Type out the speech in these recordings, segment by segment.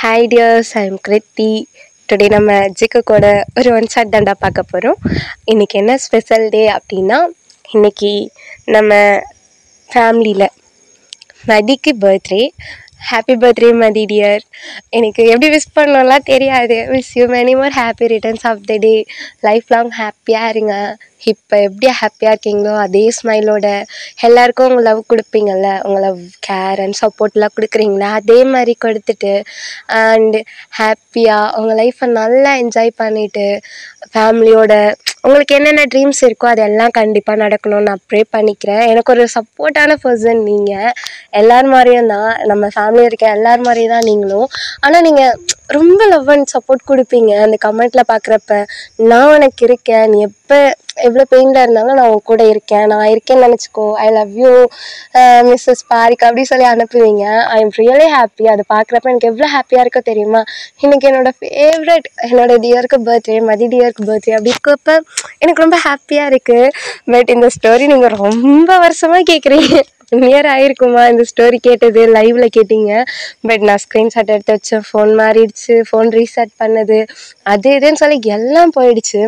Hi dears, I'm Krithi. Today நம்ம ஜிக்குக்கோட ஒரு one shot தாண்டா பார்க்க போகிறோம். இன்றைக்கி என்ன ஸ்பெஷல் டே அப்படின்னா, இன்றைக்கி நம்ம ஃபேமிலியில் மதிக்கு birthday. Happy birthday Mathi dear. எனக்கு எப்படி விஷ் பண்ணலாம் தெரியாது. Wish you many more happy returns of the day. Life long ஹாப்பியாக இருங்க. இப்போ எப்படி ஹாப்பியாக இருக்கீங்களோ அதே ஸ்மைலோட எல்லாருக்கும் உங்கள் லவ் கொடுப்பீங்கள்ல, உங்கள் லவ் கேர் அண்ட் சப்போர்ட்லாம் கொடுக்குறீங்களா, அதே மாதிரி கொடுத்துட்டு அண்டு ஹாப்பியாக உங்கள் லைஃப்பை நல்லா என்ஜாய் பண்ணிவிட்டு ஃபேமிலியோட உங்களுக்கு என்னென்ன ட்ரீம்ஸ் இருக்கோ அதெல்லாம் கண்டிப்பாக நடக்கணும்னு நான் ப்ரே பண்ணிக்கிறேன். எனக்கு ஒரு சப்போர்ட்டான பர்சன் நீங்கள். எல்லார் மாதிரியும் தான், நம்ம ஃபேமிலியில் இருக்க எல்லார் மாதிரியும் தான் நீங்களும். ஆனால் நீங்கள் ரொம்ப லவ் அண்ட் சப்போர்ட் கொடுப்பீங்க. அந்த கமெண்ட்டில் பார்க்குறப்ப நான் உனக்கு இருக்கேன், நீ எப்போ எவ்வளோ பெயினில் இருந்தாலும் நான் உன் கூட இருக்கேன், நான் இருக்கேன்னு நினச்சிக்கோ, I love you Mrs Parikh அப்படி சொல்லி அனுப்புவீங்க. I am really happy. அதை பார்க்குறப்ப எனக்கு எவ்வளோ ஹாப்பியாக இருக்கோ தெரியுமா. இன்றைக்கி என்னோடய ஃபேவரட், என்னோடய டியருக்கு பர்த்டே, மதி டியருக்கு பர்த்டே. அப்படி இருக்கப்போ எனக்கு ரொம்ப ஹாப்பியாக இருக்குது. பட் இந்த ஸ்டோரி நீங்கள் ரொம்ப வருஷமாக கேட்குறீங்க. நியர் ஆகிருக்குமா இந்த ஸ்டோரி கேட்டது, லைவில் கேட்டீங்க. பட் நான் ஸ்க்ரீன்ஷாட் எடுத்து வச்சேன், ஃபோன் மாறிடுச்சு, ஃபோன் ரீசெட் பண்ணது, அது இதுன்னு சொல்லி எல்லாம் போயிடுச்சு.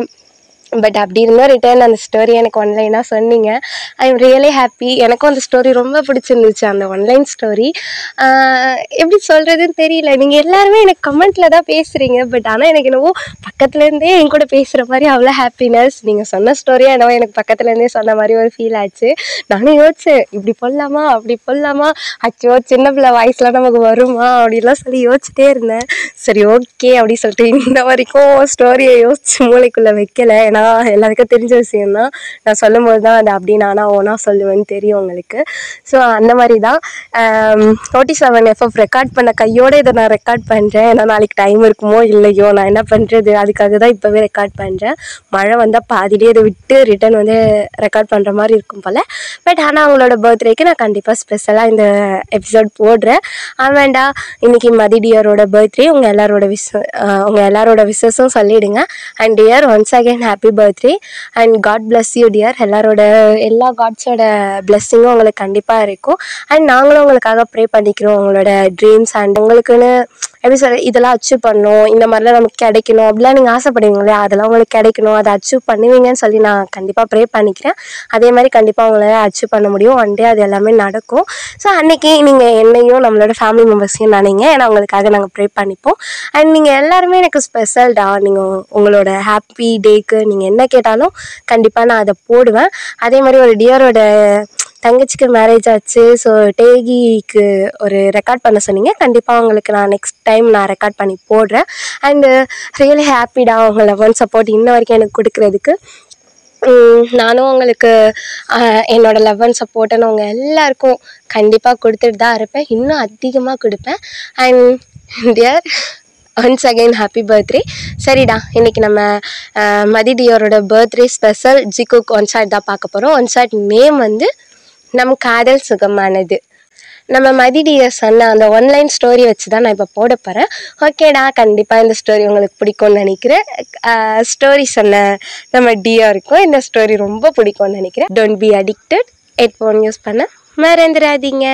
பட் அப்படி இருந்தால் ரிட்டர்ன் அந்த ஸ்டோரி எனக்கு ஒன்லைனாக சொன்னீங்க. ஐ எம் ரியலி ஹாப்பி. எனக்கும் அந்த ஸ்டோரி ரொம்ப பிடிச்சிருந்துச்சு, அந்த ஒன்லைன் ஸ்டோரி. எப்படி சொல்கிறதுன்னு தெரியல. நீங்கள் எல்லாருமே எனக்கு கமெண்ட்டில் தான் பேசுகிறீங்க. பட் ஆனால் எனக்கு என்னவோ பக்கத்துலேருந்தே என் கூட பேசுகிற மாதிரி அவ்வளோ ஹாப்பினஸ். நீங்கள் சொன்ன ஸ்டோரியாக என்னவோ எனக்கு பக்கத்துலேருந்தே சொன்ன மாதிரி ஒரு ஃபீல் ஆச்சு. நானும் யோசிச்சேன், இப்படி போடலாமா அப்படி போடலாமா, அச்சோ சின்ன பிள்ளை வாய்ஸ்லாம் நமக்கு வருமா அப்படின்லாம் சொல்லி யோசிச்சுட்டே இருந்தேன். சரி ஓகே அப்படி சொல்லிட்டு இந்த வரைக்கும் ஸ்டோரியை யோசிச்சு மூளைக்குள்ளே வைக்கலை. ஏன்னா எல்லாருக்கும் தெரிஞ்ச விஷயம்தான். நான் சொல்லும் போது தான் அது அப்படி நானா ஓனா சொல்லுவேன்னு தெரியும் உங்களுக்கு. ஸோ அந்த மாதிரி தான் 47 FF ரெக்கார்ட் பண்ண கையோடு இதை நான் ரெக்கார்ட் பண்ணுறேன். ஏன்னா நாளைக்கு டைம் இருக்குமோ இல்லையோ, நான் என்ன பண்ணுறது, அதுக்காக தான் இப்போவே ரெக்கார்ட் பண்ணுறேன். மழை வந்தால் பாதிலேயே இதை விட்டு ரிட்டன் வந்து ரெக்கார்ட் பண்ணுற மாதிரி இருக்கும் போல். பட் ஆனால் அவங்களோட பர்த்டேக்கு நான் கண்டிப்பாக ஸ்பெஷலாக இந்த எபிசோட் போடுறேன். ஆமாண்டா, இன்றைக்கி மதி டியரோட பர்த்டே. உங்கள் எல்லாரோட விஷஸும் சொல்லிவிடுங்க. And dear once again happy birthday and god bless you dear. எல்லா காட்ஸோட பிளெஸ்ஸிங்கும் உங்களுக்கு கண்டிப்பாக இருக்கும். அண்ட் நாங்களும் உங்களுக்காக ப்ரே பண்ணிக்கிறோம். உங்களோட ட்ரீம்ஸ் அண்ட் உங்களுக்குன்னு எப்படி சொல்ல, இதெல்லாம் அச்சீவ் பண்ணணும், இந்த மாதிரிலாம் நமக்கு கிடைக்கணும் அப்படிலாம் நீங்கள் ஆசைப்படுவீங்களே, அதெல்லாம் உங்களுக்கு கிடைக்கணும், அதை அச்சீவ் பண்ணுவீங்கன்னு சொல்லி நான் கண்டிப்பாக ப்ரே பண்ணிக்கிறேன். அதே மாதிரி கண்டிப்பாக உங்களால் அச்சீவ் பண்ண முடியும். ஒன் டே அது எல்லாமே நடக்கும். ஸோ அன்றைக்கி நீங்கள் என்னையும் நம்மளோட ஃபேமிலி மெம்பர்ஸையும் நினைங்க. ஏன்னா உங்களுக்காக நாங்கள் ப்ரே பண்ணிப்போம். அண்ட் நீங்கள் எல்லாருமே எனக்கு ஸ்பெஷல்டா. நீங்கள் உங்களோட ஹாப்பி டேக்கு நீங்கள் என்ன கேட்டாலும் கண்டிப்பாக நான் அதை போடுவேன். அதே மாதிரி ஒரு டியரோட தங்கச்சிக்கு மேரேஜ் ஆச்சு. ஸோ டேகிக்கு ஒரு ரெக்கார்ட் பண்ண சொன்னீங்க. கண்டிப்பாக உங்களுக்கு நான் நெக்ஸ்ட் டைம் நான் ரெக்கார்ட் பண்ணி போடுறேன். அண்டு ரியலி ஹாப்பிடா உங்கள் லவ் அண்ட் சப்போர்ட் இன்ன வரைக்கும் எனக்கு கொடுக்குறதுக்கு. நானும் உங்களுக்கு என்னோடய லவ் அண்ட் சப்போர்ட்டுன்னு உங்கள் எல்லாருக்கும் கண்டிப்பாக கொடுத்துட்டு தான் இருப்பேன். இன்னும் அதிகமாக கொடுப்பேன். And dear once again happy birthday. சரிடா, இன்றைக்கி நம்ம மதி டியோரோட பர்த்டே ஸ்பெஷல் ஜிக்குக் ஒன் ஷாட் தான் பார்க்க போகிறோம். ஒன் ஷாட் நேம் வந்து நம் காதல் சுகமானது. நம்ம மதி டியர் சொன்ன அந்த ஒன்லைன் ஸ்டோரி வச்சு தான் நான் இப்போ போட போகிறேன். ஓகேடா, கண்டிப்பாக இந்த ஸ்டோரி உங்களுக்கு பிடிக்கும்னு நினைக்கிறேன். ஸ்டோரி சொன்ன நம்ம டியருக்கும் இந்த ஸ்டோரி ரொம்ப பிடிக்கும்னு நினைக்கிறேன். Don't be addicted. Headphone use பண்ண மறந்துடாதீங்க.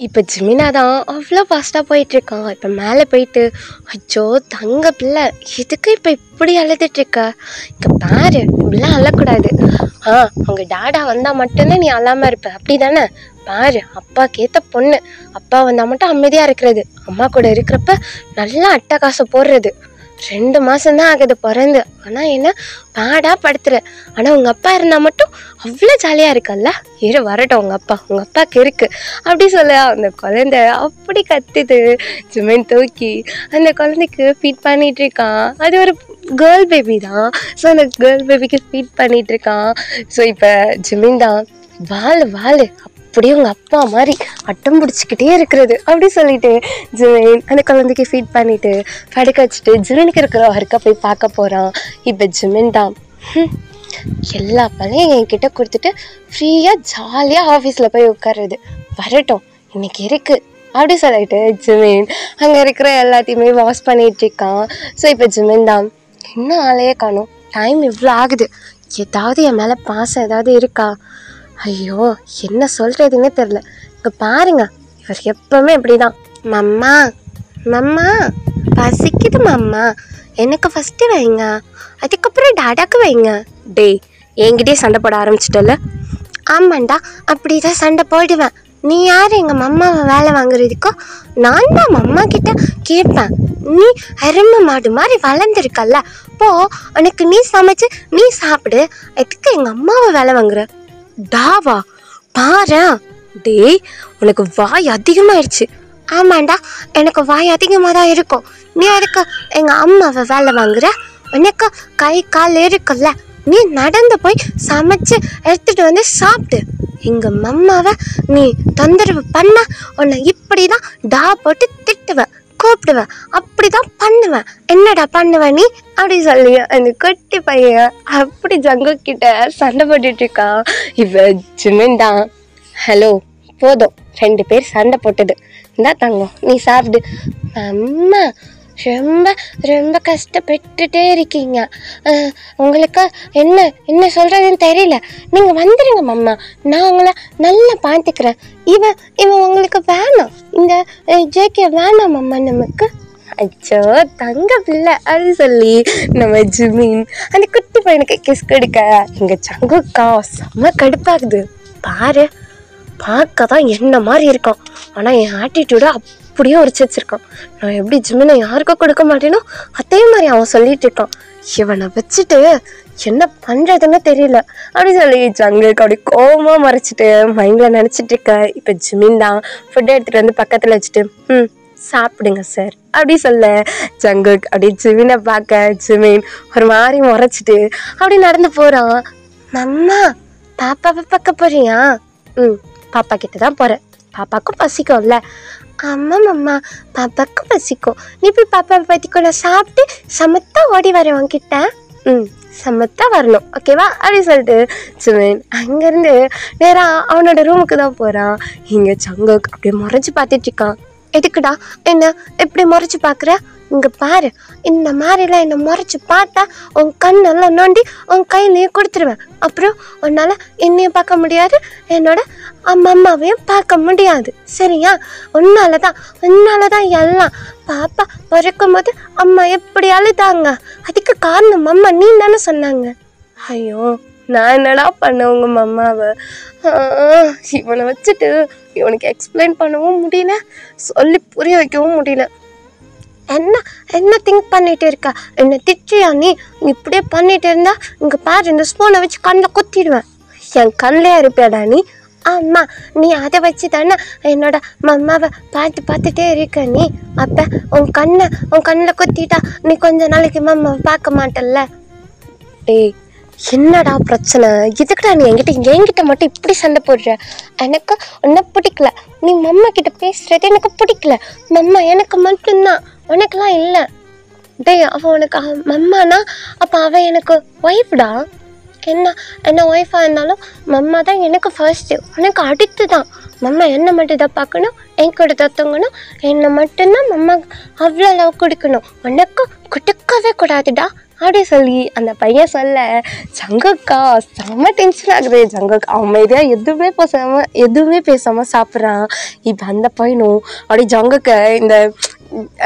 இப்போ ஜிமினா தான் அவ்வளோ ஃபாஸ்ட்டாக போயிட்டுருக்கான். இப்போ மேலே போயிட்டு, அச்சோ தங்க பிள்ளை எதுக்கு இப்போ இப்படி அழுதுட்ருக்க, இங்கே பாரு இப்படிலாம் அழக்கூடாது. உங்கள் டாடா வந்தால் மட்டும்தான் நீ அழாமல் இருப்ப, அப்படி தானே? பாரு அப்பாவுக்கு ஏற்ற பொண்ணு, அப்பா வந்தால் மட்டும் அமைதியாக இருக்கிறது, அம்மா கூட இருக்கிறப்ப நல்லா அட்டகாசம் போடுறது. 2 மாதம்தான் ஆகுது பிறந்து, ஆனால் என்ன பாடாக படுத்துற. ஆனால் உங்கள் அப்பா இருந்தால் மட்டும் அவ்வளோ ஜாலியாக இருக்கல்ல. வரட்டும் உங்கள் அப்பாவுக்கு இருக்குது அப்படி சொல்ல அந்த குழந்தை அப்படி கத்துது. ஜிமின் தூக்கி அந்த குழந்தைக்கு ஃபீட் பண்ணிகிட்ருக்கான். அது ஒரு கேர்ள் பேபி தான். ஸோ அந்த கேர்ள் பேபிக்கு ஃபீட் பண்ணிகிட்ருக்கான். ஸோ இப்போ ஜிமின் தான் வாழு அப்படியே உங்கள் அப்பா மாதிரி அட்டம் பிடிச்சிக்கிட்டே இருக்கிறது அப்படி சொல்லிட்டு ஜிமின் அந்த குழந்தைக்கு ஃபீட் பண்ணிவிட்டு படுக்க வச்சுட்டு ஜிமினுக்கு இருக்கிற ஒர்க்கை போய் பார்க்க போகிறான். இப்போ ஜிமின் தான் எல்லா பழையும் என்கிட்ட கொடுத்துட்டு ஃப்ரீயாக ஜாலியாக ஆஃபீஸில் போய் உட்காருறது. வரட்டும் இன்னைக்கு இருக்குது அப்படி சொல்லிட்டு ஜிமின் அங்கே இருக்கிற எல்லாத்தையுமே வாஷ் பண்ணிகிட்ருக்கான். ஸோ இப்போ ஜிமின் தான் இன்னும் ஆளையே காணும், டைம் இவ்வளோ ஆகுது, ஏதாவது என் மேலே பாசம் ஏதாவது இருக்கா, ஐயோ என்ன சொல்கிறதுன்னே தெரில. இங்கே பாருங்க, இவர் எப்போவுமே இப்படி தான். மம்மா மம்மா பசிக்குது மம்மா, எனக்கு ஃபஸ்ட்டு வைங்க, அதுக்கப்புறம் டாடாக்கு வைங்க. டேய், என்கிட்டயே சண்டை போட ஆரம்பிச்சிட்டல. ஆமாண்டா, அப்படி தான் சண்டை போடுவேன். நீ யார் எங்கள் மம்மாவை வேலை வாங்குறதுக்கோ? நான் தான் மம்மா கிட்ட கேட்பேன். நீ அருமை மாடு மாதிரி வளர்ந்துருக்கல்ல, போ உனக்கு நீ சமைச்சு நீ சாப்பிடு, எதுக்கு எங்கள் அம்மாவை வேலை வாங்குற? டாவா பாரு. டேய், உனக்கு வாய் அதிகமாயிடுச்சு. ஆமாண்டா, எனக்கு வாய் அதிகமாக தான் இருக்கும். நீ எதுக்கு எங்கள் அம்மாவை வேலை வாங்குற? உனக்கு கை கால் இருக்குல்ல, நீ நடந்து போய் சமைச்சு எடுத்துகிட்டு வந்து சாப்பிடு. எங்கள் மம்மாவை நீ தொந்தரவு பண்ண உன்னை இப்படி தான் டா போட்டு திட்டுவேன், கூப்பிடுவேன், அப்படி தான் பண்ணுவேன். என்னடா பண்ணுவேன் நீ அப்படி சொல்லி அந்த குட்டி பையன் அப்படி ஜங்குக்கிட்ட சண்டை போட்டுட்டு இருக்கான். இவ ஜிமின் தான். ஹலோ, போதும், 2 பேர் சண்டை போட்டது. இந்தா தங்கம், நீ சாப்பிடு. அம்மா ரொம்ப ரொம்ப கஷ்டப்பட்டுட்டே இருக்கீங்க, உங்களுக்கு என்ன சொல்கிறதுன்னு தெரியல. நீங்கள் வந்துடுங்க மம்மா, நான் உங்களை நல்லா பார்த்துக்கிறேன். இவன் உங்களுக்கு வேணாம், இந்த ஜேகே வேணாம் மம்மா நமக்கு. அச்சோ தங்க பிள்ளை அது சொல்லி நம்ம ஜிமின் அந்த குட்டி பையனுக்கு கிஸ் கொடுக்க எங்கள் சங்குக்கா செம்ம கடுப்பாகுது. பாரு, பார்க்க தான் என்ன மாதிரி இருக்கும், ஆனால் என் ஆட்டிடியூட அப்படியே உரிச்சு வச்சிருக்கான். நான் எப்படி ஜிமினை யாருக்கும் கொடுக்க மாட்டேனோ அதே மாதிரி அவன் சொல்லிட்டு இருக்கான். இவனை வச்சுட்டு என்ன பண்ணுறதுன்னு தெரியல அப்படி சொல்லி ஜங்குக்கு அப்படி கோவமாக மறைச்சிட்டு மைண்டில் நினச்சிட்டு இருக்க. இப்போ ஜிமின் தான் ஃபுட்டை எடுத்துகிட்டு வந்து பக்கத்தில் வச்சுட்டு சாப்பிடுங்க சார் அப்படி சொல்ல ஜங்குக் அப்படி ஜிமினை பார்க்க ஜிமின் ஒரு மாதிரி முறைச்சிட்டு அப்படி நடந்து போகிறான். மம்மா பாப்பாவை பார்க்க போறியா? பாப்பா கிட்ட தான் போகிறேன், பாப்பாவுக்கும் பசிக்கும்ல. ஆமாம் மம்மா, பாப்பாவுக்கும் பசிக்கும். நீ போய் பாப்பாவை பற்றிக்கோ, நான் சாப்பிட்டு சமத்தா ஓடி வரேன் உன்கிட்ட. சமத்தா வரணும், ஓகேவா அப்படி சொல்லிட்டு ஜிமின் அங்கேருந்து நேராக அவனோட ரூமுக்கு தான் போகிறான். இங்கே ஜங்குக் அப்படியே முறைச்சி பார்த்துட்ருக்கான். எதுக்குடா என்ன எப்படி முறைச்சி பார்க்குற? இங்கே பாரு, இந்த மாதிரிலாம் என்னை முறைச்சி பார்த்தா உன் கண்ணெல்லாம் நோண்டி உன் கையிலேயே கொடுத்துருவேன். அப்புறம் உன்னால் என்னையும் பார்க்க முடியாது, என்னோட அம்மாவையும் பார்க்க முடியாது, சரியா? உன்னால தான் எல்லாம். பாப்பா பிறக்கும் போது அம்மா எப்படி அழுதாங்க, அதுக்கு காரணம் அம்மா நீ தானே சொன்னாங்க. ஐயோ, நான் என்னடா பண்ண உங்கள் மம்மாவை? இவனை வச்சுட்டு இவனுக்கு எக்ஸ்பிளைன் பண்ணவும் முடியல, சொல்லி புரிய வைக்கவும் முடியல. என்ன திங்க் பண்ணிட்டு இருக்கா? என்ன திட்டியா நீ? இப்படியே பண்ணிட்டு இருந்தா இங்கே பாரு, இந்த ஸ்பூனை வச்சு கண்ணில் குத்திடுவேன். என் கண்ணிலே இருப்பியாடா நீ? ஆமாம், நீ அதை வச்சு தானே என்னோட மம்மாவை பார்த்துட்டே இருக்க நீ. அப்போ உன் கண்ணில் குத்திட்டா நீ கொஞ்ச நாளைக்கு மம்மாவை பார்க்க மாட்டல்ல. டேய், என்னடா பிரச்சனை? எதுக்குடா நீ என்கிட்ட மட்டும் இப்படி சண்டை போடுற? எனக்கு ஒன்றும் பிடிக்கல, நீ மம்மா கிட்ட பேசுறது எனக்கு பிடிக்கல. மம்மா எனக்கு மட்டும்தான், உனக்கெல்லாம் இல்லை. டேய், அவன் உனக்கு மம்மானா அப்போ அவன் எனக்கு ஒய்ஃப்டா. என்ன ஒய்ஃபாக இருந்தாலும் மம்மா தான் எனக்கு ஃபர்ஸ்ட்டு, உனக்கு அடுத்து தான். மம்மா என்னை மட்டும் தான் பார்க்கணும், என் கூட தத்துங்கணும், என்னை மட்டும்தான் மம்மா அவ்வளோ லவ் கொடுக்கணும், உனக்கு கொடுக்கவே கூடாதுடா அப்படி சொல்லி அந்த பையன் சொல்ல ஜங்குக்கா செம்ம டென்ஷன் ஆகுது. ஜங்குக் அமைதியாக எதுவுமே பேசாமல் சாப்பிட்றான். இப்போ அந்த பையனும் அப்படி ஜங்குக்க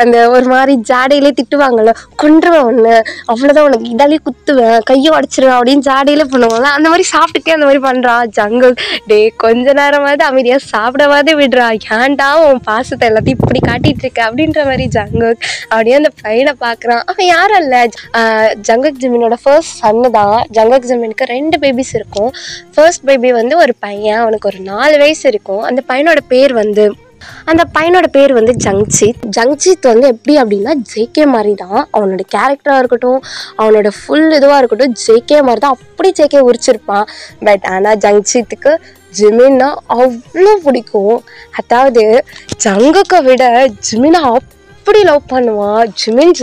அந்த ஒரு மாதிரி ஜாடையிலே திட்டுவாங்கள்ல, கொன்றுவேன் ஒன்று, அவ்வளோதான், உனக்கு இதாலே குத்துவேன், கையை உடச்சிருவேன் அப்படின்னு ஜாடையிலே பண்ணுவாங்கள்ல, அந்த மாதிரி சாப்பிட்டுட்டே அந்த மாதிரி பண்ணுறான் ஜங்குக். டே, கொஞ்ச நேரமாவது அமைதியாக சாப்பிடவாது விடுறா, ஏன்டா உன் பாசத்தை எல்லாத்தையும் இப்படி காட்டிகிட்டு இருக்க அப்படின்ற மாதிரி ஜங்குக் அப்படியே அந்த பையனை பார்க்குறான். அவன் யாரும் இல்லை, ஜங்குக் ஜிமினோட ஃபர்ஸ்ட் சன்னு தான். ஜங்குக் ஜிமினுக்கு 2 பேபிஸ் இருக்கும். ஃபர்ஸ்ட் பேபி வந்து ஒரு பையன், அவனுக்கு ஒரு 4 வயசு இருக்கும். அந்த பையனோட பேர் வந்து ஜங்ஜித் வந்து எப்படி அப்படின்னா ஜேகே மாதிரி தான். அவனோட கேரக்டராக இருக்கட்டும், அவனோட ஃபுல் இதுவாக இருக்கட்டும், ஜேகே மாதிரி தான், அப்படி ஜேகே உரிச்சிருப்பான். பட் ஆனால் ஜங்ஜித்துக்கு ஜிமின்னா அவ்வளோ பிடிக்கும். அதாவது ஜங்குக்கை விட ஜிமினை அப்படி லவ் பண்ணுவான். ஜிமின்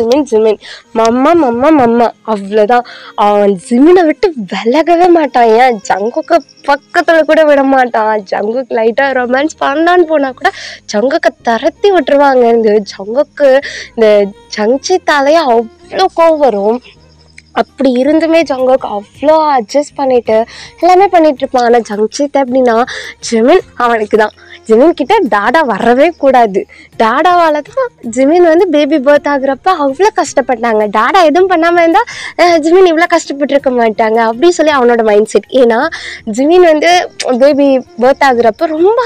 மம்மா அவ்வளோதான். அவன் ஜிமினை விட்டு விலகவே மாட்டான். ஏன் ஜங்குக்கு பக்கத்தில் கூட விட மாட்டான். ஜங்குக்கு லைட்டாக ரொமான்ஸ் பண்ணலான்னு போனால் கூட ஜங்குக்கை தரத்தி விட்டுருவாங்க. ஜங்குக்கு இந்த ஜங்ஜித்தாலேயே அவ்வளோ கோவம் வரும். அப்படி இருந்துமே ஜங்குக் அவ்வளோ அட்ஜஸ்ட் பண்ணிட்டு எல்லாமே பண்ணிட்டு இருப்பான். ஆனால் ஜங்ஜித் எப்படின்னா ஜிமின் அவனுக்கு தான். ஜிமின் கிட்ட டாடா வரவே கூடாது. டாடாவால் தான் ஜிமின் வந்து பேபி பர்த் ஆகுறப்ப அவ்வளோ கஷ்டப்பட்டாங்க. டாடா எதுவும் பண்ணாமல் இருந்தால் ஜிமின் இவ்வளோ கஷ்டப்பட்டுருக்க மாட்டாங்க அப்படின்னு சொல்லி அவனோட மைண்ட் செட். ஏன்னா ஜிமின் வந்து பேபி பர்த் ஆகுறப்ப ரொம்ப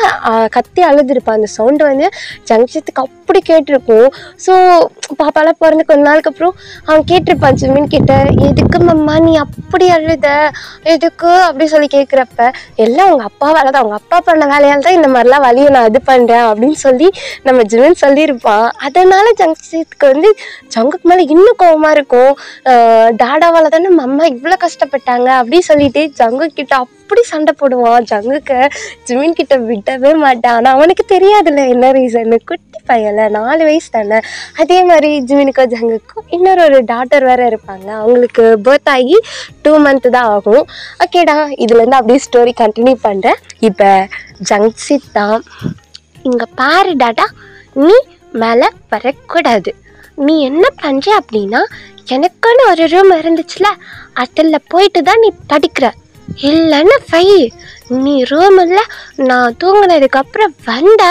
கத்தி அழுதுருப்பான். அந்த சவுண்டு வந்து ஜங்ஷித்துக்கு அப்படி கேட்டிருக்கும். ஸோ பாப்பாலாம் பிறந்து கொஞ்ச நாளுக்கு அப்புறம் அவன் கேட்டிருப்பான் ஜிமின் கிட்ட, எதுக்கு மம்மா நீ அப்படி அழுத, எதுக்கு அப்படி சொல்லி கேட்குறப்ப, எல்லாம் அவங்க அப்பா வேலை தான், அவங்க அப்பா பண்ண வேலையால் தான் இந்த மாதிரிலாம் வழியை நான் இது பண்ணுறேன் அப்படின்னு சொல்லி நம்ம ஜிமின் சொல்லியிருப்பான். அதனால ஜங்ஷித்துக்கு வந்து ஜங்குக்கு மேலே இன்னும் கோவமாக இருக்கும். டாடாவால் தானே அம்மா இவ்வளோ கஷ்டப்பட்டாங்க அப்படின்னு சொல்லிட்டு ஜங்கு கிட்ட அப்படி சண்டை போடுவான். ஜங்குக்கு ஜிமின் கிட்ட விடவே மாட்டான். ஆனால் அவனுக்கு தெரியாதுல்ல என்ன ரீசன்னு, குட்டி பையன்ல 4 வயசு தானே. அதே மாதிரி ஜிமினுக்கும் ஜங்குக்கும் இன்னொரு டாட்டர் வேற இருப்பாங்க. அவங்களுக்கு பர்த் ஆகி 2 months தான் ஆகும். ஓகேடா, இதுலேருந்து அப்படியே ஸ்டோரி கண்டினியூ பண்ணுறேன். இப்போ ஜங்ஷித் தான், இங்கே பாரு டாடா, நீ மேலே வரக்கூடாது. நீ என்ன பண்ணுற அப்படின்னா, எனக்குன்னு ஒரு ரூம் இருந்துச்சுல, அதில் போயிட்டு தான் நீ படிக்கிற. இல்லைன்னு நீ ரூமில் நான் தூங்கினதுக்கப்புறம் வந்த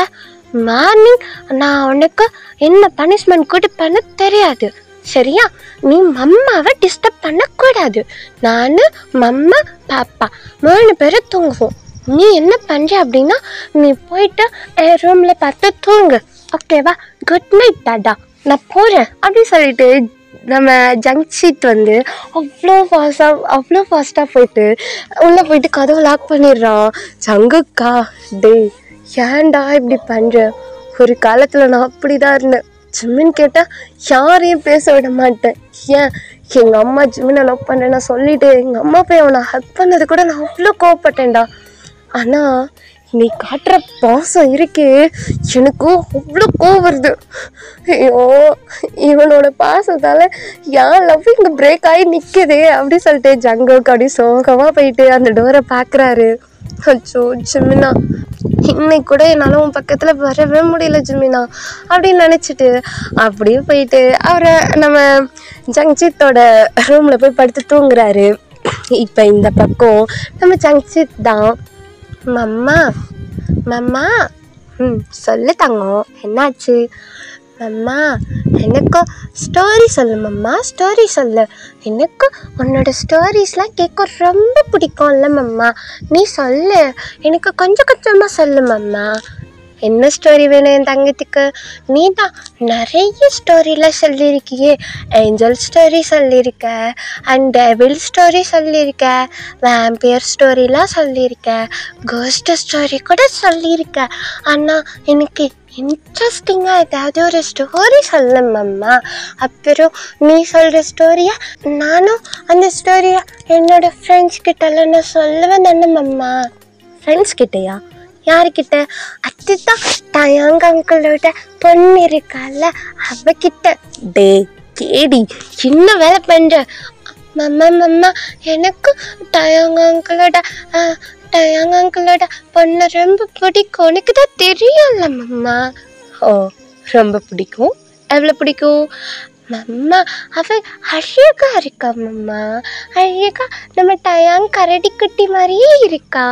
மார்னிங் நான் உனக்கு என்ன பனிஷ்மெண்ட் கொடுப்பேன்னு தெரியாது, சரியா? நீ மம்மாவை டிஸ்டர்ப் பண்ணக்கூடாது. நான் மம்மா பாப்பா 3 பேரும் தூங்குவோம். நீ என்ன பண்ணுற அப்படின்னா, நீ போயிட்டு என் ரூமில் பார்த்து தூங்கு, ஓகேவா? குட் நைட் டாடா, நான் போகிறேன் அப்படின்னு சொல்லிட்டு நம்ம ஜங்ஷித் வந்து அவ்வளோ ஃபாஸ்ட்டாக போயிட்டு உள்ளே போயிட்டு கதவை லாக் பண்ணிடுறான். ஜங்குக்கா, டே ஏன்டா இப்படி பண்ணுற? ஒரு காலத்தில் நான் அப்படி தான் இருந்தேன். ஜிமின் கேட்டால் யாரையும் பேச விட மாட்டேன். ஏன் எங்கள் அம்மா ஜிமினை லவ் பண்ணேன் நான் சொல்லிவிட்டு எங்கள் அம்மா போய் அவனை ஹக் பண்ணது கூட நான் அவ்வளோ கோவப்பட்டேன்டா. ஆனால் நீ காட்டுற பாசம் இருக்கே, எனக்கும் அவ்வளோ கோவம் வருது. ஐயோ, இவனோட பாசத்தால் ஏன் லவ் இங்கே பிரேக் ஆகி நிற்குது அப்படி சொல்லிட்டு ஜங்குக்கு அப்படி சோகமாக போயிட்டு அந்த டோரை பார்க்குறாரு. அச்சோ ஜிமினா, இன்னைக்கு கூட என்னால் உன் பக்கத்தில் வரவே முடியல ஜிமினா அப்படின்னு நினச்சிட்டு அப்படியே போயிட்டு அவரை நம்ம ஜங்ஷித்தோட ரூமில் போய் படுத்து தூங்குறாரு. இப்போ இந்த பக்கம் நம்ம ஜங்ஷித் தான், மம்மா மம்மா சொல்லு தங்கம், என்னாச்சு? மம்மா எனக்கு ஸ்டோரி சொல்லு மம்மா, ஸ்டோரி சொல்லு. எனக்கு உன்னோட ஸ்டோரிஸ்லாம் கேட்க ரொம்ப பிடிக்கும்ல மம்மா, நீ சொல்லு, எனக்கு கொஞ்சம் கொஞ்சமாக சொல்லு மம்மா. என்ன ஸ்டோரி வேணும் என் தங்கத்துக்கு? நீ தான் நிறைய ஸ்டோரிலாம் சொல்லியிருக்கியே. ஏஞ்சல் ஸ்டோரி சொல்லியிருக்க, அண்ட் டெவில் ஸ்டோரி சொல்லியிருக்க, வேம்பியர் ஸ்டோரிலாம் சொல்லியிருக்க, கோஸ்ட் ஸ்டோரி கூட சொல்லியிருக்க. ஆனால் எனக்கு இன்ட்ரெஸ்டிங்காக ஏதாவது ஒரு ஸ்டோரி சொல்ல மம்மா. அப்புறம் நீ சொல்கிற ஸ்டோரியை நானும் அந்த ஸ்டோரியை என்னோடய ஃப்ரெண்ட்ஸ் கிட்டலாம் நான் சொல்லுவேன் தானே மம்மா. ஃப்ரெண்ட்ஸ் கிட்டையா? யாருக்கிட்ட? அதுதான் டயாங் அங்கிளோட பொண்ணு இருக்கால, அவகிட்ட. டே கேடி, என்ன வேலை பண்ணுற? மம்மா மம்மா, எனக்கு டயாங் அங்கிளோட பொண்ணு ரொம்ப பிடிக்கும், உனக்கு தான் தெரியும்ல மம்மா. ஓ, ரொம்ப பிடிக்கும். எவ்வளோ பிடிக்கும் மம்மா? அவள் அழகா இருக்கா மம்மா, அழகா நம்ம டயாங் கரடி குட்டி மாதிரியே இருக்கா.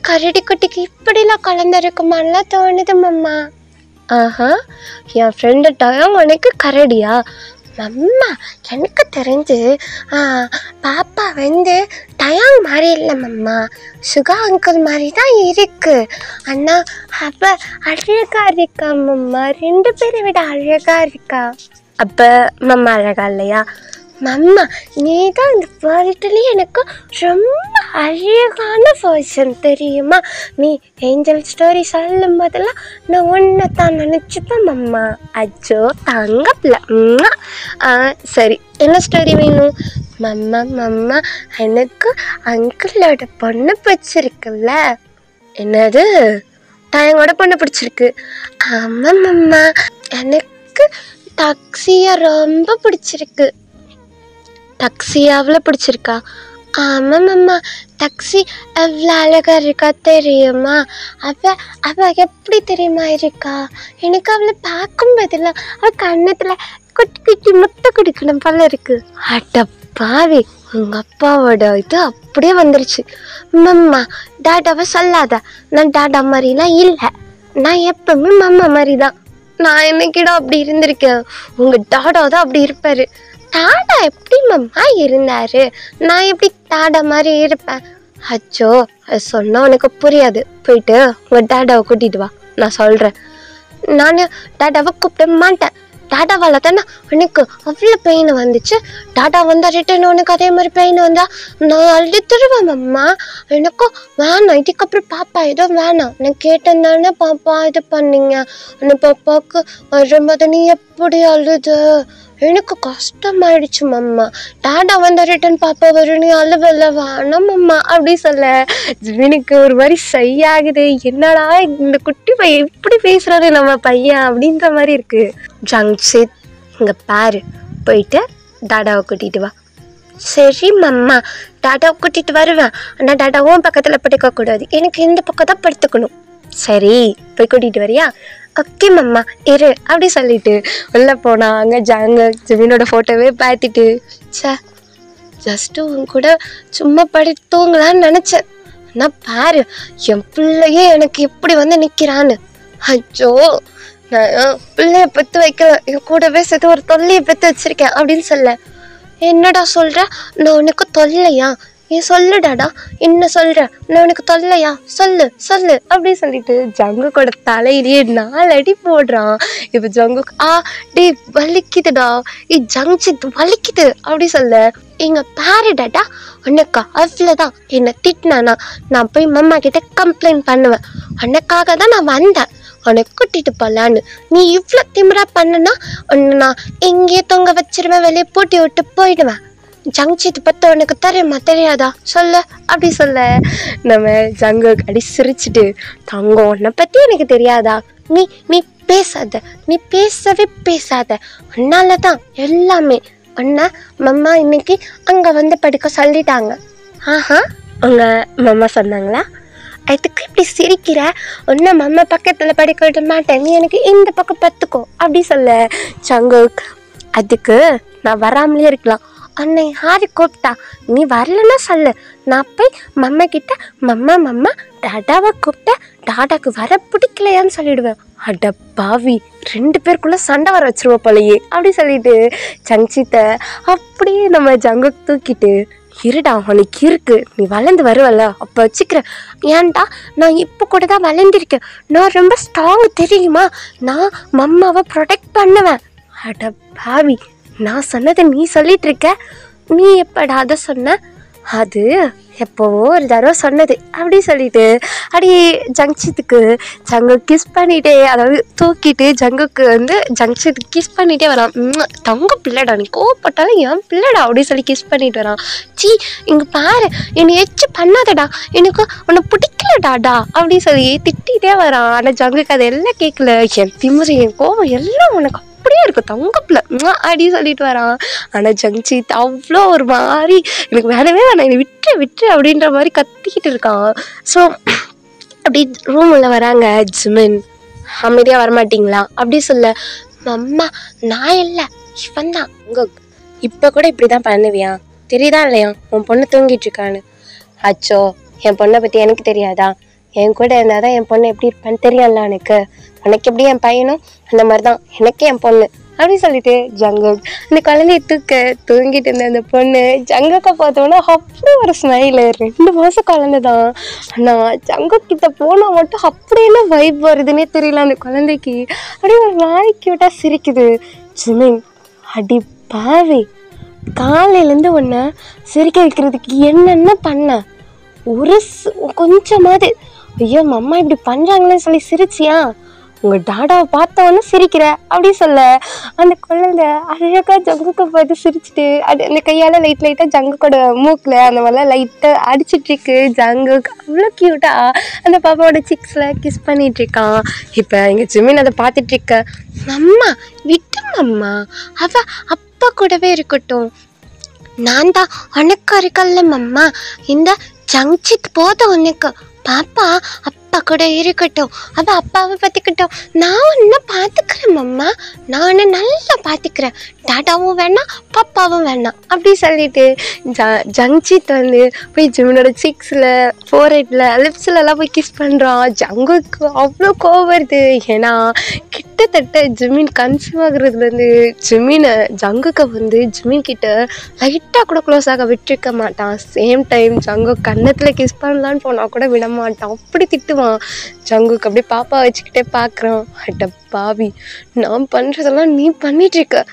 கரடி குட்டிக்கு இப்படிலாம் கலந்துருக்குமான்லாம் தோணுது மம்மா. ஆஹா, என் ஃப்ரெண்டு டயாங் உனக்கு கரடியா? மம்மா எனக்கு தெரிஞ்சு பாப்பா வந்து டயாங் மாதிரி இல்லை மம்மா, சுகா அங்கிள் மாதிரி தான் இருக்கு. அண்ணா அவள் அழகா இருக்கா மம்மா, 2 பேரை விட அழகா இருக்கா. அப்போ மம்மா அழகா இல்லையா? மம்மா நீ தான் இந்த வேர்ல்டுலேயே எனக்கு ரொம்ப அழகான பர்சன் தெரியுமா. நீ ஏஞ்சல் ஸ்டோரி சொல்லும் போதெல்லாம் நான் ஒன்றை தான் நினச்சிப்பேன் மம்மா. அச்சோ தங்கப்பில்ல. சரி, என்ன ஸ்டோரி வேணும் மம்மா? மம்மா எனக்கு அங்கிளோட பொண்ணு பிடிச்சிருக்குல்ல. என்னது? டயாங்கோட பொண்ணு பிடிச்சிருக்கு? ஆமாம் மம்மா, எனக்கு டாக்ஸியை ரொம்ப பிடிச்சிருக்கு. டாக்ஸியை அவ்வளோ பிடிச்சிருக்கா? ஆமாம் அம்மா, டாக்ஸி எவ்வளோ அழகாக இருக்கா தெரியுமா. அவள் எப்படி தெரியுமா இருக்கா? எனக்கு அவளை பார்க்கும் பதிலாக அவள் கண்ணத்தில் குட்டி குட்டி முட்டை குடிக்கணும் போல இருக்கு. அடப்பாவி, உங்கள் அப்பாவோட இது அப்படியே வந்துருச்சு. மம்மா டாடாவை சொல்லாத, நான் டாடா மாதிரிலாம் இல்லை. நான் எப்பவுமே மம்மா மாதிரி தான். நான் என்னைக்கிட அப்படி இருந்திருக்கேன்? உங்க டாடா தான் அப்படி இருப்பாரு. டாடா எப்படி மம்மா இருந்தாரு? நான் எப்படி டாடா மாதிரி இருப்பேன்? அச்சோ, அது சொன்னா உனக்கு புரியாது. போயிட்டு உங்க டாடாவை கூட்டிட்டு வா, நான் சொல்றேன். நான் டாடாவை கூப்பிட மாட்டேன். டாடாவால் தானே உனக்கு அவ்வளோ பெயின் வந்துச்சு. டாடா வந்தா ரிட்டன் உனக்கு அதே மாதிரி பெயின் வந்தா நான் அழுதுருவேன் மம்மா. எனக்கும் வேணாம், இதுக்கப்புறம் பாப்பா எதுவும் வேணாம். நான் கேட்டேன் தானே பாப்பா இது பண்ணீங்க. அந்த பாப்பாவுக்கு வரும்போது நீ எப்படி அழுது? எனக்கு கஷ்டமாயிடுச்சு மம்மா. டாடா வந்த ரிட்டன் பாப்பா வரும், நீ அழுவல வேணாம் மம்மா அப்படி சொல்ல ஜிமினுக்கு ஒரு மாதிரி சையாகுது. என்னடா இந்த குட்டி பையன் இப்படி பேசுறாரு நம்ம பையன் அப்படின்ற மாதிரி இருக்கு. ஜங்ஷித், இங்க பாரு, போயிட்டு டாடாவை கூட்டிட்டு வா. சரி மம்மா, டாடாவை கூட்டிட்டு வருவேன். ஆனால் டாடாவும் பக்கத்தில் படுக்க கூடாது, எனக்கு இந்த பக்கம் தான் படுத்துக்கணும். சரி, போய் கூட்டிட்டு வரியா? ஓகே மம்மா இரு அப்படி சொல்லிட்டு உள்ள போனா அங்கே ஜிமினோட ஃபோட்டோவே பார்த்துட்டு, சே ஜஸ்ட்டு உன் கூட சும்மா படுத்து தூங்கலான்னு நினச்சேன். ஆனால் பாரு என் பிள்ளையே எனக்கு எப்படி வந்து நிற்கிறான்னு. அச்சோ, நான் பிள்ளைய பெற்று வைக்கல, என் கூடவே சேர்த்து ஒரு தொல்லையை பெற்று வச்சிருக்கேன் அப்படின்னு சொல்ல. என்னடா சொல்கிற? நான் உனக்கு தொல்லையா? ஏன் சொல்லுடாடா, என்ன சொல்ற? நான் உனக்கு தொல்லையா? சொல்லு சொல்லு அப்படி சொல்லிட்டு ஜங்குக்கோட தலையிலேயே 4 அடி போடுறான். இப்போ ஜங்குக் டே வலிக்குதுடா, ஜங்ஷித் வலிக்குது அப்படி சொல்ல. எங்க பாரு டாடா, உனக்கா அவ்வளோதான். என்னை திட்டினானா நான் போய் மம்மா கிட்ட கம்ப்ளைண்ட் பண்ணுவேன். உனக்காக தான் நான் வந்தேன், உனக்கு கூட்டிட்டு போகலான்னு. நீ இவ்வளோ திமிரா பண்ணனா உன்னை நான் எங்கேயே தொங்க வச்சிருவேன், வெளியே பூட்டி விட்டு போயிடுவேன். ஜங்ஷித் பற்றி உனக்கு தெரியாதா? சொல்ல அப்படி சொல்ல நம்ம ஜங்குக் அடி சிரிச்சுட்டு, தங்கம் உன்னை பற்றி எனக்கு தெரியாதா? நீ பேசாத, நீ பேசவே பேசாத. உன்னால தான் எல்லாமே. உன்னை மம்மா இன்னைக்கு அங்கே வந்து படுக்க சொல்லிட்டாங்க. ஆஹா, உங்கள் மம்மா சொன்னாங்களா? அதுக்கு இப்படி சிரிக்கிற? உன்னை மம்மா பக்கத்தில் படுக்க விட மாட்டேன், நீ எனக்கு இந்த பக்கம் பத்துக்கோ அப்படி சொல்ல. ஜங்குக், அதுக்கு நான் வராமலே இருக்கலாம். அன்னை யாரு கூப்பிட்டா? நீ வரலன்னா சொல்லு, நான் போய் மம்மா கிட்ட மம்மா டாடாவை கூப்பிட்ட, டாடாக்கு வர பிடிக்கலையான்னு சொல்லிடுவேன். அட பாவி, 2 பேருக்குள்ள சண்டை வர வச்சிருவோம் போலையே அப்படி சொல்லிட்டு ஜங்ஷித்தை அப்படியே நம்ம ஜங்குக் தூக்கிட்டு, இருடா உனக்கு இருக்கு, நீ வளர்ந்து வருவல்ல அப்போ வச்சுக்கிறேன். ஏன்டா, நான் இப்போ கூட தான் வளர்ந்துருக்கேன், நான் ரொம்ப ஸ்ட்ராங் தெரியுமா, நான் மம்மாவை ப்ரொடெக்ட் பண்ணுவேன். அட பாவி, நான் சொன்னதை நீ சொல்லிட்டு இருக்க. நீ எப்படா அதை சொன்ன? அது எப்போவோ ஒரு தடவை சொன்னது அப்படி சொல்லிட்டு அப்படி ஜங்ஷித்துக்கு ஜங்குக் கிஸ் பண்ணிட்டே, அதாவது தூக்கிட்டு ஜங்குக்கு வந்து ஜங்ஷித்துக்கு கிஸ் பண்ணிட்டே வரான். தங்க பிள்ளைடா, நீ கோவப்பட்டாலும் என் பிள்ளைடா அப்படி சொல்லி கிஸ் பண்ணிட்டு வரான். சீ, இங்கே பாரு, என்னை எச்சு பண்ணாதடா, எனக்கு உன்னை பிடிக்கலடாடா அப்படி சொல்லி திட்டிகிட்டே வரான். ஆனால் ஜங்குக்கு அது எல்லாம் கேட்கல. என் திமிரு, என் கோவம் எல்லாம் உனக்கு அப்படியே இருக்கும் தங்கப்பில் அப்படி சொல்லிட்டு வரான். ஆனால் ஜங்ஷித் அவ்வளோ ஒரு மாதிரி, எனக்கு வேணவே வேணாம், என்னை விட்டு அப்படின்ற மாதிரி கத்திக்கிட்டு இருக்கான். ஸோ அப்படி ரூம் உள்ள வராங்க. ஜிமின், அமைதியாக வரமாட்டிங்களா அப்படி சொல்ல. அம்மா நான் இல்லை, இவன் தான். இப்போ கூட இப்படி தான் பண்ணுவியா? தெரியுதா இல்லையா உன் பொண்ணு தூங்கிட்டு இருக்கான்னு? அச்சோ, என் பொண்ணை பற்றி எனக்கு தெரியாதா? என் கூட இருந்தால் தான் என் பொண்ணு எப்படி இருப்பான்னு தெரியும்ல உனக்கு. உனக்கு எப்படி என் பையனும் அந்த மாதிரி தான் எனக்கே என் பொண்ணு அப்படி சொல்லிட்டு ஜங்குக் அந்த குழந்தைய தூங்கிட்டு இருந்த அந்த பொண்ணு ஜங்குக்கை பார்த்தோன்னா அப்படி ஒரு ஸ்மைலு. 2 மாதம் குழந்தை தான். ஆனால் ஜங்குக் கிட்ட போனால் மட்டும் அப்படியே வைப் வருதுன்னே தெரியல அந்த குழந்தைக்கு. அப்படியே ஒரு மாதிரி க்யூட்டாக சிரிக்குது. ஜிமின், அடி பாவி, காலையிலேருந்து ஒன்று சிரிக்க வைக்கிறதுக்கு என்னென்ன பண்ண? ஒரு கொஞ்சமாவது ஐயோ மம்மா இப்படி பண்ணுறாங்களேன்னு சொல்லி சிரிச்சியா? உங்கள் டாடாவை பார்த்தவொன்னே சிரிக்கிற அப்படி சொல்ல அந்த குழந்தை அழகாக ஜங்குக்கை பார்த்து சிரிச்சுட்டு அந்த கையால் லைட்டாக ஜங்குக்கோட மூக்கில் அந்த மாதிரிலாம் லைட்டாக அடிச்சிட்ருக்கு. ஜங்குக் அவ்வளோ க்யூட்டாக அந்த பாப்பாவோட சிக்ஸில் கிஸ் பண்ணிகிட்ருக்கான். இப்போ எங்கள் ஜிமின் அதை பார்த்துட்ருக்க. அம்மா விட்டு மம்மா, அவள் அப்பா கூடவே இருக்கட்டும், நான் தான் உனக்கு இருக்கல்ல மம்மா, இந்த ஜங்ஷித் போதும் உனக்கு. பாப்பா அப்பா அப்பா கூட இருக்கட்டும், அவள் அப்பாவை பார்த்துக்கிட்டோம், நான் உன்னை பார்த்துக்கிறேன் மம்மா, நான் உன்னை நல்லா பார்த்துக்கிறேன், டாடாவும் வேணாம் பாப்பாவும் வேணாம் அப்படி சொல்லிட்டு ஜங்ஜித் வந்து போய் ஜிமினோட சிக்ஸில் 4 லிப்ஸ்லலாம் போய் கிஸ் பண்ணுறான். ஜங்குக்கு அவ்வளோ கோவம் வருது. ஏன்னா கிட்டத்தட்ட ஜிமின் கன்சீவ் ஆகுறதுலேருந்து ஜங்குக்கு வந்து ஜிமின் கிட்ட லைட்டாக கூட க்ளோஸ் ஆக விட்டுருக்க மாட்டான். சேம் டைம் ஜங்கு கன்னத்தில் கிஸ் பண்ணலான்னு போனால் கூட விட மாட்டான். அப்படி திட்டுவான். ஜங்குக்கு அப்படியே பாப்பா வச்சுக்கிட்டே பார்க்குறான். அட்ட பாவி, நான் பண்ணுறதெல்லாம் நீ பண்ணிட்டுருக்க,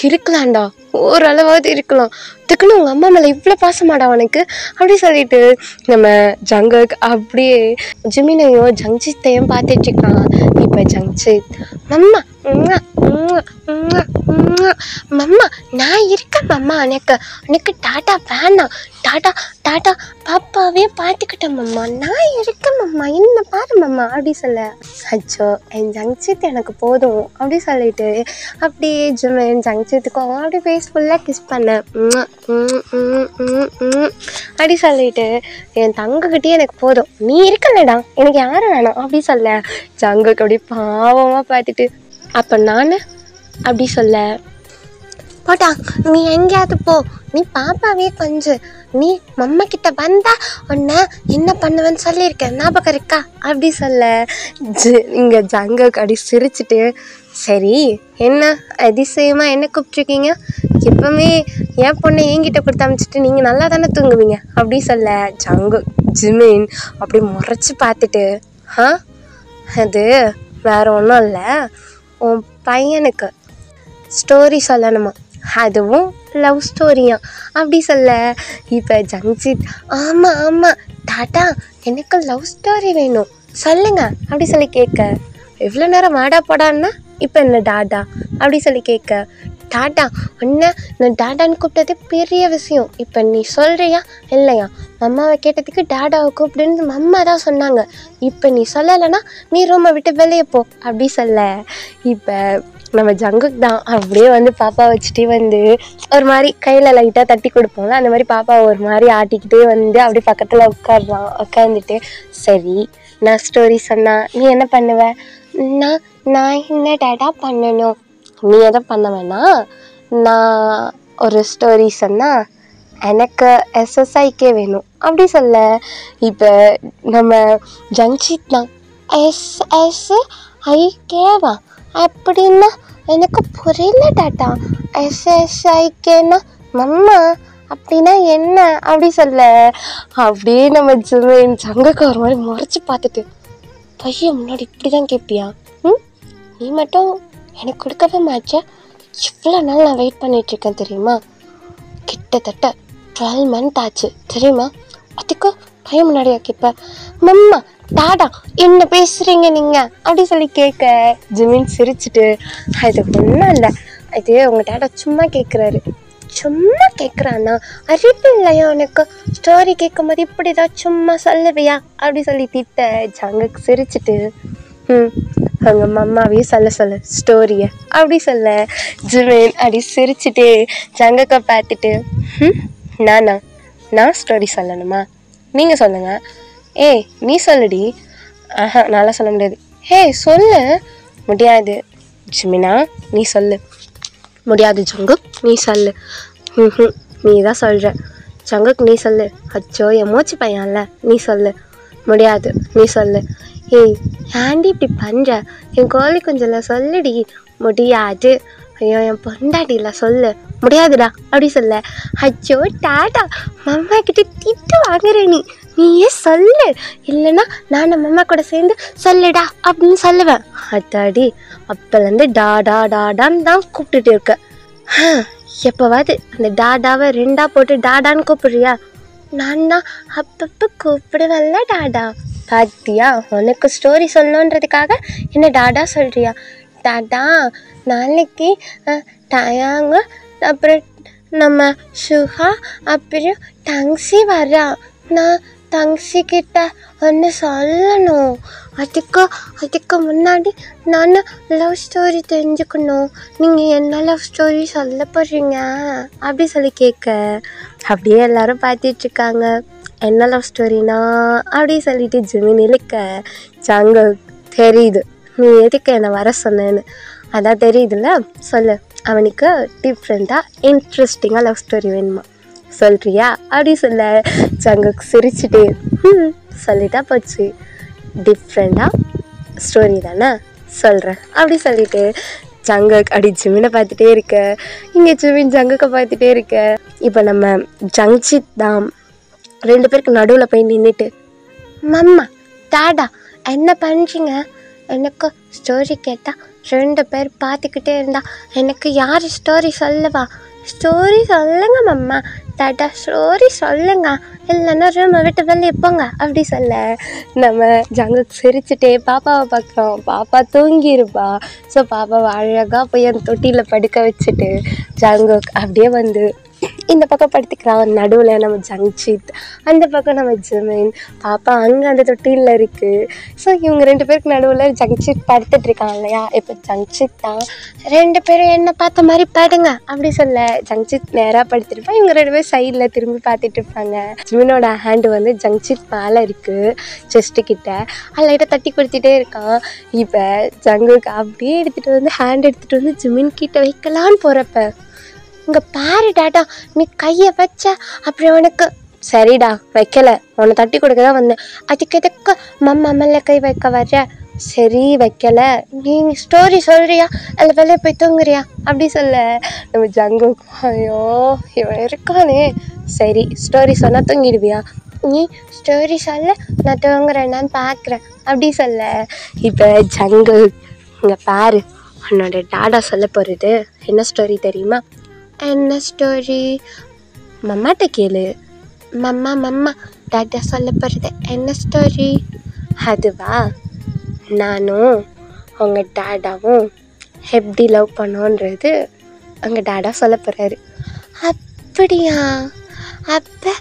இருக்கலாம்டா, ஓரளவாவது இருக்கலாம், இதுக்குன்னு உங்கள் அம்மா மேலே இவ்வளோ பாசமாடா உனக்கு அப்படி சொல்லிட்டு நம்ம ஜங்குக்கு அப்படியே ஜிமினையும் ஜங்ஜித்தையும் பார்த்துட்ருக்கான். இப்போ ஜங்ஜித், மம்மா மம்மா நான் இருக்கேன் மம்மா, உனக்கு டாட்டா வேணாம், டாட்டா டாட்டா பாப்பாவே பார்த்துக்கிட்டேன் மம்மா, நான் இருக்கேன் மம்மா, என்ன பாரு மம்மா அப்படி சொல்ல. அச்சோ என் ஜங்ஜித் எனக்கு போதும் அப்படி சொல்லிட்டு அப்படியே ஜிமின் ஜங்ஜித்துக்கும் அப்படியே ஃபேஸ் ஃபுல்லாக கிஸ் பண்ணேன் அப்படி சொல்லிட்டு என் தங்கக்கிட்டே எனக்கு போதும், நீ இருக்கலடா, எனக்கு யாரும் வேணாம் அப்படி சொல்ல. ஜங்குக்கு அப்படி பாவமாக பார்த்துட்டு அப்போ நான் அப்படி சொல்ல, போட்டா நீ எங்கேயாவது போ, நீ பாப்பாவே கொஞ்சம், நீ மம்மா கிட்ட வந்தா உன்னை என்ன பண்ணுவேன்னு சொல்லியிருக்கேன், ஞாபகம் இருக்கா அப்படி சொல்ல. இங்கே ஜங்குக்கு அப்படி சிரிச்சுட்டு, சரி என்ன அதிசயமாக என்ன கூப்பிட்ருக்கீங்க, எப்பவுமே என் பொண்ணை என்கிட்ட கொடுத்து அனுப்பிச்சிட்டு நீங்கள் நல்லா தானே தூங்குவீங்க அப்படி சொல்ல. ஜிமின் அப்படி முறைச்சி பார்த்துட்டு, அது வேறு ஒன்றும் இல்லை, உன் பையனுக்கு ஸ்டோரி சொல்லணுமா, அதுவும் லவ் ஸ்டோரியா அப்படி சொல்ல. இப்போ ஜங்ஜித், ஆமாம் ஆமாம் டாட்டா, எனக்கு லவ் ஸ்டோரி வேணும் சொல்லுங்க அப்படி சொல்லி கேட்க. எவ்வளோ நேரம் வாடா போடான்னா இப்போ என்ன டாடா அப்படி சொல்லி கேட்க. டாட்டா உன்னை நான் டாடான்னு கூப்பிட்டது பெரிய விஷயம், இப்போ நீ சொல்கிறியா இல்லையா, மம்மாவை கேட்டதுக்கு டாடாவை கூப்பிடுன்னு மம்மா தான் சொன்னாங்க, இப்போ நீ சொல்லலைன்னா நீ ரூமை விட்டு வெளியே போ அப்படி சொல்ல. இப்போ நம்ம ஜங்குக்கு தான் அப்படியே வந்து பாப்பா வச்சுட்டே வந்து ஒரு மாதிரி கையில் லைட்டாக தட்டி கொடுப்போம்ல, அந்த மாதிரி பாப்பா ஒரு மாதிரி ஆட்டிக்கிட்டே வந்து அப்படியே பக்கத்தில் உட்காந்துட்டு, சரி நான் ஸ்டோரி சொன்னால் நீ என்ன பண்ணுவ, நான் என்ன டாடா பண்ணணும், நீ எதை பண்ண வேணாம், நான் ஒரு ஸ்டோரி சொன்னால் எனக்கு எஸ்எஸ்ஐக்கே வேணும் அப்படி சொல்ல. இப்போ நம்ம ஜங்ஜித் தான், எஸ்எஸ்ஐகேவா அப்படின்னா எனக்கு புரியல டாட்டா, எஸ்எஸ்ஐகேன்னா மம்மா அப்படின்னா என்ன அப்படி சொல்ல. அப்படியே நம்ம ஜங்குக்கு ஒரு மாதிரி முறைச்சி பார்த்துட்டு, பையன் முன்னாடி இப்படி தான் கேட்பியா, நீ மட்டும் எனக்கு கொடுக்கவே மாட்டே, இவ்வளோ நாள் நான் வெயிட் பண்ணிகிட்ருக்கேன் தெரியுமா, கிட்டத்தட்ட 12 months ஆச்சு தெரியுமா, அதுக்கு பையன் முன்னாடியா கேட்பேன், மம்மா டாடா என்ன பேசுகிறீங்க நீங்கள் அப்படி சொல்லி கேட்க. ஜிமின் சிரிச்சுட்டு, அது ஒன்றும் இல்லை, இது உங்கள் டாடா சும்மா கேட்குறாரு, சும்மா கேட்குறான்னா அறிவு இல்லையா உனக்கு, ஸ்டோரி கேட்கும் போது இப்படி தான் சும்மா சொல்லுவியா அப்படி சொல்லி திட்ட. ஜங்குக்கு சிரிச்சுட்டு, அவங்க மம்மாவே சொல்ல ஸ்டோரியை அப்படி சொல்ல. ஜிமின் அப்படி சிரிச்சுட்டு ஜங்குக்கை பார்த்துட்டு, நான் ஸ்டோரி சொல்லணுமா, நீங்கள் சொல்லுங்கள், ஏய் நீ சொல்லுடி, நான்லாம் சொல்ல முடியாது, சொல்லு, முடியாது ஜிமினா நீ சொல்லு, முடியாது ஜங்குக் நீ சொல்லு, நீ தான் சொல்கிற ஜங்குக் நீ சொல்லு, அச்சோ என் மூச்சு பையன்ல நீ சொல்லு, முடியாது நீ சொல்லு, ஏய் ஏன்டி இப்படி பண்ணுற, என் கோழி கொஞ்சம் சொல்லுடி, முடியாது, ஐயோ என் பொண்டாட்டில சொல்லு, முடியாதுடா அப்படி சொல்ல. அச்சோ டாடா மம்மா கிட்ட திட்டு வாங்குற நீயே சொல்லு, இல்லைன்னா நான் மம்மா கூட சேர்ந்து சொல்லுடா அப்படின்னு சொல்லுவேன். அத்தாடி அப்போலேருந்து டாடா டாடான்னு தான் கூப்பிட்டுட்டு இருக்க, எப்போவாது அந்த டாடாவை 2ஆ போட்டு டாடான்னு கூப்பிடுறியா, நான் தான் அப்பப்போ கூப்பிடுவேன்ல டாடா, பார்த்தியா உனக்கு ஸ்டோரி சொல்லணுன்றதுக்காக என்ன டாடா சொல்கிறியா, டாடா நாளைக்கு டயாங்க, அப்புறம் நம்ம சுஹா, அப்புறம் டங்ஸி வரா, நான் தங்கச்சிக்கிட்ட ஒன்று சொல்லணும். அதுக்கு முன்னாடி நான் லவ் ஸ்டோரி தெரிஞ்சுக்கணும். நீங்கள் என்ன லவ் ஸ்டோரி சொல்ல போகிறீங்க அப்படி சொல்லி கேட்க அப்படியே எல்லாரும் பார்த்துட்ருக்காங்க. என்ன லவ் ஸ்டோரினா அப்படி சொல்லிட்டு ஜிமின் இழுக்க ஜங்குக் தெரியுது நீ எதுக்கு என்னை வர சொன்னேன்னு. அதான் தெரியுதுல்ல, சொல்லு. அவனுக்கு டிஃப்ரெண்ட்டாக இன்ட்ரெஸ்டிங்காக லவ் ஸ்டோரி வேணுமா, சொல்கிறியா அப்படி சொல்ல ஜங்குக் சிரிச்சுட்டு சொல்லிட்டா போச்சு. டிஃப்ரெண்ட்டாக ஸ்டோரி தானே சொல்கிறேன் அப்படி சொல்லிட்டு ஜங்குக் அப்படி ஜிமினை பார்த்துட்டே இருக்க, இங்கே ஜிமின் ஜங்குக்கை பார்த்துட்டே இருக்க. இப்போ நம்ம ஜங்ஜித் தான் 2 பேருக்கு நடுவில் போய் நின்றுட்டு, மம்மா டாடா என்ன பண்ணுறீங்க? எனக்கு ஸ்டோரி கேட்டால் 2 பேர் பார்த்துக்கிட்டே இருந்தா எனக்கு யார் ஸ்டோரி சொல்லவா? ஸ்டோரி சொல்லுங்க மம்மா, டாடா ஸ்டோரி சொல்லுங்க, இல்லைன்னா ரூமை விட்டு வெளியே போங்க அப்படி சொல்ல நம்ம ஜங்குக் சிரிச்சுட்டே பாப்பாவை பார்க்குறோம். பாப்பா தூங்கிருப்பா. ஸோ பாப்பாவை அழகாக போய் அந்த தொட்டியில் படுக்க வச்சுட்டு ஜங்குக் அப்படியே வந்து இந்த பக்கம் படுத்துக்கிறான். நடுவில் நம்ம ஜங்ஜித், அந்த பக்கம் நம்ம ஜிமின். பாப்பா அங்கே அந்த தொட்டியில் இருக்குது. ஸோ இவங்க 2 பேருக்கு நடுவில் ஜங்ஜித் படுத்துட்ருக்கான் இல்லையா. இப்போ ஜங்ஜித் தான் 2 பேரும் என்ன பார்த்த மாதிரி படுங்க அப்படி சொல்ல ஜங்ஜித் நேராக படுத்துருப்பான். இவங்க 2 பேரும் சைடில் திரும்பி பார்த்துட்டு இருப்பாங்க. ஜிமினோட ஹேண்டு வந்து ஜங்ஜித் மேலே இருக்குது, செஸ்ட்டு கிட்ட. அது லைட்டாக தட்டி கொடுத்துட்டே இருக்கான். இப்போ ஜங்குக் அப்படியே எடுத்துகிட்டு வந்து ஹேண்ட் எடுத்துகிட்டு வந்து ஜிமின் கிட்ட வைக்கலான்னு போகிறப்ப, இங்கே பாரு டாடா நீ கையை வச்ச அப்புறம் உனக்கு, சரிடா வைக்கல, உன்னை தட்டி கொடுக்க தான் வந்தேன், அதுக்கு எதுக்கு மம்மா மேலே கை வைக்க வர்ற? சரி வைக்கல, நீ ஸ்டோரி சொல்கிறியா இல்லை வெளியே போய் தூங்குறியா அப்படி சொல்ல நம்ம ஜங்குக், ஐயோ இவன் இருக்கானே, சரி ஸ்டோரி சொன்னால் தூங்கிடுவியா? நீ ஸ்டோரி சொல்ல, நான் தூங்குறேன்னான்னு பார்க்குறேன் அப்படி சொல்ல. இப்போ ஜங்குக், இங்கே பாரு உன்னோட டாடா சொல்ல போகிறது என்ன ஸ்டோரி தெரியுமா? என்ன ஸ்டோரி? மம்மாட்ட கேளு. மம்மா டாடா சொல்ல போகிறது என்ன ஸ்டோரி? அதுவா, நானும் உங்கள் டாடாவும் எப்படி லவ் பண்ணோன்றது உங்கள் டாடா சொல்ல போகிறாரு. அப்படியா? அப்போ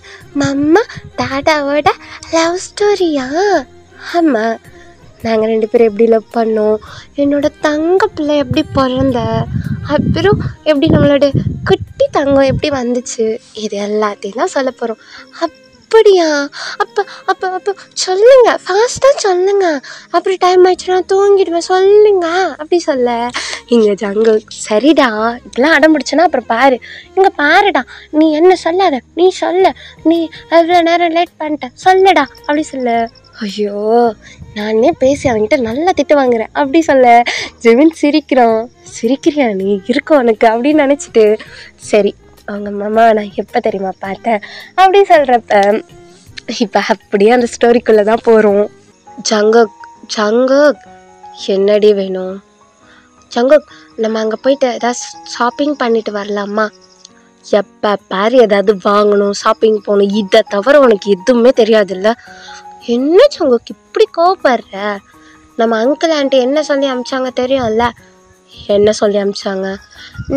மம்மா டாடாவோட லவ் ஸ்டோரியா? ஆமாம், நாங்கள் 2 பேரும் எப்படி லவ் பண்ணோம், என்னோட தங்க பிள்ளை எப்படி பிறந்த, அப்புறம் எப்படி நம்மளோட குட்டி தங்கம் எப்படி வந்துச்சு, இது எல்லாத்தையும் தான் சொல்ல போகிறோம். அப்படியா? அப்போ சொல்லுங்க, ஃபாஸ்ட்டாக சொல்லுங்க, அப்புறம் டைம் ஆயிடுச்சுன்னா தூங்கிடுவேன், சொல்லுங்க அப்படி சொல்ல இங்கே ஜங்குக், சரிடா இதெல்லாம் அடம் பிடிச்சனா அப்புறம் பாரு, இங்கே பாருடா நீ என்ன சொல்லாத, நீ சொல்ல, நீ எவ்வளோ நேரம் லேட் பண்ணிட்ட சொல்லுடா அப்படி சொல்ல. ஐயோ நானே பேசி அவன்கிட்ட நல்லா திட்டு வாங்குறேன் அப்படி சொல்ல ஜிமின் சிரிக்கிறியா நீ இருக்க உனக்கு அப்படின்னு நினச்சிட்டு, சரி அவங்க மாமா நான் எப்போ தெரியுமா பார்த்தேன் அப்படி சொல்கிறப்ப இப்போ அப்படியே அந்த ஸ்டோரிக்குள்ளே தான் போகிறோம். ஜங்குக் என்னடி வேணும்? ஜங்குக் நம்ம அங்கே போயிட்டு ஏதாவது ஷாப்பிங் பண்ணிட்டு வரலாமா? எப்போ பாரு ஏதாவது வாங்கணும், ஷாப்பிங் போகணும், இதை தவிர உனக்கு எதுவுமே தெரியாதுல்ல. என்ன ஜங்குக் இப்படி கோவப்படுற? நம்ம அங்கிள் ஆண்டி என்ன சொல்லி அனுப்பிச்சாங்க தெரியும்ல? என்ன சொல்லி அனுப்பிச்சாங்க?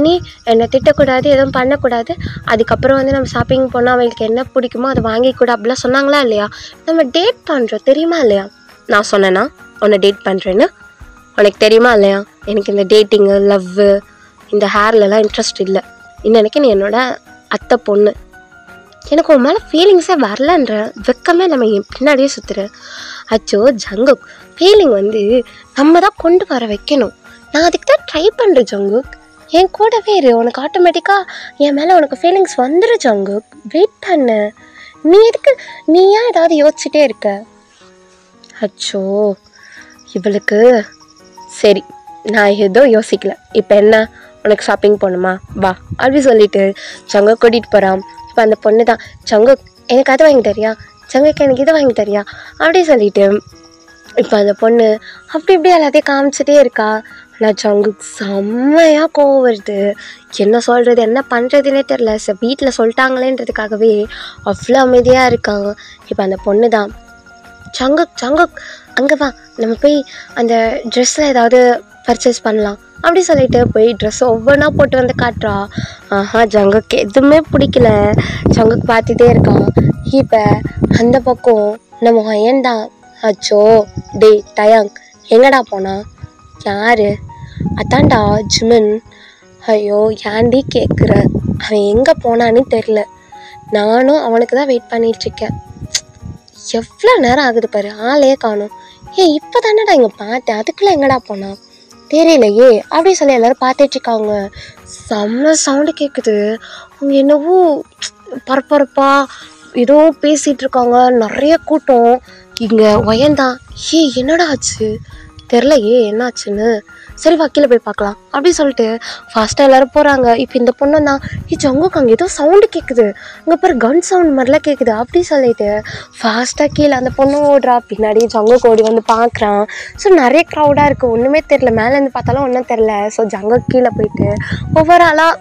நீ என்னை திட்டக்கூடாது, எதுவும் பண்ணக்கூடாது, அதுக்கப்புறம் வந்து நம்ம ஷாப்பிங் போனால் அவங்களுக்கு என்ன பிடிக்குமோ அதை வாங்கிக்கூட அப்படிலாம் சொன்னாங்களா இல்லையா? நம்ம டேட் பண்ணுறோம் தெரியுமா இல்லையா? நான் சொன்னேன்னா உன்னை டேட் பண்ணுறேன்னு உனக்கு தெரியுமா இல்லையா? எனக்கு இந்த டேட்டிங்கு, லவ்வு, இந்த ஹேர்லலாம் இன்ட்ரெஸ்ட் இல்லை. இன்னைக்கு நீ என்னோட அத்தை பொண்ணு, எனக்கு உன் மேலே ஃபீலிங்ஸே வரலன்ற வெக்கமே நம்ம என் பின்னாடியே சுற்றுறேன். அச்சோ ஜங்குக், ஃபீலிங் வந்து நம்ம தான் கொண்டு வர வைக்கணும். நான் அதுக்கு தான் ட்ரை பண்ணுறேன் ஜங்குக், என் கூடவே இரு, உனக்கு ஆட்டோமேட்டிக்காக என் மேலே உனக்கு ஃபீலிங்ஸ் வந்துடும் ஜங்குக், வெயிட் பண்ணு. நீ எதுக்கு நீயா ஏதாவது யோசிச்சுட்டே இருக்க? அச்சோ இவளுக்கு, சரி நான் ஏதோ யோசிக்கல, இப்போ என்ன உனக்கு ஷாப்பிங் போகணுமா வா அப்படி சொல்லிட்டு ஜங்குக் கூட்டிகிட்டு போகிறான். இப்போ அந்த பொண்ணு தான், ஜங்குக் எனக்கு அது வாங்கி தரியா, ஜங்குக் எனக்கு இதை வாங்கி தரியா அப்படி சொல்லிட்டு இப்போ அந்த பொண்ணு அப்படி இப்படி எல்லாத்தையும் காமிச்சிட்டே இருக்கா. ஆனால் ஜங்குக் செம்மையாக கோவம் வருது, என்ன சொல்கிறது என்ன பண்ணுறதுனே தெரில. வீட்டில் சொல்லிட்டாங்களேன்றதுக்காகவே அவ்வளோ அமைதியாக இருக்காங்க. இப்போ அந்த பொண்ணு தான், ஜங்குக் அங்கே வா, நம்ம போய் அந்த ட்ரெஸ்ஸில் ஏதாவது பர்ச்சேஸ் பண்ணலாம் அப்படி சொல்லிட்டு போய் ட்ரெஸ் ஒவ்வொன்றா போட்டு வந்து காட்டுறா. ஜங்குக்கு எதுவுமே பிடிக்கல. ஜங்குக்கு பார்த்துட்டே இருக்கான். இப்போ அந்த பக்கம் நம்ம பையன்தான். அச்சோ டே டயாங் எங்கடா போனா? யாரு? அதான்டா ஜிமின். ஐயோ ஏன்டி கேட்குற? அவன் எங்கே போனான்னு தெரில. நானும் அவனுக்கு தான் வெயிட் பண்ணிகிட்ருக்கேன். எவ்வளோ நேரம் ஆகுது பாரு, ஆளே காணும். இப்போ தானடா இங்கே பார்த்தேன், அதுக்குள்ளே எங்கடா போனான் தெரியலையே அப்படி சொல்லி எல்லோரும் பார்த்துட்ருக்காங்க. செம்ம சவுண்டு கேட்குது. அவங்க என்னவோ பரபரப்பாக ஏதோ பேசிகிட்டு இருக்காங்க. நிறைய கூட்டம். இங்கே ஒயன்தான். என்னடா ஆச்சு தெரிலையே என்னாச்சுன்னு. சரி வக்கீல போய் பார்க்கலாம் அப்படி சொல்லிட்டு ஃபாஸ்ட்டாக எல்லோரும் போகிறாங்க. இப்போ இந்த பொண்ணு தான் ஜங்குக்கு அங்கே ஏதோ சவுண்டு கேட்குது, அங்கே பாரு கன் சவுண்ட் மாதிரிலாம் கேட்குது அப்படி சொல்லிட்டு ஃபாஸ்ட்டாக கீழே அந்த பொண்ணு ஓடுறா. பின்னாடி ஜங்குக்கு ஓடி வந்து பார்க்குறான். ஸோ நிறைய க்ரௌடாக இருக்குது, ஒன்றுமே தெரில. மேலேருந்து பார்த்தாலும் ஒன்றும் தெரில. ஸோ ஜங்குக்கு கீழே போயிட்டு ஒவ்வொரு ஆளாக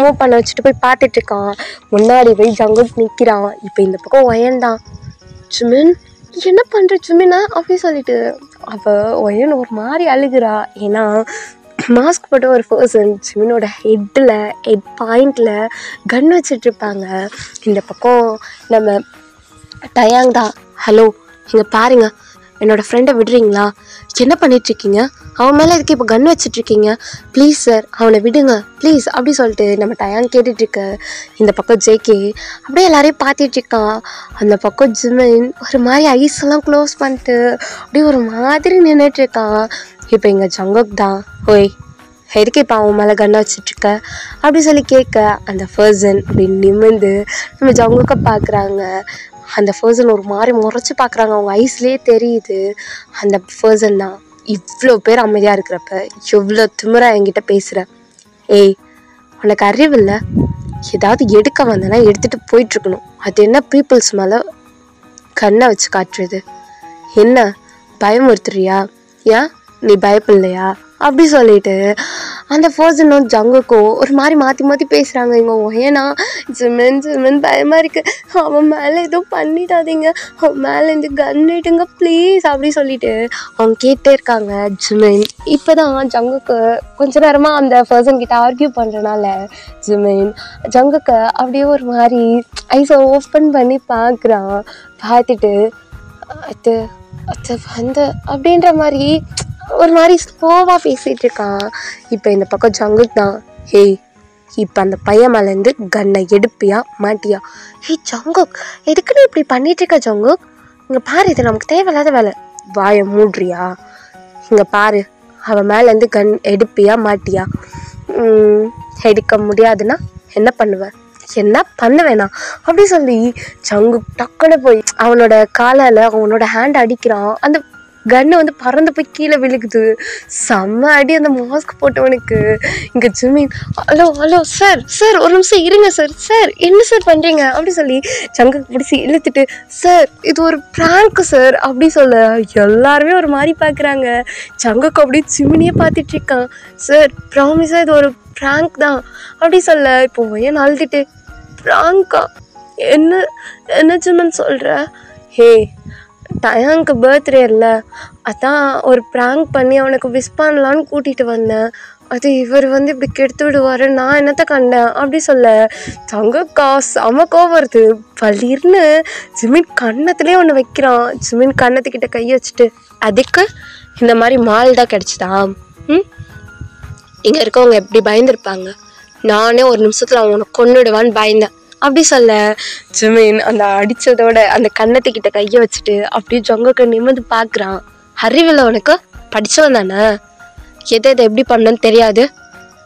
மூவ் பண்ண வச்சுட்டு போய் பார்த்துட்ருக்கான். முன்னாடி போய் ஜங்குக்கு நிற்கிறான். இப்போ இந்த பக்கம் ஒயன்தான். ஜிமின் என்ன பண்ணுற ஜிமினா அப்படி சொல்லிட்டு அவள் ஒயன் ஒரு மாதிரி அழுகிறா. ஏன்னா மாஸ்க் போட்ட ஒரு பர்சன் ஜிமினோட ஹெட் பாயிண்டில் கன் வச்சிட்ருப்பாங்க. இந்த பக்கம் நம்ம டயாங் தான். ஹலோ இங்கே பாருங்க, என்னோடய ஃப்ரெண்டை விடுறீங்களா? என்ன பண்ணிகிட்ருக்கீங்க? அவன் மேலே இதுக்கு இப்போ கன் வச்சிட்ருக்கீங்க. ப்ளீஸ் சார் அவனை விடுங்க ப்ளீஸ் அப்படி சொல்லிட்டு நம்ம டயாங் கேட்டுட்ருக்க. இந்த பக்கம் ஜேகே அப்படியே எல்லாரையும் பார்த்துட்ருக்கான். அந்த பக்கம் ஜிமின் ஒரு மாதிரி ஐஸ் எல்லாம் க்ளோஸ் பண்ணிட்டு அப்படியே ஒரு மாதிரி நின்றுட்டுருக்கான். இப்போ இங்கே ஜங்குக் தான். ஓய் எதுக்கு இப்போ அவன் மேலே கண்ணை வச்சிட்ருக்க அப்படி சொல்லி கேட்க அந்த பர்சன் அப்படி நிமிர்ந்து நம்ம ஜங்குக்கை பார்க்குறாங்க. அந்த பர்சன் ஒரு மாதிரி முறைச்சி பார்க்குறாங்க. அவங்க ஐஸ்லேயே தெரியுது அந்த பர்சன் தான். இவ்வளோ பேர் அமைதியாக இருக்கிறப்ப எவ்வளோ திமிரா என்கிட்ட பேசுகிற? உனக்கு அறிவு இல்லை? ஏதாவது எடுக்க வந்தேன்னா எடுத்துகிட்டு போயிட்டுருக்கணும். அது என்ன பீப்புள்ஸ் மேலே கண்ணை வச்சு காட்டுறது? என்ன பயமுறுத்துறியா? ஏன் நீ பயப்படலையா அப்படி சொல்லிட்டு அந்த பர்சனும் ஜங்குக்கும் ஒரு மாதிரி மாற்றி பேசுகிறாங்க. இவங்க ஒயனா ஜிமின் பயமாக இருக்குது, அவன் மேலே எதுவும் பண்ணிடாதீங்க, அவன் மேலே இந்த கன் எடுங்க ப்ளீஸ் அப்படி சொல்லிட்டு அவங்க கேட்டே இருக்காங்க. ஜிமின் இப்போ தான் ஜங்குக்கு கொஞ்ச நேரமாக அந்த பர்சன் கிட்ட ஆர்கியூ பண்ணுறனால ஜங்குக்கு அப்படியே ஒரு மாதிரி ஐஸை ஓப்பன் பண்ணி பார்க்குறான். பார்த்துட்டு அது வந்து அப்படின்ற மாதிரி ஒரு மாதிரி ஸ்லோவாக பேசிகிட்டு இருக்கான். இப்போ இந்த பக்கம் ஜங்குக் தான். இப்போ அந்த பையன் மேலேருந்து கன்னை எடுப்பியா மாட்டியா? ஜங்குக் எதுக்கு நீ இப்படி பண்ணிகிட்ருக்க ஜங்குக்? இங்கே பாரு, இது நமக்கு தேவையில்லாத வேலை. வாயை மூடுறியா? இங்கே பாரு, அவன் மேலேருந்து கன் எடுப்பியா மாட்டியா? எடுக்க முடியாதுன்னா என்ன பண்ணுவேன்? என்ன பண்ண வேணாம் அப்படி சொல்லி ஜங்குக் டக்குன்னு போய் அவனோட காலால் அவனோட ஹேண்ட் அடிக்கிறான். அந்த கன்னு வந்து பறந்து போய் கீழே விழுகுது. செம்ம அடி அந்த மாஸ்க் போட்டவனுக்கு. இங்கே ஜிமின் ஹலோ சார் ஒரு நிமிஷம் இருங்க சார் என்ன சார் பண்ணுறீங்க அப்படி சொல்லி ஜங்குக்கு பிடிச்சி இழுத்துட்டு சார் இது ஒரு ப்ராங்க்கு சார் அப்படி சொல்ல எல்லாருமே ஒரு மாதிரி பார்க்குறாங்க. ஜங்குக்கு அப்படியே ஜிமினியே பார்த்துட்ருக்கான். சார் ப்ராமிஸாக இது ஒரு ப்ராங்க் தான் அப்படி சொல்ல இப்போ ஏன் அழுதுட்டு ப்ராங்கா என்ன ஜிமின் சொல்கிற? டயாங்க்கு பர்த்டே இல்லை, அதான் ஒரு ப்ராங்க் பண்ணி அவனுக்கு விஷ் பண்ணலான்னு கூட்டிகிட்டு வந்தேன். அது இவர் வந்து இப்படி கெடுத்து விடுவார், நான் என்னத்தை கண்டேன் அப்படி சொல்ல ஜங்குக்கா செம கோவம் வருது. பளிர்னு ஜிமின் கன்னத்துலேயே ஒன்று வைக்கிறான். ஜிமின் கன்னத்துக்கிட்ட கை வச்சுட்டு அதுக்கு இந்த மாதிரி மால் தான் கிடச்சிதா? இங்கே இருக்கவங்க எப்படி பயந்துருப்பாங்க? நானே ஒரு நிமிஷத்தில் அவனை கொன்னுடுவான்னு பயந்தேன் அப்படி சொல்ல ஜிமின் அந்த அடித்ததோட அந்த கன்னத்துக்கிட்ட கையை வச்சுட்டு அப்படியே ஜங்குக்கு நிமிர்ந்து பார்க்குறான். அறிவில் உனக்கு படித்தவன் தானே, எதை எப்படி பண்ணன்னு தெரியாது?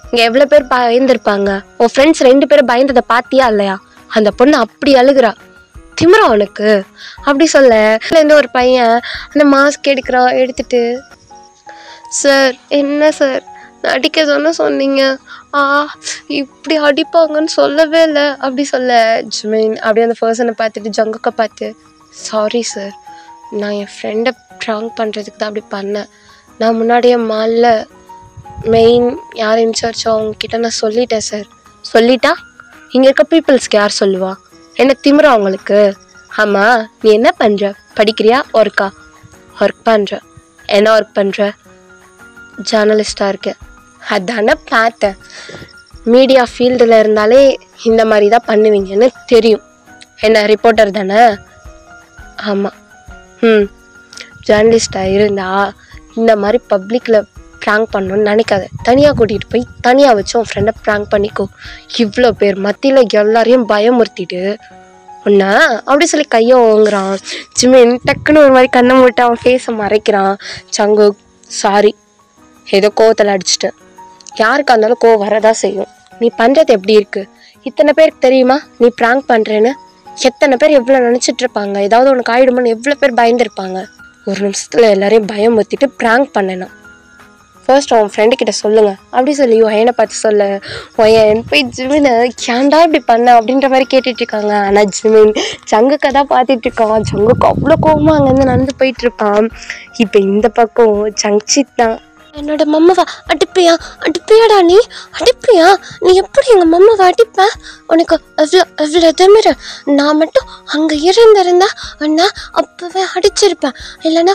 இங்கே எவ்வளோ பேர் பயந்துருப்பாங்க. உன் ஃப்ரெண்ட்ஸ் 2 பேரும் பயந்ததை பார்த்தியா இல்லையா? அந்த பொண்ணு அப்படி அழுகிறா, திமிரா உனக்கு அப்படி சொல்ல இருந்து ஒரு பையன் அந்த மாஸ்க் எடுத்துட்டு சார் என்ன சார் அடிக்க தானே சொன்னீங்க, இப்படி அடிப்பாங்கன்னு சொல்லவே இல்லை அப்படி சொல்ல ஜிமின் அப்படியே அந்த பர்சனை பார்த்துட்டு ஜங்குக்கை பார்த்து சாரி சார், நான் என் ஃப்ரெண்டை ப்ராங்க் பண்ணுறதுக்கு தான் அப்படி பண்ணேன். நான் முன்னாடியே மாலில் மெயின் யார் இன்சார்ஜோ அவங்கக்கிட்ட நான் சொல்லிட்டேன் சார். சொல்லிட்டா இங்கே இருக்க பீப்புள்ஸ்க்கு யார் சொல்லுவா? என்ன திமிரா அவங்களுக்கு? ஆமாம் நீ என்ன பண்ணுற? படிக்கிறியா ஒர்க்கா? ஒர்க் பண்ணுற. என்ன ஒர்க் பண்ணுற? ஜேர்னலிஸ்டாக இருக்க. அதானே பார்த்தேன். மீடியா ஃபீல்டில் இருந்தாலே இந்த மாதிரி தான் பண்ணுவீங்கன்னு தெரியும். என்ன ரிப்போர்ட்டர் தானே? ஆமாம். ஜேர்னலிஸ்டாக இருந்தா இந்த மாதிரி பப்ளிக்கில் ப்ராங்க் பண்ணணும்னு நினைக்காத. தனியாக கூட்டிகிட்டு போய் தனியாக வச்சு உன் ஃப்ரெண்டை ப்ராங்க் பண்ணிக்கோ. இவ்வளோ பேர் மத்தியில் எல்லாரையும் பயமுறுத்திட்டு ஒன்றா அப்படி சொல்லி கையை ஓங்குறான். ஜிமின் டக்குன்னு ஒரு மாதிரி கண்ணை மூட்டு அவன் ஃபேஸை மறைக்கிறான். சங்கு சாரி, ஏதோ கோவத்தில் அடிச்சிட்டேன். யாருக்கா இருந்தாலும் கோவம் வரதான் செய்யும். நீ பண்ணுறது எப்படி இருக்குது? இத்தனை பேருக்கு தெரியுமா நீ ப்ராங்க் பண்ணுறேன்னு? எத்தனை பேர் எவ்வளோ நினச்சிட்டு இருப்பாங்க? ஏதாவது உனக்கு ஆகிடுமோன்னு எவ்வளோ பேர் பயந்துருப்பாங்க. ஒரு நிமிஷத்தில் எல்லாரையும் பயமுறுத்திட்டு ப்ராங்க் பண்ணேன்னா ஃபர்ஸ்ட் அவன் ஃப்ரெண்டுக்கிட்ட சொல்லுங்க அப்படி சொல்லி ஒயனை பார்த்து சொல்ல. ஒயன் போய் ஜிமினை ஏன்டா இப்படி பண்ண அப்படின்ற மாதிரி கேட்டுட்டு இருக்காங்க. ஆனால் ஜிமின் சங்குக்கை தான் பார்த்துட்டு இருக்கான். சங்குக்கு அவ்வளோ கோவமாக அங்கேருந்து நடந்து போயிட்டு இருப்பான். இப்போ இந்த பக்கம் ஜங்ஷித் தான். என்னோட மம்மாவா அடிப்பியாடா? நீ அடிப்பியா? நீ எப்படி எங்கள் மம்மாவை அடிப்ப? உனக்கு எவ்வளோ திமிரு? நான் மட்டும் அங்கே இருந்திருந்தா அண்ணா அப்போவே அடிச்சிருப்பேன். இல்லைன்னா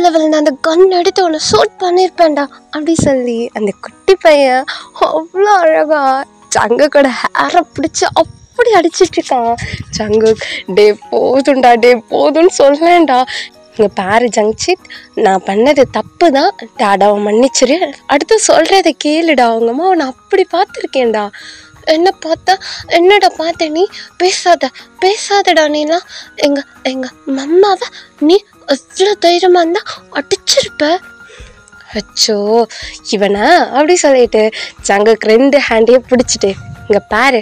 லெவலில் அந்த கன் எடுத்து உன்னை ஷூட் பண்ணியிருப்பேன்டா அப்படி சொல்லி அந்த குட்டி பையன் அவ்வளோ அழகா சங்கு கூட ஹேரை பிடிச்சி அப்படி அடிச்சிட்டு இருக்கான். சங்கு டே போதும்டா, டே போதும்னு சொல்லேன்டா. இங்கே பாரு ஜங்ஷித், நான் பண்ணது தப்பு தான். டாடாவை மன்னிச்சிரு. அடுத்து சொல்கிறத கேளுடா. அவங்க அம்மா நான் அப்படி பார்த்துருக்கேன்டா. என்ன பார்த்தா? என்னடா பார்த்த? நீ பேசாதடா. நீலாம் எங்கள் மம்மாவை நீ எவ்வளோ தைரியமாக இருந்தால் அடிச்சிருப்ப. அச்சோ இவனா அப்படி சொல்லிட்டு ஜங்குக்கு 2 ஹேண்டையும் பிடிச்சிட்டு இங்கே பாரு,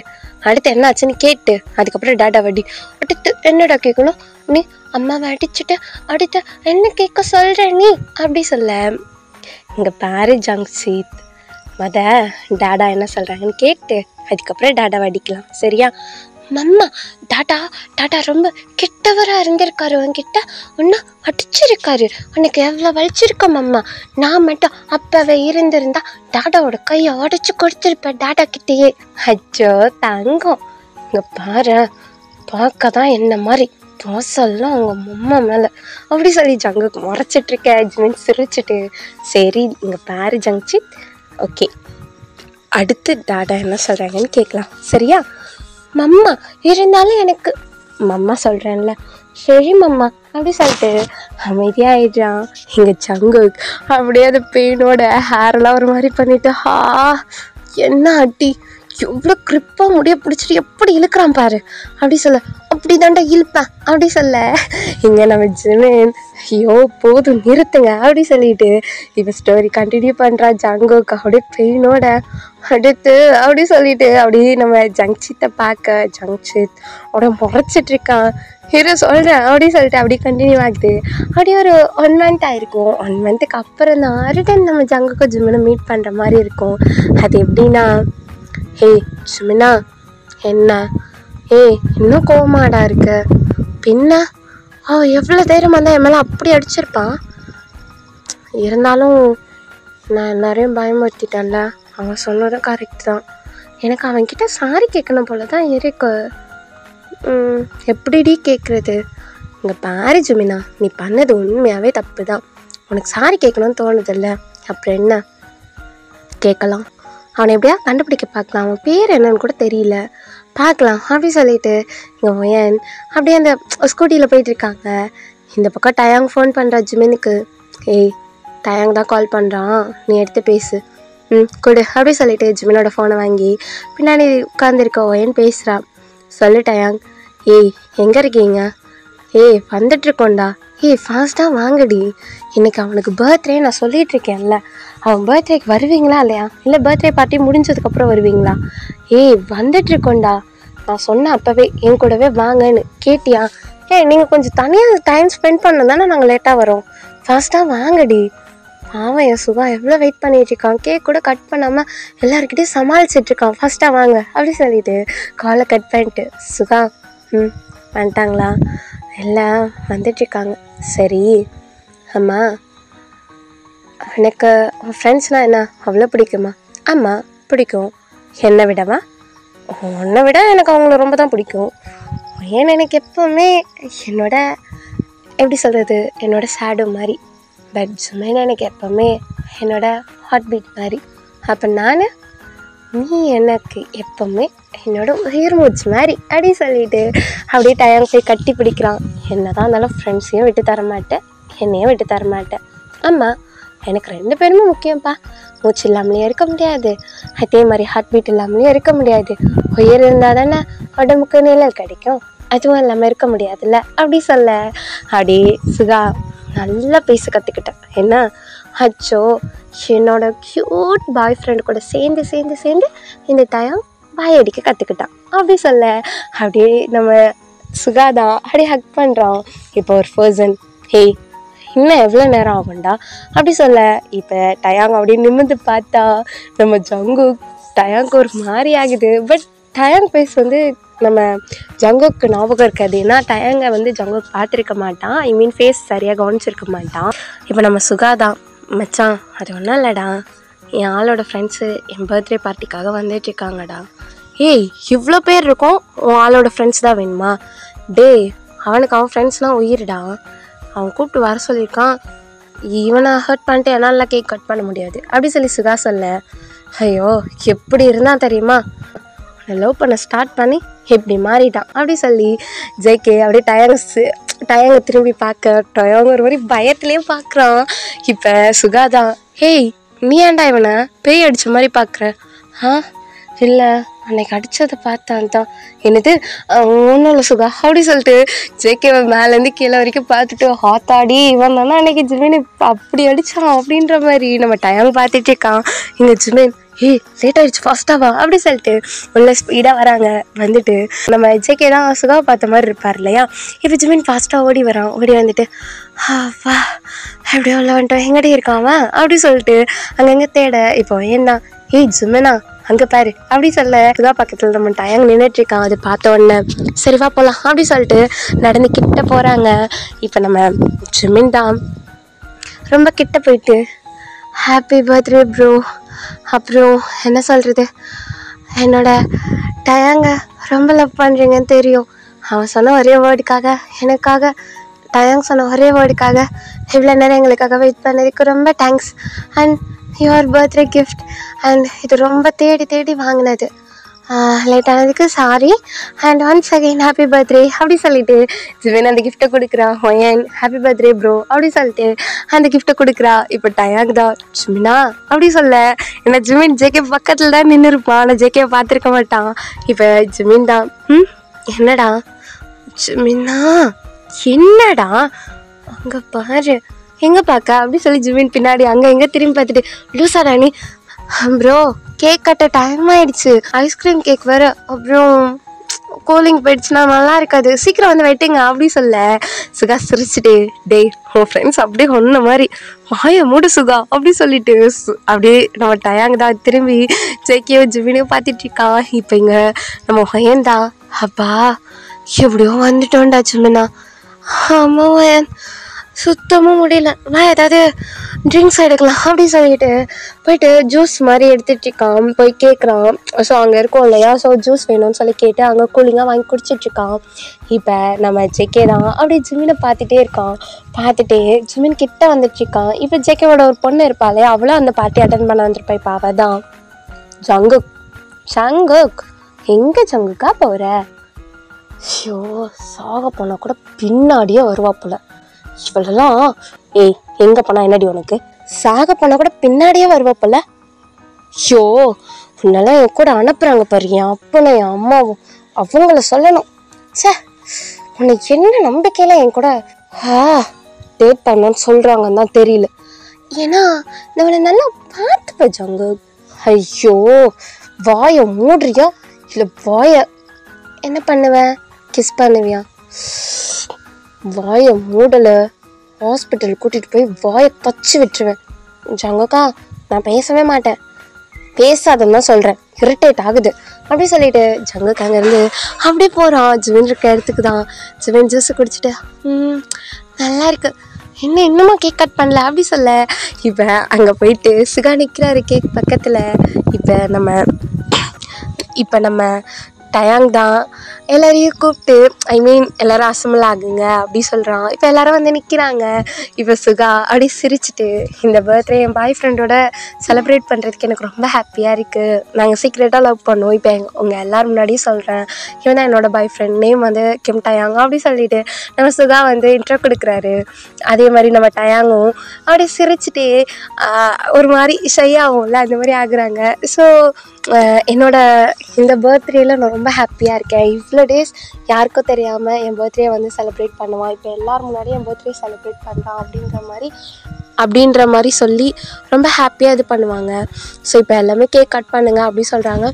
அடுத்து என்ன ஆச்சுன்னு கேட்டு அதுக்கப்புறம் டாடா வடி. அடுத்து என்னடா கேட்கணும்? நீ அம்மாவை அடிச்சுட்டு அடுத்து என்ன கேட்க சொல்கிற நீ அப்படி சொல்ல. இங்கே பாரு ஜங்ஷித், டாடா என்ன சொல்கிறாங்கன்னு கேட்டு அதுக்கப்புறம் டாடாவை அடிக்கலாம், சரியா? மம்மா டாடா ரொம்ப கெட்டவராக இருந்திருக்காரு. உன்கிட்ட ஒன்று அடிச்சிருக்காரு. உனக்கு எவ்வளோ வலிச்சிருக்க மம்மா. நான் மட்டும் அப்போவே இருந்திருந்தா டாடாவோட கையை உடச்சி கொடுத்துருப்பேன் டாடா கிட்டேயே. அச்சோ தங்கம், இங்கே பாரு, பார்க்க தான் என்ன மாதிரி தோசெல்லாம் அவங்க மம்மா மேலே அப்படி சொல்லி ஜங்குக்கு முறைச்சிட்ருக்க. ஜிமின் சிரிச்சிட்டு சரி இங்கே பாரு ஜங்ஷித், ஓகே அடுத்து டாடா என்ன சொல்கிறாங்கன்னு கேட்கலாம், சரியா? மம்மா இருந்தாலும் எனக்கு மம்மா சொல்கிறேன்ல, சரி மம்மா அப்படி சொல்லிட்டு அமைதியாகிடுறான். இங்கே சங்கு அப்படியே அந்த பெயினோட ஹேரெல்லாம் ஒரு மாதிரி பண்ணிட்டு என்ன அடி, எவ்வளோ கிரிப்பாக முடிய பிடிச்சிட்டு எப்படி இழுக்கிறான் பாரு அப்படி சொல்ல. அப்படி தாண்டா இழுப்பேன் அப்படி சொல்ல. இங்கே நம்ம ஜிமின் ஐயோ போதும் நிறுத்துங்க அப்படி சொல்லிட்டு இப்போ ஸ்டோரி கண்டினியூ பண்ணுறா. ஜங்குக்கு அப்படியே பெயினோட அடுத்து அப்படி சொல்லிட்டு அப்படியே நம்ம ஜங்ஷித்தை பார்க்க ஜங்ஷித் அப்படியே முறைச்சிட்ருக்கான். ஹீரோ சொல்கிறேன் அப்படி சொல்லிட்டு அப்படியே கண்டினியூ ஆகுது. அப்படியே ஒரு 1 மந்த் ஆகிருக்கும். 1 மந்த்துக்கு அப்புறம் தான் ரிட்டன் நம்ம ஜங்குக்கு ஜிமினை மீட் பண்ணுற மாதிரி இருக்கும். அது எப்படின்னா, ஏய் ஜிமினா என்ன இன்னும் கோவமாடா இருக்கு? பின்ன எவ்வளோ தைரியமாக இருந்தால் என் மேலே அப்படி அடிச்சிருப்பான். இருந்தாலும் நான் எல்லாரையும் பயமுறுத்திட்டேன்ல, அவன் சொன்னதும் கரெக்ட் தான். எனக்கு அவன்கிட்ட சாரி கேட்கணும் போல தான் இருக்கு. எப்படிடி கேட்குறது? இங்கே பாரு ஜிமினா, நீ பண்ணது உண்மையாகவே தப்பு தான். உனக்கு சாரி கேட்கணும்னு தோணுதில்ல, அப்புறம் என்ன கேட்கலாம். அவனை எப்படியா கண்டுபிடிக்க பார்க்கலாம். அவன் பேர் என்னன்னு கூட தெரியல, பார்க்கலாம் அப்படி சொல்லிட்டு இங்கே ஒயன் அப்படியே அந்த ஸ்கூட்டியில் போயிட்டுருக்காங்க. இந்த பக்கம் டயாங் ஃபோன் பண்ணுறா ஜிமினுக்கு. ஏய் டயாங் தான் கால் பண்ணுறான், நீ எடுத்து பேசு. கொடு அப்படி சொல்லிட்டு ஜிமினோட ஃபோனை வாங்கி பின்னாடி உட்காந்துருக்க ஒயன் பேசுகிறான். சொல்லு டயாங். ஏய் எங்கே இருக்கீங்க? ஏய் வந்துட்டுருக்கோண்டா. ஏய் ஃபாஸ்ட்டாக வாங்கடி, இன்றைக்கி அவனுக்கு பர்த்டே. நான் சொல்லிகிட்ருக்கேன்ல, அவன் பர்த்டேக்கு வருவீங்களா இல்லையா? இல்லை பர்த்டே பார்ட்டி முடிஞ்சதுக்கப்புறம் வருவீங்களா? ஏய் வந்துட்டுருக்கோண்டா, நான் சொன்னேன் அப்போவே என் கூடவே வாங்கன்னு, கேட்டியா? நீங்கள் கொஞ்சம் தனியாக டைம் ஸ்பெண்ட் பண்ண தானே நாங்கள் லேட்டாக வரோம். ஃபாஸ்ட்டாக வாங்கடி. அவன் என் சுகா எவ்வளோ வெயிட் பண்ணிகிட்ருக்கான். கேக் கூட கட் பண்ணாமல் எல்லாருக்கிட்டையும் சமாளிச்சிட்ருக்கான். ஃபாஸ்ட்டாக வாங்க அப்படி சொல்லிட்டு காலை கட் பண்ணிட்டு சுகா வந்துட்டாங்களா? எல்லாம் வந்துட்டுருக்காங்க. சரி அம்மா, எனக்கு உன் ஃப்ரெண்ட்ஸ்னால் என்ன அவ்வளோ பிடிக்குமா? ஆமாம் பிடிக்கும். என்னை விடவா? உன்னை விட எனக்கு அவங்கள ரொம்ப தான் பிடிக்கும். ஏன்னா எனக்கு எப்போவுமே என்னோட எப்படி சொல்கிறது, என்னோடய ஷேடோ மாதிரி. பட் ஜிமின் எனக்கு எப்போவுமே என்னோடய ஹார்ட் பீட் மாதிரி. அப்போ நான், நீ எனக்கு எப்போவுமே என்னோட உயிர் மூச்சு மாதிரி அப்படி சொல்லிட்டு அப்படியே டயம் போய் கட்டி பிடிக்கிறான். என்ன தான் இருந்தாலும் ஃப்ரெண்ட்ஸையும் விட்டு தர மாட்டேன், என்னையும் விட்டு தர மாட்டேன். ஆமாம், எனக்கு 2 பேருமே முக்கியம்ப்பா. மூச்சு இல்லாமலேயும் இருக்க முடியாது, அதே மாதிரி ஹார்ட் பீட் இல்லாமலேயும் இருக்க முடியாது. உயிர் இருந்தால் தானே உடம்புக்கு நிழல் கிடைக்கும், அதுவும் இல்லாமல் இருக்க முடியாதுல்ல அப்படி சொல்ல அப்படியே சுகா நல்லா பேச கற்றுக்கிட்டேன். என்ன அச்சோ, என்னோட க்யூட் பாய் ஃப்ரெண்டு கூட சேர்ந்து சேர்ந்து சேர்ந்து இந்த டைம் பாய் அடிக்க கற்றுக்கிட்டான் அப்படி சொல்ல அப்படியே நம்ம சுகாதான் அப்படியே ஹக் பண்ணுறான். இப்போ ஒரு பர்சன், ஹேய் இன்னும் எவ்வளோ நேரம் ஆகும்டா அப்படி சொல்ல இப்போ டயாங் அப்படியே நிமிர்ந்து பார்த்தா நம்ம ஜங்கு டயாங்க்கு ஒரு மாதிரி ஆகுது. பட் டயாங் பேஸ் வந்து நம்ம ஜங்குக்கு ஞாபகம் இருக்காது, ஏன்னா டயாங்கை வந்து ஜங்குக்கு பார்த்துருக்க மாட்டான், ஐ மீன் ஃபேஸ் சரியாக கவனிச்சிருக்க மாட்டான். இப்போ நம்ம சுகாதான், மச்சான் அது ஒன்றும் இல்லைடா, என் ஆளோட ஃப்ரெண்ட்ஸு என் பர்த்டே பார்ட்டிக்காக வந்துட்டுருக்காங்கடா. ஏய் இவ்வளோ பேர் இருக்கோம், உன் ஆளோட ஃப்ரெண்ட்ஸ் தான் வேணுமா? டேய் அவனுக்கு அவன் ஃப்ரெண்ட்ஸ்லாம் உயிர்டா, அவன் கூப்பிட்டு வர சொல்லியிருக்கான், இவனை ஹர்ட் பண்ணிட்டு என்னால் கேக் கட் பண்ண முடியாது அப்படி சொல்லி சுகா சொல்ல, ஐயோ எப்படி இருந்தால் தெரியுமா, லவ் பண்ண ஸ்டார்ட் பண்ணி எப்படி மாறிட்டான் அப்படி சொல்லி ஜேகே அப்படியே டயங்கை திரும்பி பார்க்க டயங்க ஒரு மாதிரி பயத்துலேயே பார்க்குறான். இப்போ சுகாதான், ஹேய் நீ ஏன்டா இவனை பேய் அடித்த மாதிரி பார்க்குற? இல்லை அன்னைக்கு அடித்ததை பார்த்தான் தான். என்னது ஒன்றும் இல்லை சுகா அப்படி சொல்லிட்டு ஜேகேவை மேலேருந்து கீழே வரைக்கும் பார்த்துட்டு, ஹாத்தாடி இவன் தானே அன்னைக்கு ஜிமின் அப்படி அடித்தான் அப்படின்ற மாதிரி நம்ம டயம் பார்த்துட்டே இருக்கான். இங்கே ஜிமின், ஏய் லேட் ஆகிடுச்சு ஃபாஸ்ட்டாவா அப்படி சொல்லிட்டு உள்ள ஸ்பீடாக வராங்க. வந்துட்டு நம்ம ஜேகே தான் சுகாவை பார்த்த மாதிரி இருப்பார் இல்லையா, இப்போ ஜிமின் ஃபாஸ்ட்டாக ஓடி வரான். ஓடி வந்துட்டு வா எப்படியோ உள்ள வந்துட்டோம், எங்கடி இருக்கான் அப்படி சொல்லிட்டு அங்கங்கே தேட. இப்போ என்ன, ஏய் ஜிமினா அங்கே பாரு அப்படி சொல்ல சுகா பக்கத்தில் நம்ம டயங் நின்றுட்டுருக்கான். அது பார்த்த உடனே சரிவா போகலாம் அப்படி சொல்லிட்டு நடந்து கிட்ட போகிறாங்க. இப்போ நம்ம ஜிமின் தான் ரொம்ப கிட்ட போயிட்டு, ஹாப்பி பர்த்டே ப்ரோ, அப்புறம் என்ன சொல்கிறது, என்னோட டயாங்க ரொம்ப லவ் பண்ணுறீங்கன்னு தெரியும், அவன் சொன்ன ஒரே வேர்டுக்காக, எனக்காக டயாங் சொன்ன ஒரே வேர்டுக்காக இவ்வளோ நேரம் எங்களுக்காக வெயிட் பண்ணதுக்கு ரொம்ப thanks. And your birthday gift, and இது ரொம்ப தேடி தேடி வாங்கினது, லேட் ஆனதுக்கு sorry, and once again happy birthday அப்படி சொல்லிட்டு ஜிமின் அந்த கிஃப்ட்டை கொடுக்குறா. ஒயன் ஹாப்பி பர்த்டே ப்ரோ அப்படி சொல்லிட்டு அந்த கிஃப்ட்டை கொடுக்குறா. இப்போ டயாங் தான், ஜிமினா அப்படி சொல்ல, ஏன்னா ஜிமின் ஜேகே பக்கத்தில் தான் நின்று இருப்பான், ஆனால் ஜேகேவை பார்த்துருக்க மாட்டான். இப்போ ஜிமின் தான், என்னடா ஜிமினா என்னடா அங்கே பாரு, எங்கே பார்க்க அப்படி சொல்லி ஜிமின் பின்னாடி அங்கே எங்கே திரும்பி பார்த்துட்டு, லூசா ராணி ப்ரோ கேக் கட்ட டைம் ஆகிடுச்சு, ஐஸ்கிரீம் கேக் வேறு, அப்புறம் கூலிங் போயிடுச்சுன்னா நல்லா இருக்காது, சீக்கிரம் வந்து வெயிட்டிங்க அப்படி சொல்ல சுகா சிரிச்சுட்டு, டேய் உன் ஃப்ரெண்ட்ஸ் அப்படியே ஒன்ன மாதிரி வாய மூடு சுகா அப்படி சொல்லிட்டு அப்படியே நம்ம டயாங் தான் திரும்பி ஜேகேயோ ஜிமினையும் பார்த்துட்ருக்கான். இப்போ இங்கே நம்ம ஒயன் தான், அப்பா எப்படியோ வந்துட்டோண்டா ஜிமினா. ஆமாம் ஒயன் சுத்தமாக முடியல, நான் ஏதாவது ட்ரிங்க்ஸ் எடுக்கலாம் அப்படி சொல்லிட்டு போயிட்டு ஜூஸ் மாதிரி எடுத்துகிட்ருக்கான். போய் கேட்குறான், ஸோ அங்கே இருக்கோம் இல்லையா, ஸோ ஜூஸ் வேணும்னு சொல்லி கேட்டு அங்கே கூலிங்காக வாங்கி குடிச்சிட்ருக்கான். இப்போ நம்ம ஜேகே தான் அப்படியே ஜிமினை பார்த்துட்டே இருக்கான். பார்த்துட்டே ஜிமின் கிட்ட வந்துட்டுருக்கான். இப்போ ஜேகேவோட ஒரு பொண்ணு இருப்பாளே, அவளும் அந்த பார்ட்டி அட்டன் பண்ண வந்துருப்பா. இப்போ அவள் தான் ஜங்குக். ஜங்குக் எங்கே ஜங்குக்கா போகிற? ஷோ சாக போனால் கூட பின்னாடியே வருவா போல இவளெல்லாம். ஏய் எங்கே போனால் என்னடி உனக்கு, சாக போனால் கூட பின்னாடியே வருவா போல. ஷோ உன்னெல்லாம் என் கூட அனுப்புகிறாங்க பாரு என் அப்பனும் என் அம்மாவும், அவங்கள சொல்லணும். சே உன்னை என்ன நம்பிக்கையில் என் கூட டேட் பண்ணணும்னு சொல்கிறாங்கன்னு தான் தெரியல. ஏன்னா நம்மளை நல்லா பார்த்துப்ப ஜங்கு. ஐயோ வாயை மூடுறியா இல்லை வாயை என்ன பண்ணுவேன், கிஸ் பண்ணுவியா? வாயை மூடலை ஹாஸ்பிட்டல் கூட்டிகிட்டு போய் வாயை பச்சு விட்டுருவேன். ஜங்கக்கா நான் பேசவே மாட்டேன், பேசாதன்னு தான் சொல்கிறேன், இரிட்டேட் ஆகுது அப்படி சொல்லிட்டு ஜங்குக்கு அங்கேருந்து அப்படியே போகிறான். ஜிமின் இருக்க இடத்துக்கு தான். ஜிமின் ஜூஸை குடிச்சிட்டு நல்லா இருக்கு, இன்னுமா கேக் கட் பண்ணல அப்படி சொல்ல. இப்போ அங்கே போயிட்டு சுகா நிற்கிறாரு கேக் பக்கத்தில். இப்போ நம்ம டயாங் தான் எல்லாரையும் கூப்பிட்டு எல்லோரும் அசம்பிள் ஆகுங்க அப்படி சொல்கிறான். இப்போ எல்லோரும் வந்து நிற்கிறாங்க. இப்போ சுகா அப்படி சிரிச்சுட்டு இந்த பர்த்டே என் பாய் ஃப்ரெண்டோட செலிப்ரேட் பண்ணுறதுக்கு எனக்கு ரொம்ப ஹாப்பியாக இருக்குது. நாங்கள் சீக்ரெட்டாக லவ் பண்ணோம். இப்போ உங்கள் எல்லோரும் முன்னாடியும் சொல்கிறேன், இவன் தான் என்னோடய பாய் ஃப்ரெண்ட், நேம் வந்து கிம் டயாங் அப்படி சொல்லிட்டு நம்ம சுகா வந்து இன்ட்ரோ கொடுக்குறாரு. அதே மாதிரி நம்ம டயாங்கும் அப்படி சிரிச்சுட்டு ஒரு மாதிரி ஷையாகும்ல அந்த மாதிரி ஆகுறாங்க. ஸோ என்னோட இந்த பர்த்டேயில் நான் ரொம்ப ஹாப்பியாக இருக்கேன். இவ்வளோ டேஸ் யாருக்கும் தெரியாமல் என் பர்த்டே வந்து செலிப்ரேட் பண்ணுவான். இப்போ எல்லோரும் முன்னாடியும் என் பர்த்டே செலிப்ரேட் பண்ணுறான் அப்படின்ற மாதிரி சொல்லி ரொம்ப ஹாப்பியாக இது பண்ணுவாங்க. ஸோ இப்போ எல்லாமே கேக் கட் பண்ணுங்க அப்படி சொல்கிறாங்க.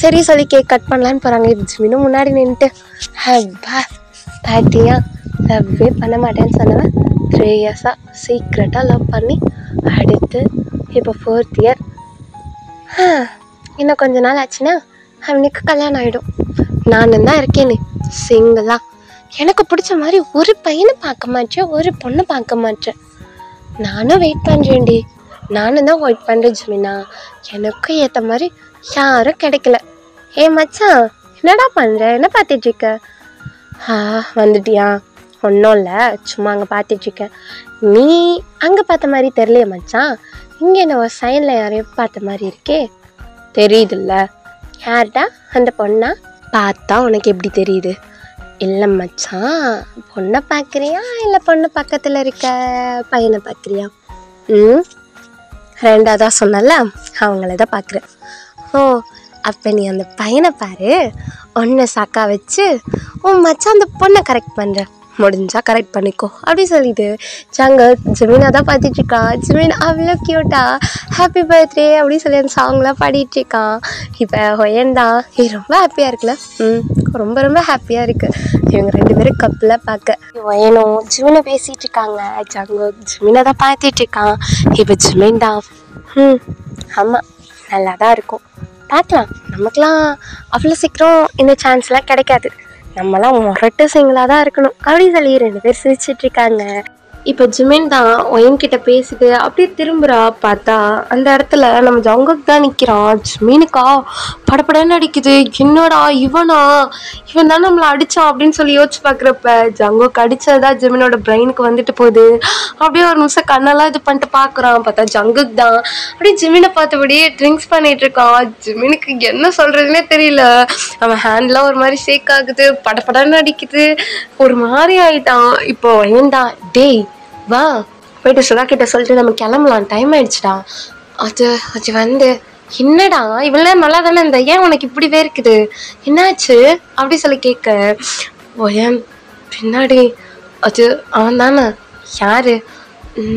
சரி சொல்லி கேக் கட் பண்ணலான்னு போகிறாங்க. இப்போ ஜிமினும் முன்னாடி நின்றுட்டு பார்த்தியா லவ்வே பண்ண மாட்டேன்னு சொன்னவன் 3 இயர்ஸாக சீக்ரெட்டாக லவ் பண்ணி அடுத்து இப்போ 4th இயர். இன்னும் கொஞ்ச நாள் ஆச்சுன்னா அவனுக்கு கல்யாணம் ஆகிடும். நானும் தான் இருக்கேன்னு சிங்கிளாக எனக்கு பிடிச்ச மாதிரி ஒரு பையனை பார்க்க மாட்டேன், ஒரு பொண்ணை பார்க்க மாட்டேன். நானும் வெயிட் பண்ணுறேன்டி. நானும் தான் வெயிட் பண்ணுறேன் ஜிமினா. எனக்கும் ஏற்ற மாதிரி யாரும் கிடைக்கல. மச்சான் என்னடா பண்ணுற, என்ன பார்த்துட்ருக்க? வந்துட்டியா? ஒன்றும் இல்லை, சும்மா அங்கே பார்த்துட்ருக்கேன். நீ அங்கே பார்த்த மாதிரி தெரியலையே மச்சான். இங்கே என்ன ஒரு சைனில் யாரையும் பார்த்த மாதிரி இருக்கே. தெரியுதுல்ல? யார்டா அந்த பொண்ணா? பார்த்தா உனக்கு எப்படி தெரியுது? இல்லை மச்சான், பொண்ணை பார்க்குறியா இல்லை பொண்ணு பக்கத்தில் இருக்க பையனை பார்க்குறியா? ரெண்டாவதாக சொன்னல, அவங்கள தான் பார்க்குறேன். அப்போ நீ அந்த பையனை பாரு, ஒன்றை சாக்கா வச்சு உன் மச்சான் அந்த பொண்ணை கரெக்ட் பண்ணுற. முடிஞ்சா கரெக்ட் பண்ணிக்கோ அப்படி சொல்லிட்டு ஜிமினா தான் பார்த்துட்ருக்கா. ஜிமின் அவ்வளோ க்யூட்டா ஹாப்பி பர்த்டே அப்படி சொல்லி அந்த சாங்லாம் பாடிட்டுருக்கான். இப்போ ஒயன்டா ரொம்ப ஹாப்பியாக இருக்குல்ல? ரொம்ப ரொம்ப ஹாப்பியாக இருக்குது. இவங்க 2 பேரும் கப்பில் பார்க்க. ஒயனும் ஜிமினை பேசிகிட்டு இருக்காங்க. ஜிமினை தான் பார்த்துட்ருக்கான். இப்போ ஜிமின் தான் ஆமாம் நல்லா தான் இருக்கும், பார்க்கலாம். நமக்கெலாம் அவ்வளோ சீக்கிரம் இந்த சான்ஸ்லாம் கிடைக்காது. நம்மளாம் முரட்டு சிங்கிளாக தான் இருக்கணும் அப்படி சொல்லி 2 பேர் சிரிச்சிட்ருக்காங்க. இப்போ ஜிமின் தான் ஒயன்கிட்ட பேசிட்டு அப்படியே திரும்புகிறா. பார்த்தா அந்த இடத்துல நம்ம ஜங்குக் தான் நிற்கிறான். ஜிமினுக்கா படப்படன்னு அடிக்குது. என்னடா இவன் தான் நம்மளை அடித்தான் அப்படின்னு சொல்லி யோசிச்சு பார்க்குறப்ப ஜங்குக் அடித்ததான் ஜிமினோட பிரெயினுக்கு வந்துட்டு போகுது. அப்படியே ஒரு நிமிஷம் கண்ணெல்லாம் இது பண்ணிட்டு பார்க்குறான். பார்த்தா ஜங்குக் தான் அப்படியே ஜிமினை பார்த்தபடியே ட்ரிங்க்ஸ் பண்ணிட்டு இருக்கான். ஜிமினுக்கு என்ன சொல்கிறதுனே தெரியல. அவன் ஹேண்ட்லாம் ஒரு மாதிரி ஷேக் ஆகுது, படப்படன்னு அடிக்குது, ஒரு மாதிரி ஆகிட்டான். இப்போ ஒயன்டா டேய் வா போயிட்டு சுதா கிட்ட சொல்லிட்டு நம்ம கிளம்பலாம், டைம் ஆயிடுச்சுடா. அது வந்து என்னடா இவ்வளோ நல்லா தானே இந்த, ஏன் உனக்கு இப்படி இருக்குது, என்னாச்சு அப்படி சொல்லி கேட்க ஒயன் பின்னாடி அது அவன் தானே. யாரு?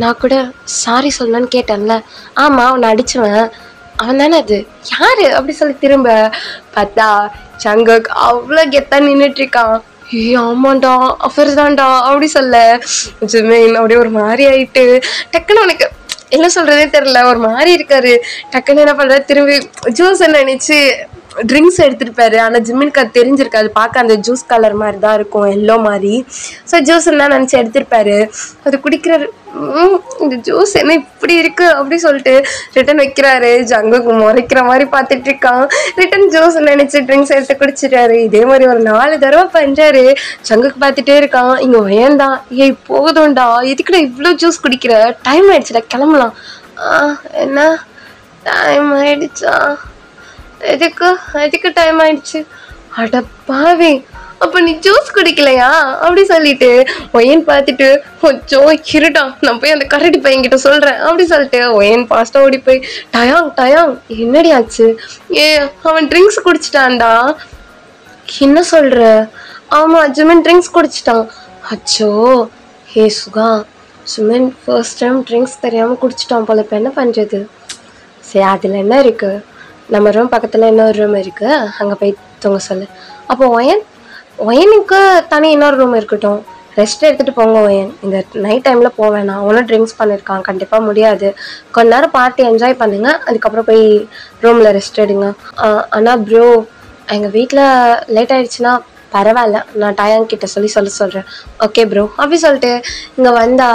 நான் கூட சாரி சொல்லணும்னு கேட்டேன்ல. ஆமாம் அவனை அடிச்சுவன், அவன் தானே அது. யாரு அப்படி சொல்லி திரும்ப பார்த்தா ஜங்குக் அவ்வளோ கெத்தா நின்றுட்டுருக்கான். ஆமாண்டா அவர் தான்டா அப்படி சொல்ல ஜிமின் அப்படியே ஒரு மாதிரி ஆயிட்டு டக்குன்னு உனக்கு என்ன சொல்றதே தெரியல, ஒரு மாதிரி இருக்காரு. டக்குன்னு என்ன பண்ற, திரும்பி ஜூஸ் நினைச்சு ட்ரிங்க்ஸ் எடுத்துருப்பாரு. ஆனால் ஜிமினுக்கு அது தெரிஞ்சிருக்காது. பார்க்க அந்த ஜூஸ் கலர் மாதிரி தான் இருக்கும், எல்லோ மாதிரி. ஸோ ஜூஸ் என்ன நினச்சி எடுத்துருப்பாரு. அது குடிக்கிறாரு. இந்த ஜூஸ் என்ன இப்படி இருக்கு அப்படி சொல்லிட்டு ரிட்டன் வைக்கிறாரு. ஜங்குக்கு முறைக்கிற மாதிரி பார்த்துட்டு இருக்கான். ரிட்டன் ஜூஸ் நினைச்சு ட்ரிங்க்ஸ் எடுத்து குடிச்சிட்டாரு. இதே மாதிரி ஒரு 4 தடவை பண்றாரு. ஜங்குக்கு பார்த்துட்டே இருக்கான். இங்க வேண்டாம், போதும்டா, எதுக்குடா இவ்வளோ ஜூஸ் குடிக்கிற, டைம் ஆயிடுச்சுடா கிளம்பலாம். என்ன டைம் ஆயிடுச்சா? எதுக்கு டைம் ஆயிடுச்சு? அட பாவி, அப்போ நீ ஜூஸ் குடிக்கலையா அப்படி சொல்லிட்டு ஒயன் பார்த்துட்டு கொஞ்சம் இருடா, நான் போய் அந்த கரடி பையன்கிட்ட சொல்கிறேன் அப்படி சொல்லிட்டு ஒயன் ஃபாஸ்ட்டாக ஓடி போய் டயாங் என்னடி ஆச்சு? அவன் ட்ரிங்க்ஸ் குடிச்சிட்டான்டா. என்ன சொல்கிற? ஆமாம் ஜிமின் ட்ரிங்க்ஸ் குடிச்சிட்டான். அச்சோ Suga, Jimin first time drinks தெரியாமல் குடிச்சிட்டான் போல. இப்போ என்ன பண்ணுறது? சரி அதில் என்ன இருக்குது, நம்ம ரூம் பக்கத்தில் இன்னொரு ரூம் இருக்குது, அங்கே போய் தூங்க சொல்லு. அப்போ ஒயனுக்கு தனி இன்னொரு ரூம் இருக்கட்டும், ரெஸ்ட் எடுத்துகிட்டு போங்க ஒயன். இந்த நைட் டைமில் போவேணா, ஒன்றும் ட்ரிங்க்ஸ் பண்ணியிருக்கான், கண்டிப்பாக முடியாது. கொஞ்ச நேரம் பார்ட்டி என்ஜாய் பண்ணுங்க, அதுக்கப்புறம் போய் ரூமில் ரெஸ்ட் எடுங்க. ஆனால் ப்ரோ எங்கள் வீட்டில் லேட் ஆகிடுச்சுன்னா பரவாயில்ல, நான் டயாங் கிட்ட சொல்கிறேன். ஓகே ப்ரோ அப்படி சொல்லிட்டு இங்கே வந்தா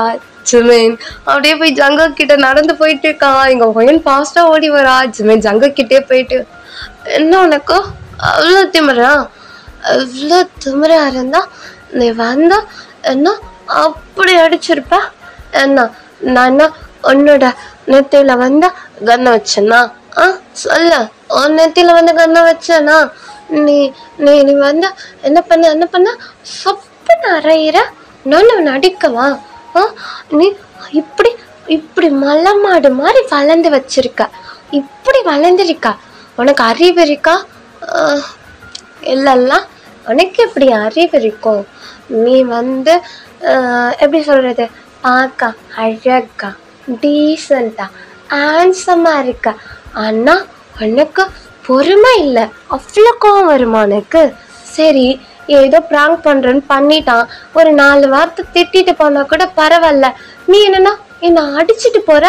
ஜிமின் அப்படியே போய் ஜங்குக் கிட்ட நடந்து போயிட்டு இருக்கான். இங்கே ஒயன் ஃபாஸ்ட்டாக ஓடி வரா. ஜிமின் ஜங்குக் கிட்டே போயிட்டு என்ன உனக்கு அவ்வளோ திமிரா, எவ்வளோ திமிரா இருந்தா நீ வந்தா என்ன அப்படி அடிச்சிருப்ப என்ன? நான் என்ன உன்னோட நெத்தியில வந்தா கண்ணை வச்சேன்னா? சொல்ல, உன் நெத்தியில வந்து கண்ணை வச்சேனா? நீ நீ நீ வந்து என்ன பண்ண சொப்புன்னு அரையிற? நான் உன்னை அடிக்கவா? நீ இப்படி இப்படி மலை மாடு மாதிரி வளர்ந்து வச்சிருக்க, இப்படி வளர்ந்துருக்கா, உனக்கு அறிவு இருக்கா? இல்லைல்ல, உனக்கு எப்படி அறிவு இருக்கும்? நீ வந்து எப்படி சொல்றது, பார்க்க அழகா டீசெண்டா ஹேண்ட்ஸமா இருக்க, ஆனா உனக்கு பொறுமை இல்லை. அவ்வளோ கோவம் வருமா உனக்கு? சரி, ஏதோ ப்ராங்க் பண்றேன்னு பண்ணிட்டான், ஒரு 4 வார்த்தை திட்டிட்டு போனா கூட பரவாயில்ல. நீ என்னன்னா என்னை அடிச்சுட்டு போற.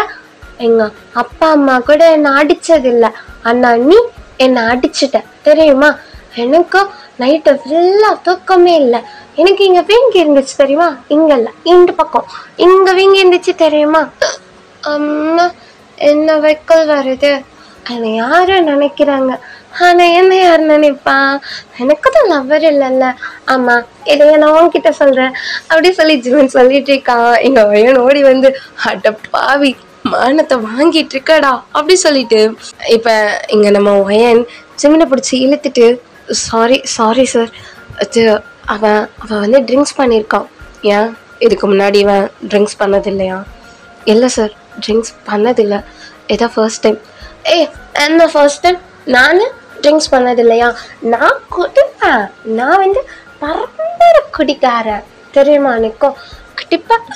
எங்க அப்பா அம்மா கூட என்னை அடிச்சதில்லை, ஆனா நீ என்னை அடிச்சுட்ட தெரியுமா? எனக்கு நைட்டு ஃபுல்லா தூக்கமே இல்லை. எனக்கு இங்க வீங்கி இருந்துச்சு தெரியுமா? இங்க இல்ல, இந்த பக்கம் இங்க வீங்கி இருந்துச்சு தெரியுமா? அம்மா, என்ன வைக்கல் வருது. அதை யாரும் நினைக்கிறாங்க, ஆனா என்ன யாரு நினைப்பா? எனக்கு தான் லவ்வர் இல்லைல்ல. ஆமா, இதைய நான் உன்கிட்ட சொல்றேன் அப்படி சொல்லி ஜிமின் சொல்லிட்டு இருக்கான். எங்க வயன் ஓடி வந்து, அட பாவி, மானத்தை வாங்கிட்டு இருக்கடா அப்படி சொல்லிட்டு, இப்ப இங்க நம்ம வயன் ஜிமினை பிடிச்சி இழுத்துட்டு, சாரி சார், அது அவன் வந்து ட்ரிங்க்ஸ் பண்ணியிருக்கான். ஏன் இதுக்கு முன்னாடி இவன் ட்ரிங்க்ஸ் பண்ணதில்லையா? இல்லை சார், ட்ரிங்க்ஸ் பண்ணதில்லை, இதான் ஃபர்ஸ்ட் டைம். என்ன ஃபர்ஸ்ட் டைம்? நான் ட்ரிங்க்ஸ் பண்ணதில்லையா? நான் குடிப்பேன், நான் வந்து பரம்பர குடிக்காரன் தெரியுமா? எனக்கும் குடிப்பேன்,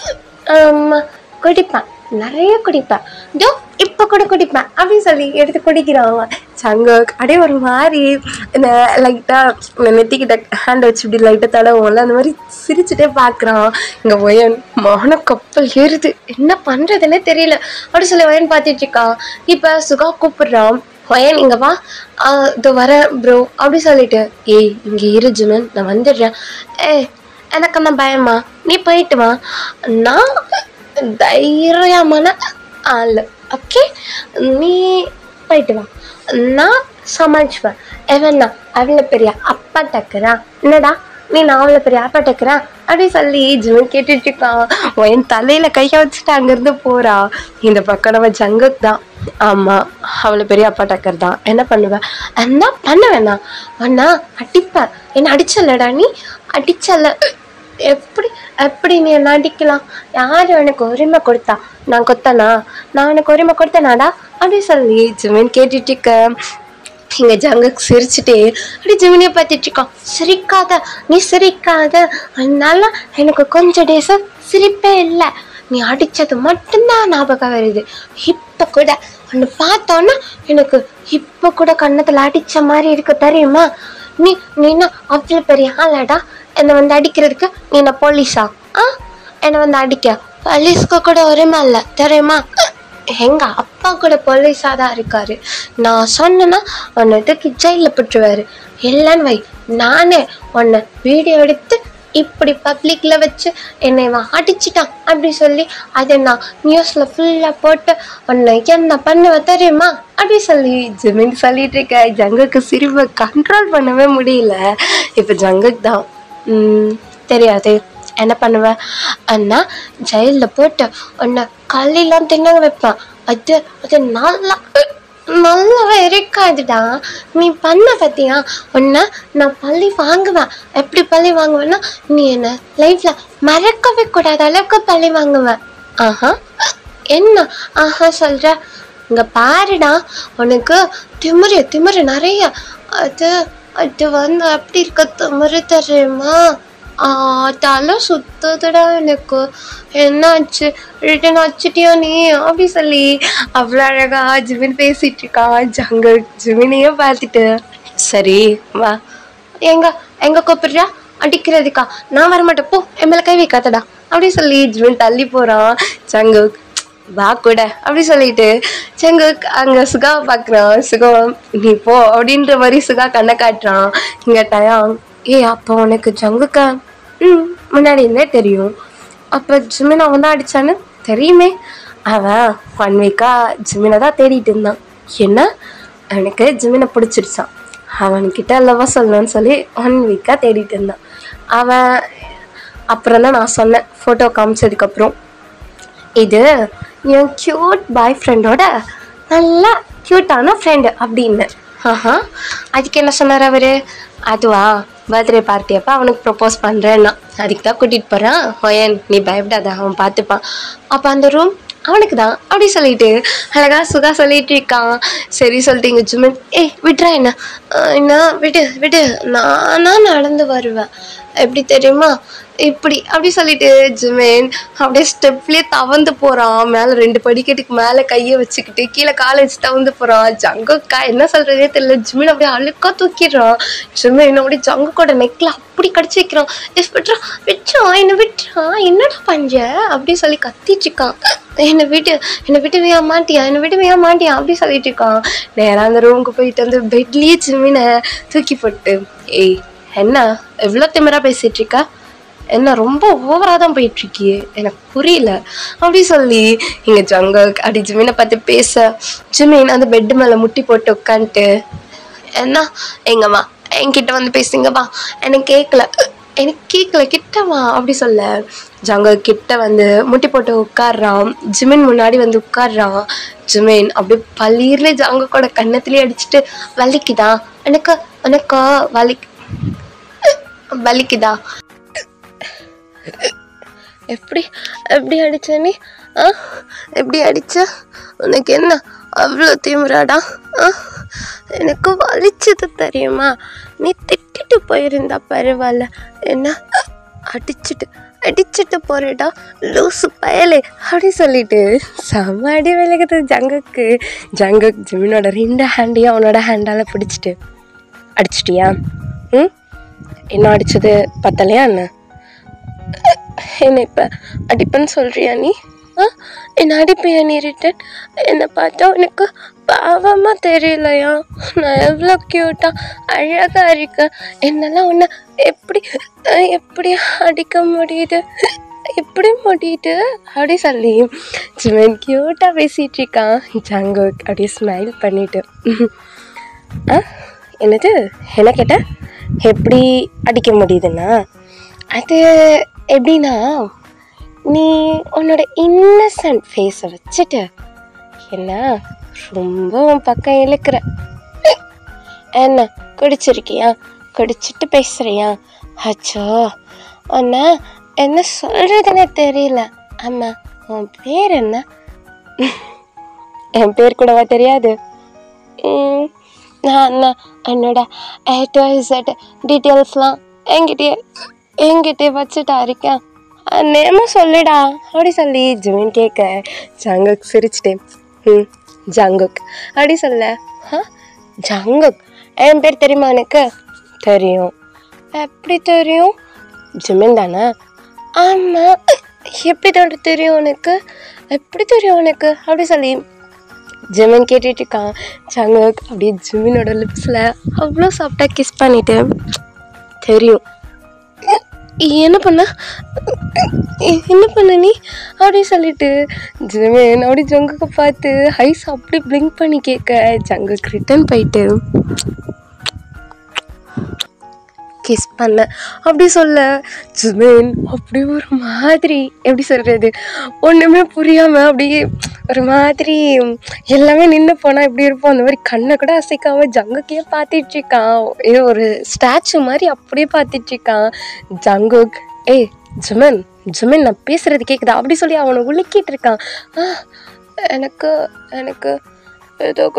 குடிப்பேன், நிறைய குடிப்பேன், இதோ இப்போ கூட குடிப்பேன் அப்படின்னு சொல்லி எடுத்து குடிக்கிறான். சங்கக் அப்படியே ஒரு மாதிரி இந்த லைட்டாக நெத்திக்கிட்ட ஹேண்ட் வச்சு இப்படி லைட்டாக தடவும்ல, அந்த மாதிரி சிரிச்சுட்டே பார்க்குறான். இங்கே ஒயன் மான கப்பல் ஏறுது, என்ன பண்ணுறதுன்னே தெரியல அப்படி சொல்லி ஒயன் பார்த்துட்டு இருக்கான். இப்போ சுகா கூப்பிடுறான், ஒயன் இங்கே வா, இதோ வரேன் ப்ரோ அப்படி சொல்லிட்டு, ஏய் இங்கே இரு ஜிமன், நான் வந்துடுறேன். எனக்கு என்ன பயமா, நீ போயிட்டு வா, நான் தைரியமான ஆள், ஓகே, நீ போயிட்டு வா, நான் சமாளிச்சுவேன். எவன்னா அவ்வளோ பெரிய அப்பா டக்குறா என்னடா நீ, நான் அவ்வளோ பெரிய அப்பா டக்குறா அப்படி சொல்லி ஜிமன் கேட்டுட்டு இருக்கான். என் தலையில கையை வச்சுட்டு அங்கேருந்து போறா. இந்த பக்கம் நம்ம ஜங்கக் தான், ஆமா அவ்வளோ பெரிய அப்பா டக்கர் தான். என்ன பண்ணுவேன்? என்ன பண்ணுவேண்ணா? அண்ணா அடிப்பேன். என்ன அடிச்சல்லடா நீ, அடிச்சல்ல, எப்படி நீ என்ன அடிக்கலாம்? யாரு எனக்கு உரிமை கொடுத்தா? நான் கொத்தனா? நான் உனக்கு உரிமை கொடுத்தனாடா அப்படி சொல்லி ஜிமின் கேட்டுட்டு இருக்க. இங்க ஜங்கக் சிரிச்சுட்டே அப்படி ஜிமினியை பார்த்துட்டு இருக்கான். சிரிக்காத, நீ சிரிக்காத, அதனால எனக்கு கொஞ்சம் டேஸ் சிரிப்பே இல்லை. நீ அடிச்சது மட்டும்தான் ஞாபகம் வருது. இப்ப கூட ஒன்று பார்த்தோன்னா எனக்கு இப்ப கூட கண்ணத்துல அடிச்ச மாதிரி இருக்கு தெரியுமா? நீனா அவ்வளோ பெரிய ஆளாடா, என்னை வந்து அடிக்கிறதுக்கு? நீ என்ன போலீஸா? என்னை வந்து அடிக்க போலீஸ்க்கு கூட உரிமை இல்லை தெரியுமா? எங்க அப்பா கூட போலீஸா தான் இருக்காரு. நான் சொன்னேன்னா உன்னை தூக்கி ஜெயிலில் போட்டுருவாரு. இல்லைன்னு வை, நானே உன்னை வீடியோ எடுத்து இப்படி பப்ளிக்ல வச்சு என்னை இவன் அடிச்சிட்டான் அப்படி சொல்லி அதை நான் நியூஸ்ல ஃபுல்லா போட்டு உன்னை என்ன பண்ணுவேன் தெரியுமா அப்படி சொல்லி ஜிமின் சொல்லிட்டு இருக்க. ஜங்குக்கு சிரிப்பை கண்ட்ரோல் பண்ணவே முடியல. இப்போ ஜங்குக்கு தான் தெரியாது என்ன பண்ணுவேன். அண்ணா ஜெயிலில் போட்டு உன்னை கல்லாம் தின்ன வைப்பேன். அது நல்லாவே இருக்காதுடா. நீ பண்ண பத்தியா? உன்னை நான் பள்ளி வாங்குவேன். எப்படி பள்ளி வாங்குவேன்னா, நீ என்ன லைஃப்ல மறக்கவே கூடாத அளவுக்கு பள்ளி வாங்குவேன். என்ன சொல்ற? இங்க பாருடா, உனக்கு திமிரு நிறைய. அது வந்து அப்படி இருக்க திமிரு தெரியுமா? தலை சுத்துதுடா எனக்கு. என்னாச்சு, ரிட்டன் வச்சுட்டியா நீ அப்படி சொல்லி அவ்வளோ அழகா ஜிமின் பேசிட்டு இருக்கான். ஜங்கல் ஜிமினையே பார்த்துட்டு, சரி வா, எங்க கூப்பிடுறா அடிக்கிறதுக்கா? நான் வரமாட்டேன், போ, என் மேல கை வைக்காதடா அப்படி சொல்லி ஜிமின் தள்ளி போறான். ஜங்குக் வா கூட அப்படி சொல்லிட்டு ஜங்குக் அங்க சுகாவை பார்க்குறான். சுகா நீ போ அப்படின்ற மாதிரி சுகா கண்ணை காட்டுறான். இங்க டயாங், அப்போ உனக்கு ஜங்குக்க முன்னாடி இருந்தே தெரியும். அப்போ ஜிமின் அவன் தான் அடித்தான்னு தெரியுமே. அவன் 1 வீக்காக ஜிமினை தான் தேடிட்டு இருந்தான். என்ன, எனக்கு ஜிமினை பிடிச்சிருச்சான். அவன்கிட்ட அல்லவா சொல்லணும்னு சொல்லி 1 வீக்காக தேடிட்டு இருந்தான். அவன் அப்புறம் தான் நான் சொன்னேன் ஃபோட்டோ காமிச்சதுக்கப்புறம், இது என் க்யூட் பாய் ஃப்ரெண்டோட நல்லா க்யூட்டான ஃப்ரெண்டு அப்படின்னு. அதுக்கு என்ன சொன்னார் அவர்? அதுவா, பர்த்டே பார்ட்டி அப்போ அவனுக்கு ப்ரப்போஸ் பண்ணுறேன்னா அதுக்கு தான் கூட்டிகிட்டு போகிறான். ஓயன் நீ பயப்படாத, அவன் பார்த்துப்பான். அப்போ அந்த ரூம் அவனுக்கு தான் அப்படி சொல்லிட்டு அழகா சுகா சொல்லிட்டு இருக்கான். சரி சொல்லிட்டு இங்கே ஜுமின், விட்றா என்ன விடு விடு, நானா நடந்து வருவேன், எப்படி தெரியுமா, இப்படி அப்படி சொல்லிட்டு ஜுமின் அப்படியே ஸ்டெப்லேயே தவந்து போகிறான். மேலே 2 படிக்கட்டுக்கு மேலே கையை வச்சுக்கிட்டு கீழே காலை வச்சு தவந்து போகிறான். ஜங்குக்கா என்ன சொல்கிறதே தெரியல. ஜுமின் அப்படியே அழுக்கா தூக்கிடுறான். ஜுமின் அப்படியே ஜங்குக்கோட நெக்கில் அப்படி கடிச்சு வைக்கிறான். விட்றா விட்றா, என்னை விட்றா, என்னடா பஞ்ச அப்படி சொல்லி கத்திட்டு இருக்கான். என்னை விட்டு வையா மாட்டியா, என்னை விட்டு வையா மாட்டியா அப்படி சொல்லிட்டு இருக்கான். நேராக அந்த ரூமுக்கு போயிட்டு வந்து பெட்லேயே ஜுமினை தூக்கி போட்டு, என்ன எவ்வளோ திமிரா பேசிகிட்டு இருக்கா, என்ன ரொம்ப ஓவராக தான் போயிட்டுருக்கியே, எனக்கு புரியல அப்படி சொல்லி இங்கே ஜங்குக் அப்படி ஜிமினை பார்த்து பேச, ஜிமின் அந்த பெட்டு மேலே முட்டி போட்டு உட்காந்துட்டு, என்ன எங்கம்மா என்கிட்ட வந்து பேசுங்கம்மா, எனக்கு கேட்கல கிட்டவா அப்படி சொல்ல, ஜங்குக் கிட்ட வந்து முட்டி போட்டு உட்காடுறான். ஜிமின் முன்னாடி வந்து உட்காடுறான். ஜிமின் அப்படியே பள்ளீர்ல ஜங்குக்கோட கன்னத்துலேயே அடிச்சுட்டு, வலிக்குதா எனக்கு வலிக்குதா, எப்படி அடிச்ச நீ, எப்படி அடிச்ச, உனக்கு என்ன அவ்வளோ திமிராடா, எனக்கு வலிச்சது தெரியுமா, நீ திட்டிட்டு போயிருந்தா பரவாயில்ல, என்ன அடிச்சுட்டு போறேடா லூசு பயலே அப்படி சொல்லிட்டு செம்ம அடி விலகுது ஜங்குக்கு. ஜங்குக் ஜிமினோட 2 ஹேண்டையும் அவனோட ஹேண்டால் பிடிச்சிட்டு, அடிச்சிட்டியா, என்ன அடிச்சது பத்தலையா என்ன இப்போ அடிப்பேன்னு சொல்கிறியா நீ, என்ன அடிப்பையா நீ ரிட்டன், என்னை பார்த்தா உனக்கு பாவமாக தெரியலையா, நான் எவ்வளோ க்யூட்டாக அழகாக இருக்கேன், என்னெல்லாம் உன்னை எப்படி அடிக்க முடியுது, எப்படி முடியுது அப்படி சொல்லி ஜிமின் க்யூட்டாக பேசிகிட்டு இருக்கான். ஜங்குக் அப்படியே ஸ்மைல் பண்ணிட்டு, என்னது என்ன கேட்டேன், எப்படி அடிக்க முடியுதுன்னா, அது எப்படின்னா நீ உன்னோட இன்னசென்ட் ஃபேஸை வச்சுட்டு என்ன ரொம்ப உன் பக்கம் இழுக்கிற, என்ன குடிச்சிருக்கியா, குடிச்சிட்டு பேசுறியா, அச்சோ அண்ணா என்ன சொல்றதுன்னு தெரியல, அம்மா உன் பேர் என்ன, என் பேர் கூடவா தெரியாது, நான் என்னோட A to Z டீட்டெயில்ஸ்லாம் என்கிட்டே வச்சுட்டா இருக்கேன், நேமா சொல்லிடா அப்படி சொல்லி ஜிமின் கேட்க, ஜங்குக் சிரிச்சிட்டேன், ஜங்குக் அப்படி சொல்ல, ஜங்குக் என் பேர் தெரியுமா எனக்கு, தெரியும், எப்படி தெரியும், ஜிமின் தானே, ஆமாம், எப்படி தெரியும் உனக்கு, எப்படி தெரியும் உனக்கு அப்படி சொல்லி ஜிமின் கேட்டுட்டு இருக்கான். ஜங்குக் அப்படியே ஜிமினோட லிப்ஸில் அவ்வளோ சாஃப்டாக கிஸ் பண்ணிட்டு, தெரியும், என்ன பண்ண நீ அப்படி சொல்லிட்டு ஜிமின் அப்படி ஜங்குக்கு பார்த்து ஐஸ் அப்படி பிளிங்க் பண்ணி கேட்க, ஜங்குக்கு ரிட்டன் போயிட்டு கிஸ் பண்ண அப்படி சொல்ல, ஜிமின் அப்படி ஒரு மாதிரி எப்படி சொல்கிறது, ஒன்றுமே புரியாமல் அப்படியே ஒரு மாதிரி எல்லாமே நின்று போனால் எப்படி இருப்போம் அந்த மாதிரி கண்ணை கூட அசைக்காமல் ஜங்குக்கே பார்த்துட்ருக்கான். ஏதோ ஒரு ஸ்டாச்சு மாதிரி அப்படியே பார்த்துட்ருக்கான். ஜங்குக் ஜிமின் நான் பேசுகிறது கேட்குதா அப்படி சொல்லி அவனை உலுக்கிட்டு இருக்கான். எனக்கு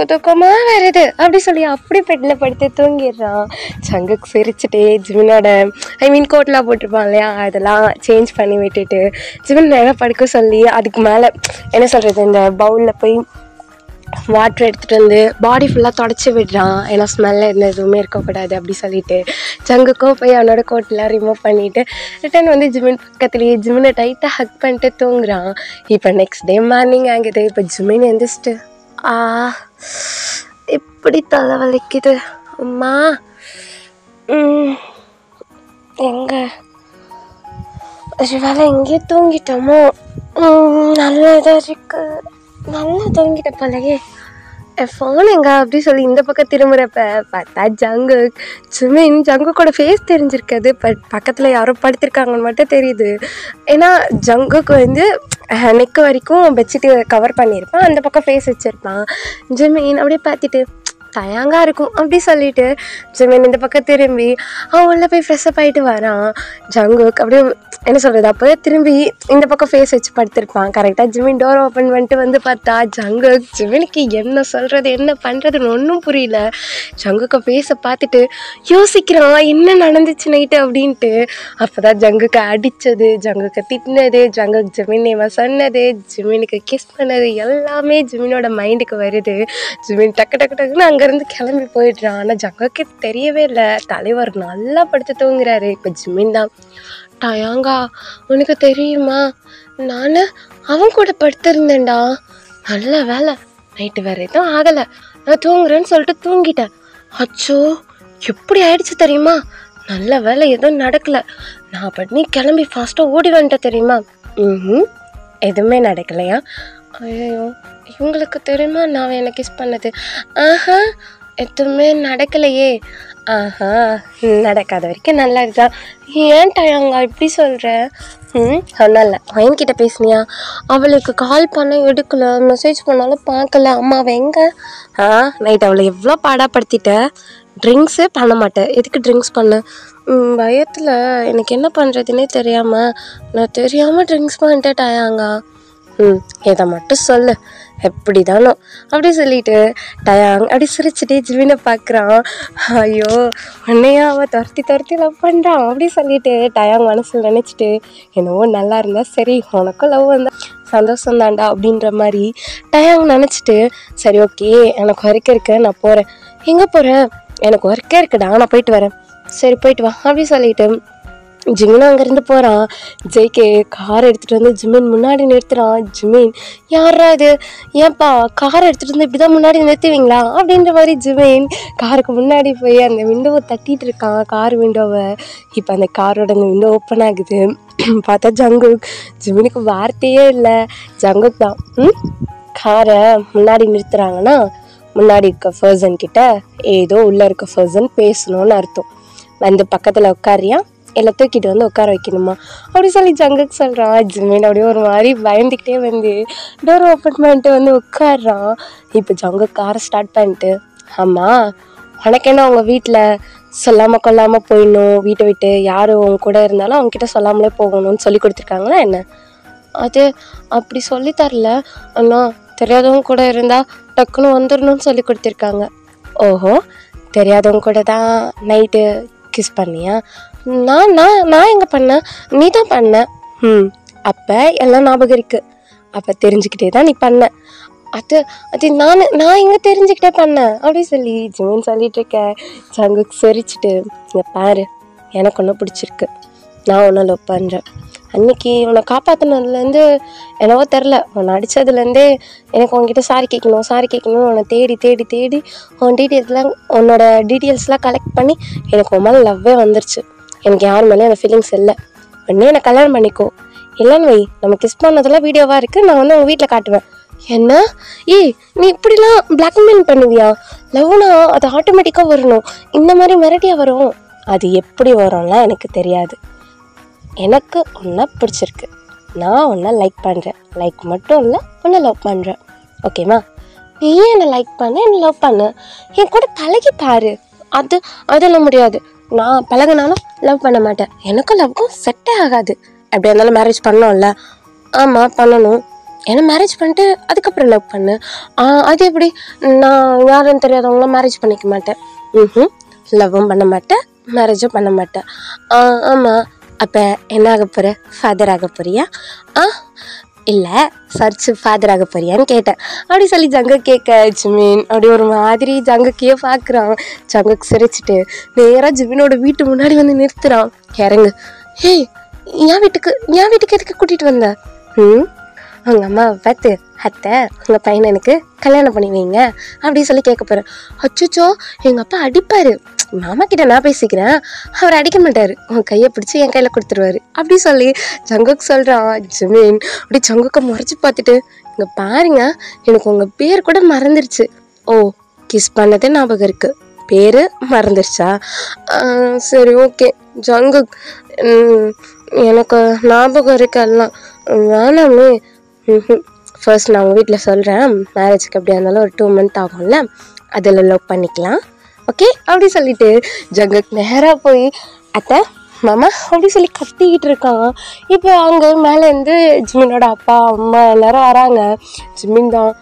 தூக்கமாக வருது அப்படி சொல்லி அப்படி பெட்டில் படுத்து தூங்கிடுறான். ஜங்குக் சிரிச்சுட்டே ஜிமினோட கோட்லாம் போட்டிருப்பான் இல்லையா, அதெல்லாம் சேஞ்ச் பண்ணி விட்டுட்டு ஜிமின் நேராக படுக்க சொல்லி அதுக்கு மேலே என்ன சொல்கிறது, இந்த பவுலில் போய் வாட்டர் எடுத்துகிட்டு வந்து பாடி ஃபுல்லாக தொடச்சி விடுறான். ஏன்னா ஸ்மெல்ல எந்த எதுவுமே இருக்கக்கூடாது அப்படி சொல்லிட்டு ஜங்குக்கும் போய் அவனோட கோட்டெலாம் ரிமூவ் பண்ணிவிட்டு ரிட்டன் வந்து ஜிமின் பக்கத்துலேயே ஜிமினை டைட்டாக ஹக் பண்ணிட்டு தூங்குறான். இப்போ நெக்ஸ்ட் டே மார்னிங் ஆகுது. இப்போ ஜிமின் எந்திரிச்சிட்டு, இப்படி தலைவலிக்குது அம்மா, ஒரு வேலை எங்கேயே தூங்கிட்டோமோ, நல்லதாக இருக்கு, நல்லா தூங்கிட்ட போலயே, ஃபோன் எங்க அப்படி சொல்லி இந்த பக்கம் திரும்புறப்ப பார்த்தா ஜங்குக்கோட ஃபேஸ் தெரிஞ்சிருக்காது. பக்கத்தில் யாரோ படுத்திருக்காங்கன்னு மட்டும் தெரியுது. ஏன்னா ஜங்குக்கு வந்து நெக்கு வரைக்கும் பெட்ஷீட்டு கவர் பண்ணியிருப்பான், அந்த பக்கம் ஃபேஸ் வச்சுருப்பான். ஜிமின் அப்படியே பார்த்துட்டு தயாங்கா இருக்கும் அப்படி சொல்லிட்டு ஜிமின் இந்த பக்கம் திரும்பி அவன் உள்ள போய் ஃப்ரெஷ்அப் ஆகிட்டு வரான். ஜங்குக் அப்படியே என்ன சொல்கிறது, அப்போ திரும்பி இந்த பக்கம் ஃபேஸ் வச்சு படுத்திருப்பான். கரெக்டாக ஜிமின் டோர் ஓப்பன் பண்ணிட்டு வந்து பார்த்தா ஜங்குக் ஜிமினுக்கு என்ன சொல்கிறது என்ன பண்ணுறதுன்னு ஒன்றும் புரியல. ஜங்குக்கு ஃபேஸை பார்த்துட்டு யோசிக்கிறான் என்ன நடந்துச்சு நைட்டு அப்படின்ட்டு. அப்போ தான் ஜங்குக்கு அடித்தது, ஜங்குக்கு திட்டினது, ஜங்குக் ஜிமின் நேமா சொன்னது, ஜிமினுக்கு கிஸ் பண்ணது எல்லாமே ஜிமினோட மைண்டுக்கு வருது. ஜிமின் டக்கு டக்கு டக்குன்னு அங்கேருந்து கிளம்பி போயிடுறான். ஆனால் ஜங்குக்கு தெரியவே இல்லை. தலைவர் நல்லா படுத்து தூங்குறாரு. இப்போ ஜிமின் தான், டயாங்கா உனக்கு தெரியுமா, நான் அவன் கூட படுத்திருந்தேன்டா, நல்ல வேலை நைட்டு வேற எதுவும் ஆகலை, நான் தூங்குறேன்னு சொல்லிட்டு தூங்கிட்டேன். அச்சோ எப்படி ஆயிடுச்சு தெரியுமா, நல்ல வேலை எதுவும் நடக்கலை, நான் பண்ணி கிளம்பி ஃபாஸ்ட்டாக ஓடி வந்துட்டேன் தெரியுமா. எதுவுமே நடக்கலையா, ஐயோ இவங்களுக்கு தெரியுமா நான் என்ன கிஸ் பண்ணது, ஆஹா எதுவுமே நடக்கலையே, ஆஹா நடக்காத வரைக்கும் நல்லதுதான். ஏன் டயாங்கா இப்படி சொல்கிற, ஒன்றும் இல்லை, என்கிட்ட பேசுனியா, அவளுக்கு கால் பண்ண எடுக்கலை, மெசேஜ் பண்ணாலும் பார்க்கல, அம்மா அவள் எங்கே, நைட் அவளை எவ்வளோ பாடாப்படுத்திட்ட, ட்ரிங்க்ஸே பண்ண மாட்டேன், எதுக்கு ட்ரிங்க்ஸ் பண்ண, பயத்தில் எனக்கு என்ன பண்ணுறதுனே தெரியாமல் நான் தெரியாமல் ட்ரிங்க்ஸ் பண்ணிட்டேன் டயாங்கா, இதை மட்டும் சொல்லு எப்படி தானோ அப்படி சொல்லிட்டு டயாங் அப்படி சிரிச்சுட்டே ஜிமினை பார்க்குறான். ஐயோ உன்னையா அவன் துரத்தி லவ் பண்ணுறான் அப்படி சொல்லிட்டு டயாங் மனசில் நினச்சிட்டு என்னவோ நல்லா இருந்தா சரி உனக்கும் லவ் வந்தால் சந்தோஷம்தான்டா அப்படின்ற மாதிரி டயாங் நினச்சிட்டு சரி ஓகே எனக்கு ஒர்க் இருக்கு நான் போகிறேன், எங்கே போகிறேன், எனக்கு ஒர்க்கே இருக்குடா நான் போயிட்டு வரேன், சரி போயிட்டு வா அப்படி சொல்லிட்டு ஜிமின் அங்கேருந்து போகிறான். ஜெய்கே கார் எடுத்துகிட்டு வந்து ஜிமின் முன்னாடி நிறுத்துகிறான். ஜிமின் யாரா இது, ஏன்ப்பா காரை எடுத்துகிட்டு வந்து இப்படி தான் முன்னாடி நிறுத்துவீங்களா அப்படின்ற மாதிரி ஜிமின் காருக்கு முன்னாடி போய் அந்த விண்டோவை தட்டிகிட்டு இருக்கான், கார் விண்டோவை. இப்போ அந்த காரோட அந்த விண்டோ ஓப்பன் ஆகுது. பார்த்தா ஜங்குக், ஜிமினுக்கு வார்த்தையே இல்லை, ஜங்குக் தான் காரை முன்னாடி நிறுத்துகிறாங்கன்னா முன்னாடி இருக்க பர்சன் கிட்ட ஏதோ உள்ளே இருக்க பர்சன் பேசணும்னு அர்த்தம். வந்து பக்கத்தில் உட்காரியா இல்லை தூக்கிட்டு வந்து உட்கார வைக்கணுமா அப்படி சொல்லி ஜங்குக்கு சொல்கிறான். ஜிமின் அப்படியே ஒரு மாதிரி பயந்துக்கிட்டே வந்து டோர் ஓப்பன் பண்ணிட்டு வந்து உட்காடுறான். இப்போ ஜங்குக் காரை ஸ்டார்ட் பண்ணிட்டு, ஆமாம் உனக்கு என்ன உங்கள் வீட்டில் சொல்லாமல் கொல்லாமல் போயிடணும், வீட்டை விட்டு யார் உங்க கூட இருந்தாலும் அவங்ககிட்ட சொல்லாமலே போகணும்னு சொல்லி கொடுத்துருக்காங்களா என்ன, அது அப்படி சொல்லி தரல அண்ணா, தெரியாதவங்க கூட இருந்தால் டக்குன்னு வந்துடணும்னு சொல்லி கொடுத்துருக்காங்க. ஓஹோ தெரியாதவங்க கூட தான் நைட்டு கிஸ் பண்ணியா, நான் எங்கே பண்ணேன், நீ தான் பண்ண, அப்போ எல்லாம் ஞாபகம் இருக்குது, அப்போ தெரிஞ்சுக்கிட்டே தான் நீ பண்ண, அது நான் எங்கே தெரிஞ்சுக்கிட்டே பண்ணேன் அப்படி சொல்லி ஜிமின் சொல்லிட்டு இருக்க. ஜங்குக் சிரிச்சிட்டு, இங்கே பாரு எனக்கு ஒன்றும் பிடிச்சிருக்கு, நான் ஒன்றும் லவ் பண்ணுறேன், அன்றைக்கி உன்னை காப்பாற்றினதுலேருந்து என்னவோ தெரில, உன்னை அடித்ததுலேருந்தே எனக்கு உங்ககிட்ட சாரி கேட்கணும் உன்னை தேடி உன் உன்னோட டீட்டெயில்ஸ்லாம் கலெக்ட் பண்ணி எனக்கு உன் மேலே லவ்வே வந்துருச்சு, எனக்கு யார் மேலே அந்த ஃபீலிங்ஸ் இல்லை, உடனே என்னை கல்யாணம் பண்ணிக்கோ, இல்லைன்னு வை நம்ம கிஸ் பண்ணதெல்லாம் வீடியோவாக இருக்குது, நான் வந்து உங்கள் வீட்டில் காட்டுவேன். என்ன நீ இப்படிலாம் பிளாக்மெயில் பண்ணுவியா, லவ்னா அது ஆட்டோமேட்டிக்காக வரணும், இந்த மாதிரி மிரட்டியாக வரும், அது எப்படி வரும்லாம் எனக்கு தெரியாது, எனக்கு உன்னை பிடிச்சிருக்கு, நான் உன்னை லைக் பண்ணுறேன், லைக் மட்டும் இல்லை உன்னை லவ் பண்ணுறேன், ஓகேவா, நீ என்னை லைக் பண்ண என்னை லவ் பண்ண, என் கூட பழகி பாரு, அதெல்லாம் முடியாது, நான் பழகினாலும் லவ் பண்ண மாட்டேன், எனக்கும் லவ்க்கும் செட்டே ஆகாது, அப்படி இருந்தாலும் மேரேஜ் பண்ணோம்ல, ஆமாம் பண்ணணும், ஏன்னா மேரேஜ் பண்ணிட்டு அதுக்கப்புறம் லவ் பண்ணு, அது எப்படி, நான் யாருன்னு தெரியாதவங்களாம் மேரேஜ் பண்ணிக்க மாட்டேன், லவ்வும் பண்ண மாட்டேன் மேரேஜும் பண்ண மாட்டேன், ஆமாம் அப்போ என்ன ஆக போகிற, ஃபாதர் ஆக போறியா, இல்லை சர்ச்சு ஃபாதர் ஆக போறியான்னு கேட்டேன் அப்படி சொல்லி ஜங்குக் கேட்க. ஜிமின் அப்படி ஒரு மாதிரி ஜங்குக்கையே பார்க்குறான். ஜங்குக் சிரிச்சிட்டு நேராக ஜிமினோட வீட்டு முன்னாடி வந்து நிறுத்துறான். இறங்கு, என் வீட்டுக்கு எதுக்கு கூட்டிகிட்டு வந்த, உங்கள் அம்மாவை பார்த்து அத்தை உங்கள் பையனை எனக்கு கல்யாணம் பண்ணி வைங்க அப்படி சொல்லி கேட்க போகிறேன். அச்சோ எங்கள் அப்பா அடிப்பார், மாமா கிட்ட நான் பேசிக்கிறேன், அவர் அடிக்க மாட்டார், உன் கையை பிடிச்சி என் கையில் கொடுத்துருவாரு அப்படி சொல்லி ஜங்குக் சொல்கிறான். ஜிமின் அப்படி ஜங்குக்கை முறைச்சி பார்த்துட்டு, இங்கே பாருங்க எனக்கு உங்கள் பேர் கூட மறந்துருச்சு, ஓ, கிஸ் பண்ணதே ஞாபகம் இருக்கு, பேரு மறந்துருச்சா? சரி ஓகே ஜங்குக், எனக்கு ஞாபகம் இருக்கு எல்லாம், வேணாமே. ஃபர்ஸ்ட் நான் உங்கள் வீட்டில் சொல்கிறேன், மேரேஜுக்கு எப்படியா இருந்தாலும் ஒரு 2 month ஆகும்ல, அதில் லவ் பண்ணிக்கலாம் ஓகே அப்படி சொல்லிட்டு ஜங்குக் நேராக போய் அத்தை மாமா அப்படி சொல்லி கத்திக்கிட்டு இருக்கான். இப்போ அங்கே மேலேருந்து ஜிமினோட அப்பா அம்மா எல்லாரும் வராங்க. ஜிமின் தான்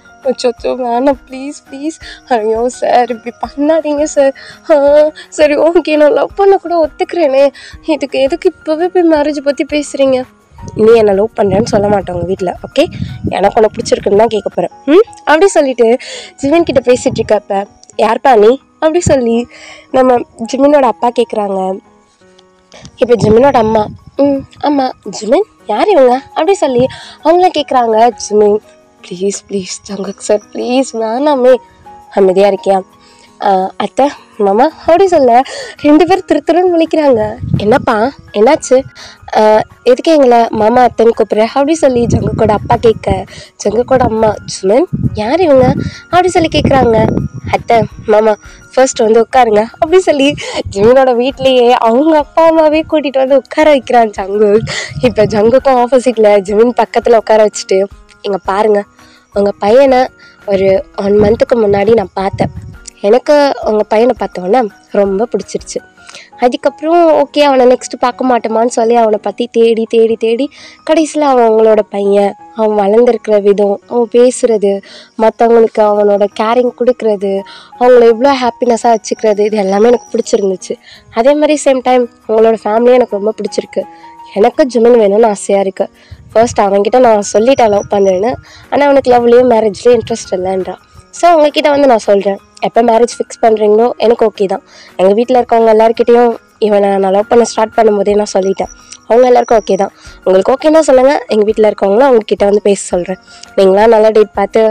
சொச்சோ வேணாம் ப்ளீஸ் ப்ளீஸ், ஐயோ சார் இப்படி பண்ணாதீங்க சார். சரி ஓகே நான் லவ் பண்ண கூட ஒத்துக்கிறேனே, இதுக்கு எதுக்கு இப்போவே போய் மேரேஜ் பற்றி பேசுகிறீங்க? நீ என்னை லவ் பண்ணுறேன்னு சொல்ல மாட்டேன் உங்கள் வீட்டில் ஓகே, எனக்கு உன்னை பிடிச்சிருக்குன்னு தான் கேட்க போகிறேன். அப்படி சொல்லிட்டு ஜிமின் கிட்ட பேசிகிட்டு இருக்கப்ப யார்ப்பா நீ அப்படி சொல்லி நம்ம ஜிமினோட அப்பா கேட்குறாங்க. இப்போ ஜிமினோட அம்மா ஆமாம் ஜிமின் யார் இவங்க அப்படி சொல்லி அவங்களாம் கேட்குறாங்க. Jimin please please Jungkook sir please வேணாமே, அமைதியாக இருக்கியா? அத்தை மாமா அப்படி சொல்ல 2 பேர் திருத்துறன்னு முழிக்கிறாங்க. என்னப்பா என்னாச்சு, எதுக்கு எங்களை மாமா அத்தைன்னு கூப்பிட்ற அப்படி சொல்லி ஜங்குக்கோட அப்பா கேட்க ஜங்குக்கோட அம்மா ஜிமின் யார் இவங்க அப்படி சொல்லி கேட்குறாங்க. அத்தை மாமா ஃபர்ஸ்ட் வந்து உட்காருங்க அப்படி சொல்லி ஜிமினோட வீட்லேயே அவங்க அப்பா அம்மாவே கூட்டிகிட்டு வந்து உட்கார வைக்கிறான் ஜங்குக். இப்போ ஜங்குக்கும் ஆப்போசிட்டில் ஜிமின் பக்கத்தில் உட்கார வச்சுட்டு, இங்கே பாருங்கள் உங்கள் பையனை ஒரு 1 monthக்கு முன்னாடி நான் பார்த்தேன், எனக்கு உங்கள் பையனை பார்த்தோன்னே ரொம்ப பிடிச்சிருச்சு. அதுக்கப்புறம் ஓகே அவனை நெக்ஸ்ட்டு பார்க்க மாட்டோமான்னு சொல்லி அவனை பற்றி தேடி தேடி தேடி கடைசியில் அவங்களோட பையன், அவன் வளர்ந்துருக்கிற விதம், அவன் பேசுகிறது, மற்றவங்களுக்கு அவனோட கேரிங் கொடுக்குறது, அவங்கள எவ்வளோ ஹாப்பினஸ்ஸாக வச்சுக்கிறது, இது எல்லாமே எனக்கு பிடிச்சிருந்துச்சு. அதே மாதிரி சேம் டைம் அவங்களோட ஃபேமிலியும் எனக்கு ரொம்ப பிடிச்சிருக்கு. எனக்கு ஜிமின் வேணும்னு ஆசையாக இருக்குது. ஃபர்ஸ்ட் அவன்கிட்ட நான் சொல்லிட்டேன் லவ் பண்ணுறேன்னு, ஆனால் அவனுக்கு லவ்லேயும் மேரேஜ்லேயும் இன்ட்ரெஸ்ட் இல்லைன்றான். ஸோ அவங்கக்கிட்ட வந்து நான் சொல்கிறேன், எப்போ மேரேஜ் ஃபிக்ஸ் பண்ணுறீங்களோ எனக்கு ஓகே தான். எங்கள் வீட்டில் இருக்கவங்க எல்லாருக்கிட்டையும் இவனை நான் லவ் பண்ண ஸ்டார்ட் பண்ணும்போதே நான் சொல்லிட்டேன், அவங்க எல்லாருக்கும் ஓகே தான். உங்களுக்கு ஓகேன்னா சொல்லுங்கள், எங்கள் வீட்டில் இருக்கவங்களும் அவங்கக்கிட்ட வந்து பேச சொல்கிறேன். நீங்களாம் நல்லா டேட் பார்த்து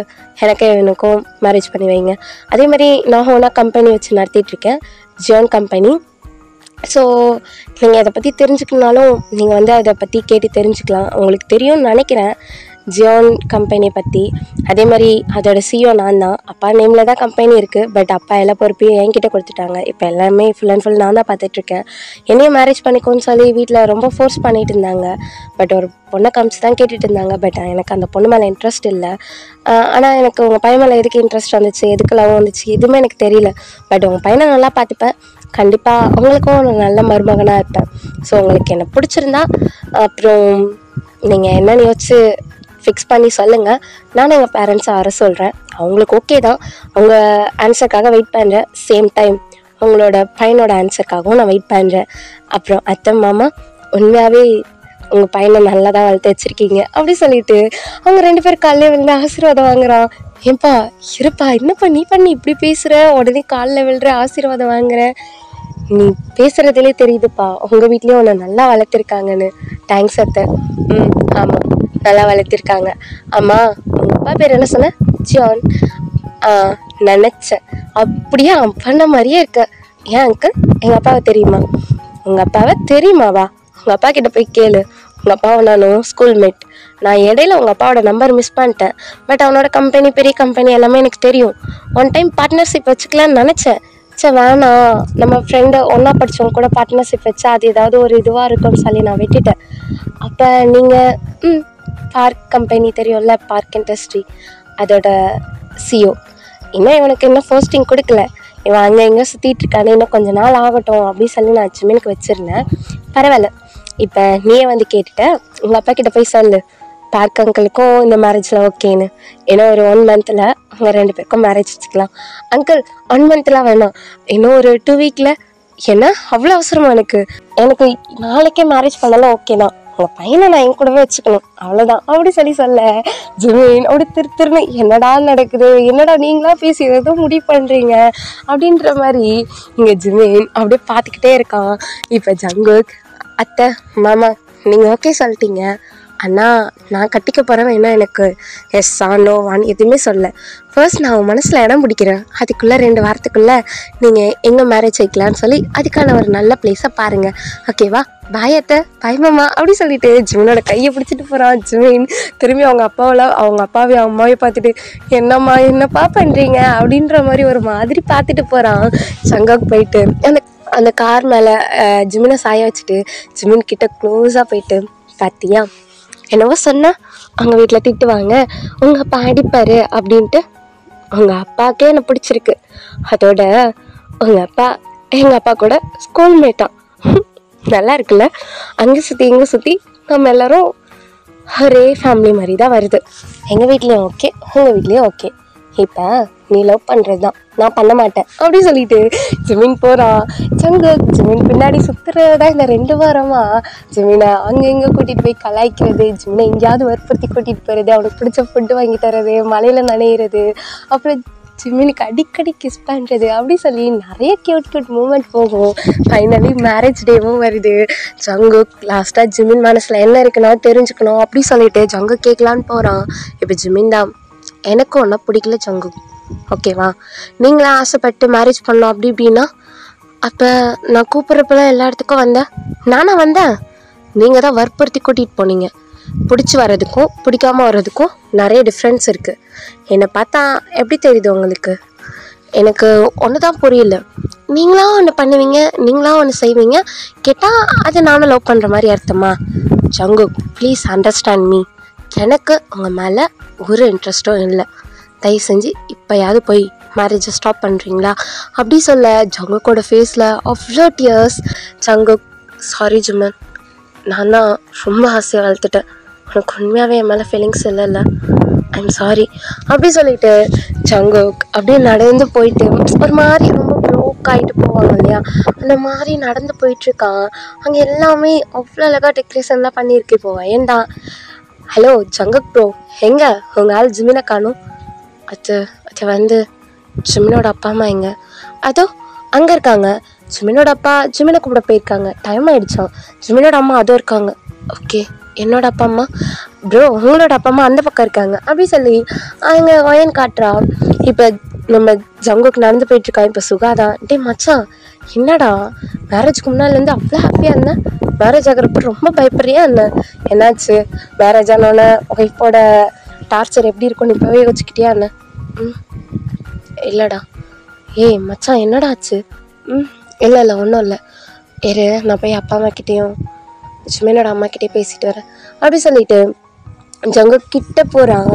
எனக்கும் மேரேஜ் பண்ணி வைங்க. அதே மாதிரி நான் ஓனா கம்பெனி வச்சு நடத்திட்டுருக்கேன், ஜியோன் கம்பெனி. ஸோ நீங்கள் அதை பற்றி தெரிஞ்சுக்கணுனாலும் நீங்கள் வந்து அதை பற்றி கேட்டு தெரிஞ்சுக்கலாம். உங்களுக்கு தெரியும்னு நினைக்கிறேன் ஜியோன் கம்பெனி பற்றி. அதே மாதிரி அதோட சிஇஓ நான் தான். அப்பா நேமில் தான் கம்பெனி இருக்குது, பட் அப்பா எல்லா பொறுப்பையும் என்கிட்ட கொடுத்துட்டாங்க. இப்போ எல்லாமே ஃபுல் அண்ட் ஃபுல் நான் தான் பார்த்துட்ருக்கேன். என்னையும் மேரேஜ் பண்ணிக்கோன்னு சொல்லி வீட்டில் ரொம்ப ஃபோர்ஸ் பண்ணிகிட்டு இருந்தாங்க. பட் ஒரு பொண்ணை காமிச்சு தான் கேட்டுட்டு இருந்தாங்க. பட் எனக்கு அந்த பொண்ணு மேலே இன்ட்ரெஸ்ட் இல்லை. ஆனால் எனக்கு உங்கள் பையன் மேலே எதுக்கு இன்ட்ரெஸ்ட் வந்துச்சு, எதுக்கு லவ் வந்துச்சு, எதுவுமே எனக்கு தெரியல. பட் உங்கள் பையனை நல்லா பார்த்துப்பேன், கண்டிப்பாக அவங்களுக்கும் ஒரு நல்ல மருமகனாக இருப்பேன். ஸோ உங்களுக்கு என்ன பிடிச்சிருந்தா அப்புறம் நீங்கள் என்னென்னு யோசிச்சு ஃபிக்ஸ் பண்ணி சொல்லுங்கள். நானும் எங்கள் பேரண்ட்ஸை வர சொல்கிறேன். அவங்களுக்கு ஓகே தான், அவங்க ஆன்சருக்காக வெயிட் பண்ணுறேன். சேம் டைம் உங்களோட பையனோட ஆன்சருக்காகவும் நான் வெயிட் பண்ணுறேன். அப்புறம் அத்தை மாமா உண்மையாகவே உங்கள் பையனை நல்லா தான் வளர்த்து வச்சுருக்கீங்க அப்படி சொல்லிட்டு அவங்க 2 பேர் காலையிலே வந்து ஆசீர்வாதம் வாங்குறான். ஏன்பா இருப்பா என்னப்பா நீ பண்ணி இப்படி பேசுகிற, உடனே காலில் விழுற ஆசீர்வாதம் வாங்குற, நீ பேசுகிறதுலே தெரியுதுப்பா உங்கள் வீட்லேயும் உன்னை நல்லா வளர்த்துருக்காங்கன்னு. தேங்க்ஸ் அத்தை. ஆமாம் நல்லா வளர்த்திருக்காங்க. ஆமாம் உங்கள் அப்பா பேர் என்ன சொன்ன? ஜியான். நினச்சேன் அப்படியே அவன் பண்ண மாதிரியே இருக்க. ஏன் அங்கிள் எங்கள் அப்பாவை தெரியுமா? உங்கள் அப்பாவை தெரியுமாவா? உங்கள் அப்பா கிட்ட போய் கேளு. உங்கள் அப்பாவை நானும் ஸ்கூல்மேட். நான் இடையில உங்கள் அப்பாவோட நம்பர் மிஸ் பண்ணிட்டேன். பட் அவனோட கம்பெனி பெரிய கம்பெனி எல்லாமே எனக்கு தெரியும். ஒன் டைம் பார்ட்னர்ஷிப் வச்சுக்கலான்னு நினச்சேன். சரி வேணாம், நம்ம ஃப்ரெண்டு ஒன்றா படித்தவங்க கூட பார்ட்னர்ஷிப் வச்சா அது ஏதாவது ஒரு இதுவாக இருக்கும்னு சொல்லி நான் விட்டுட்டேன். அப்போ நீங்கள் பார்க் கம்பெனி தெரியும்ல, பார்க் இண்டஸ்ட்ரி, அதோட சிஓ. இன்னும் இவனுக்கு இன்னும் போஸ்டிங் கொடுக்கல, இவன் அங்கே எங்கே சுற்றிட்டு இருக்கானே, இன்னும் கொஞ்சம் நாள் ஆகட்டும் அப்படின்னு சொல்லி நான் ஜிமினுக்கு வச்சுருந்தேன். பரவாயில்ல, இப்போ நீயே வந்து கேட்டுட்ட, உங்கள் அப்பா கிட்ட போய் சொல்லு பார்க் அங்கிளுக்கும் இந்த மேரேஜில் ஓகேன்னு. ஏன்னா ஒரு 1 monthல அவங்க 2 பேருக்கும் மேரேஜ் வச்சுக்கலாம். அங்கிள் 1 monthலாம் வேணாம், இன்னும் ஒரு 2 weekல. என்ன அவ்வளோ அவசரமா? எனக்கு நாளைக்கே மேரேஜ் பண்ணலாம் ஓகே தான், உங்கள் பையனை நான் என் கூடவே வச்சுக்கணும் அவ்வளோதான் அப்படி சொல்ல ஜிமின் அப்படி திருன்னு என்னடா நடக்குது, என்னடா நீங்களா பேசி ஏதோ முடிவு பண்ணுறீங்க அப்படின்ற மாதிரி இங்கே ஜிமின் அப்படியே பார்த்துக்கிட்டே இருக்கான். இப்போ ஜங்குக் அத்தை மாமா நீங்கள் ஓகே சொல்லிட்டீங்க, ஆனால் நான் கட்டிக்க போகிறவன் என்ன எனக்கு எஸ்ஸா நோவான்னு எதுவுமே சொல்ல. ஃபர்ஸ்ட் நான் உன் மனசில் இடம் பிடிக்கிறேன், அதுக்குள்ளே 2 வாரத்துக்குள்ளே நீங்கள் எங்கே மேரேஜ் வைக்கலான்னு சொல்லி அதுக்கான ஒரு நல்ல பிளேஸை பாருங்கள், ஓகேவா? பாயத்தை பாய் மாமா அப்படி சொல்லிட்டு ஜிமினோட கையை பிடிச்சிட்டு போகிறான். ஜிமின் திரும்பி அவங்க அப்பாவையும் அம்மாவையும் பார்த்துட்டு என்னம்மா என்னப்பா பண்ணுறீங்க அப்படின்ற மாதிரி ஒரு மாதிரி பார்த்துட்டு போகிறான். சங்காக்கு போயிட்டு அந்த கார் மேலே ஜிமினை சாய வச்சுட்டு ஜிமின் கிட்ட க்ளோஸாக போயிட்டு, பார்த்தியா என்னவோ சொன்னால் அவங்க வீட்டில் திட்டுவாங்க, உங்கள் அப்பா அடிப்பார் அப்படின்ட்டு. உங்கள் அப்பாவுக்கே என்னை பிடிச்சிருக்கு, அதோட உங்கள் அப்பா எங்கள் அப்பா கூட ஸ்கூல் மேட்டான். நல்லா இருக்குல்ல? அங்கே சுற்றி இங்கே சுற்றி நம்ம எல்லோரும் ஒரே ஃபேமிலி மாதிரி தான் வருது. எங்கள் வீட்லேயும் ஓகே, உங்கள் வீட்லேயும் ஓகே. இப்போ நீ லவ் பண்ணுறது தான், நான் பண்ண மாட்டேன் அப்படி சொல்லிட்டு ஜிமின் போகிறான். ஜிமின் பின்னாடி சுற்றுறதா இந்த 2 வாரமாக ஜிமினை அங்கே இங்கே கூட்டிகிட்டு போய் கலாய்க்கிறது, ஜிமினை எங்கேயாவது வற்புறுத்தி கூட்டிகிட்டு போகிறது, அவனுக்கு பிடிச்ச ஃபுட்டு வாங்கி தர்றது, மலையில் நனையிறது, அப்புறம் ஜிமினுக்கு அடிக்கடி கிஸ் பண்ணுறது அப்படி சொல்லி நிறைய கியூட் மூமெண்ட் போகும். ஃபைனலி மேரேஜ் டேவும் வருது. ஜங்குக் லாஸ்ட்டாக ஜிமின் மனசில் என்ன இருக்குன்னா தெரிஞ்சுக்கணும் அப்படி சொல்லிட்டு ஜங்குக் கேட்கலான்னு போகிறான். இப்போ ஜிமின் தான், எனக்கும் ஒன்றா பிடிக்கல ஜங்குக், ஓகேவா? நீங்களாம் ஆசைப்பட்டு மேரேஜ் பண்ணோம் அப்படி இப்படின்னா, அப்போ நான் கூப்பிட்றப்பெல்லாம் எல்லா இடத்துக்கும் வந்தேன். நீங்கள் தான் வற்புறுத்தி கூட்டிகிட்டு போனீங்க. பிடிச்சி வர்றதுக்கும் பிடிக்காமல் வர்றதுக்கும் நிறைய டிஃப்ரென்ஸ் இருக்குது. என்னை பார்த்தா எப்படி தெரியுது உங்களுக்கு? எனக்கு ஒன்று தான் புரியல. நீங்களாம் ஒன்று பண்ணுவீங்க, நீங்களாம் ஒன்று செய்வீங்க, கேட்டால் அது நானும் லவ் பண்ணுற மாதிரி அர்த்தமா? Jungkook please understand me. எனக்கு உங்கள் மேலே ஒரு இன்ட்ரெஸ்ட்டும் இல்லை. தயவு செஞ்சு இப்போயாவது போய் மேரேஜை ஸ்டாப் பண்ணுறீங்களா அப்படி சொல்ல ஜங்குக்கோட ஃபேஸில் அவ்வளோ டியர்ஸ். ஜங்குக் சாரி ஜிமன், நான் தான் ரொம்ப ஆசையாக வளர்த்துட்டேன், உனக்கு உண்மையாகவே என் மேலே ஃபீலிங்ஸ் இல்லைல்ல, ஐம் சாரி அப்படி சொல்லிட்டு ஜங்குக் அப்படியே நடந்து போயிட்டு ஒரு மாதிரி ரொம்ப ப்ரோக் ஆகிட்டு போவாங்க இல்லையா, அந்த மாதிரி நடந்து போயிட்டுருக்கான். அங்கே எல்லாமே அவ்வளோ அழகாக டெக்கரேஷன்லாம் பண்ணியிருக்கு. போவேன் ஏன்டா, ஹலோ ஜங்குக் ப்ரோ, எங்கே உங்கள் ஆள் ஜிமினை காணும்? அது வந்து ஜிமினோட அப்பா அம்மா எங்கே? அதோ அங்கே இருக்காங்க. ஜிமினோட அப்பா ஜிமினை கூப்பிட போயிருக்காங்க, டைம் ஆகிடுச்சான். ஜிமினோட அம்மா அதோ இருக்காங்க. ஓகே, என்னோட அப்பா அம்மா ப்ரோ, உங்களோட அப்பா அம்மா அந்த பக்கம் இருக்காங்க அப்படி சொல்லி அங்கே ஒயன் காட்டுறா. இப்போ நம்ம ஜங்குக்கு நடந்து போயிட்டுருக்கான். இப்போ சுகாதான், டே மச்சான் என்னடா மேரேஜ்க்கு முன்னாலேருந்து அவ்வளோ ஹாப்பியாக இருந்தேன், மேரேஜ் ஆகிறப்ப ரொம்ப பயப்படுறியா என்ன? என்னாச்சு? மேரேஜ் ஆனோடனே ஒய்ஃபோட டார்ச்சர் எப்படி இருக்கும்னு இப்போவே யோசிச்சுக்கிட்டியா என்ன? இல்லைடா. ஏய் மச்சான் என்னடா ஆச்சு? இல்லை ஒன்றும் இல்லை, நான் போய் அப்பா அம்மாக்கிட்டேயும் ஜிமினோட அம்மாக்கிட்டே பேசிட்டு வரேன் அப்படி சொல்லிட்டு ஜங்குக் கிட்ட போகிறான்.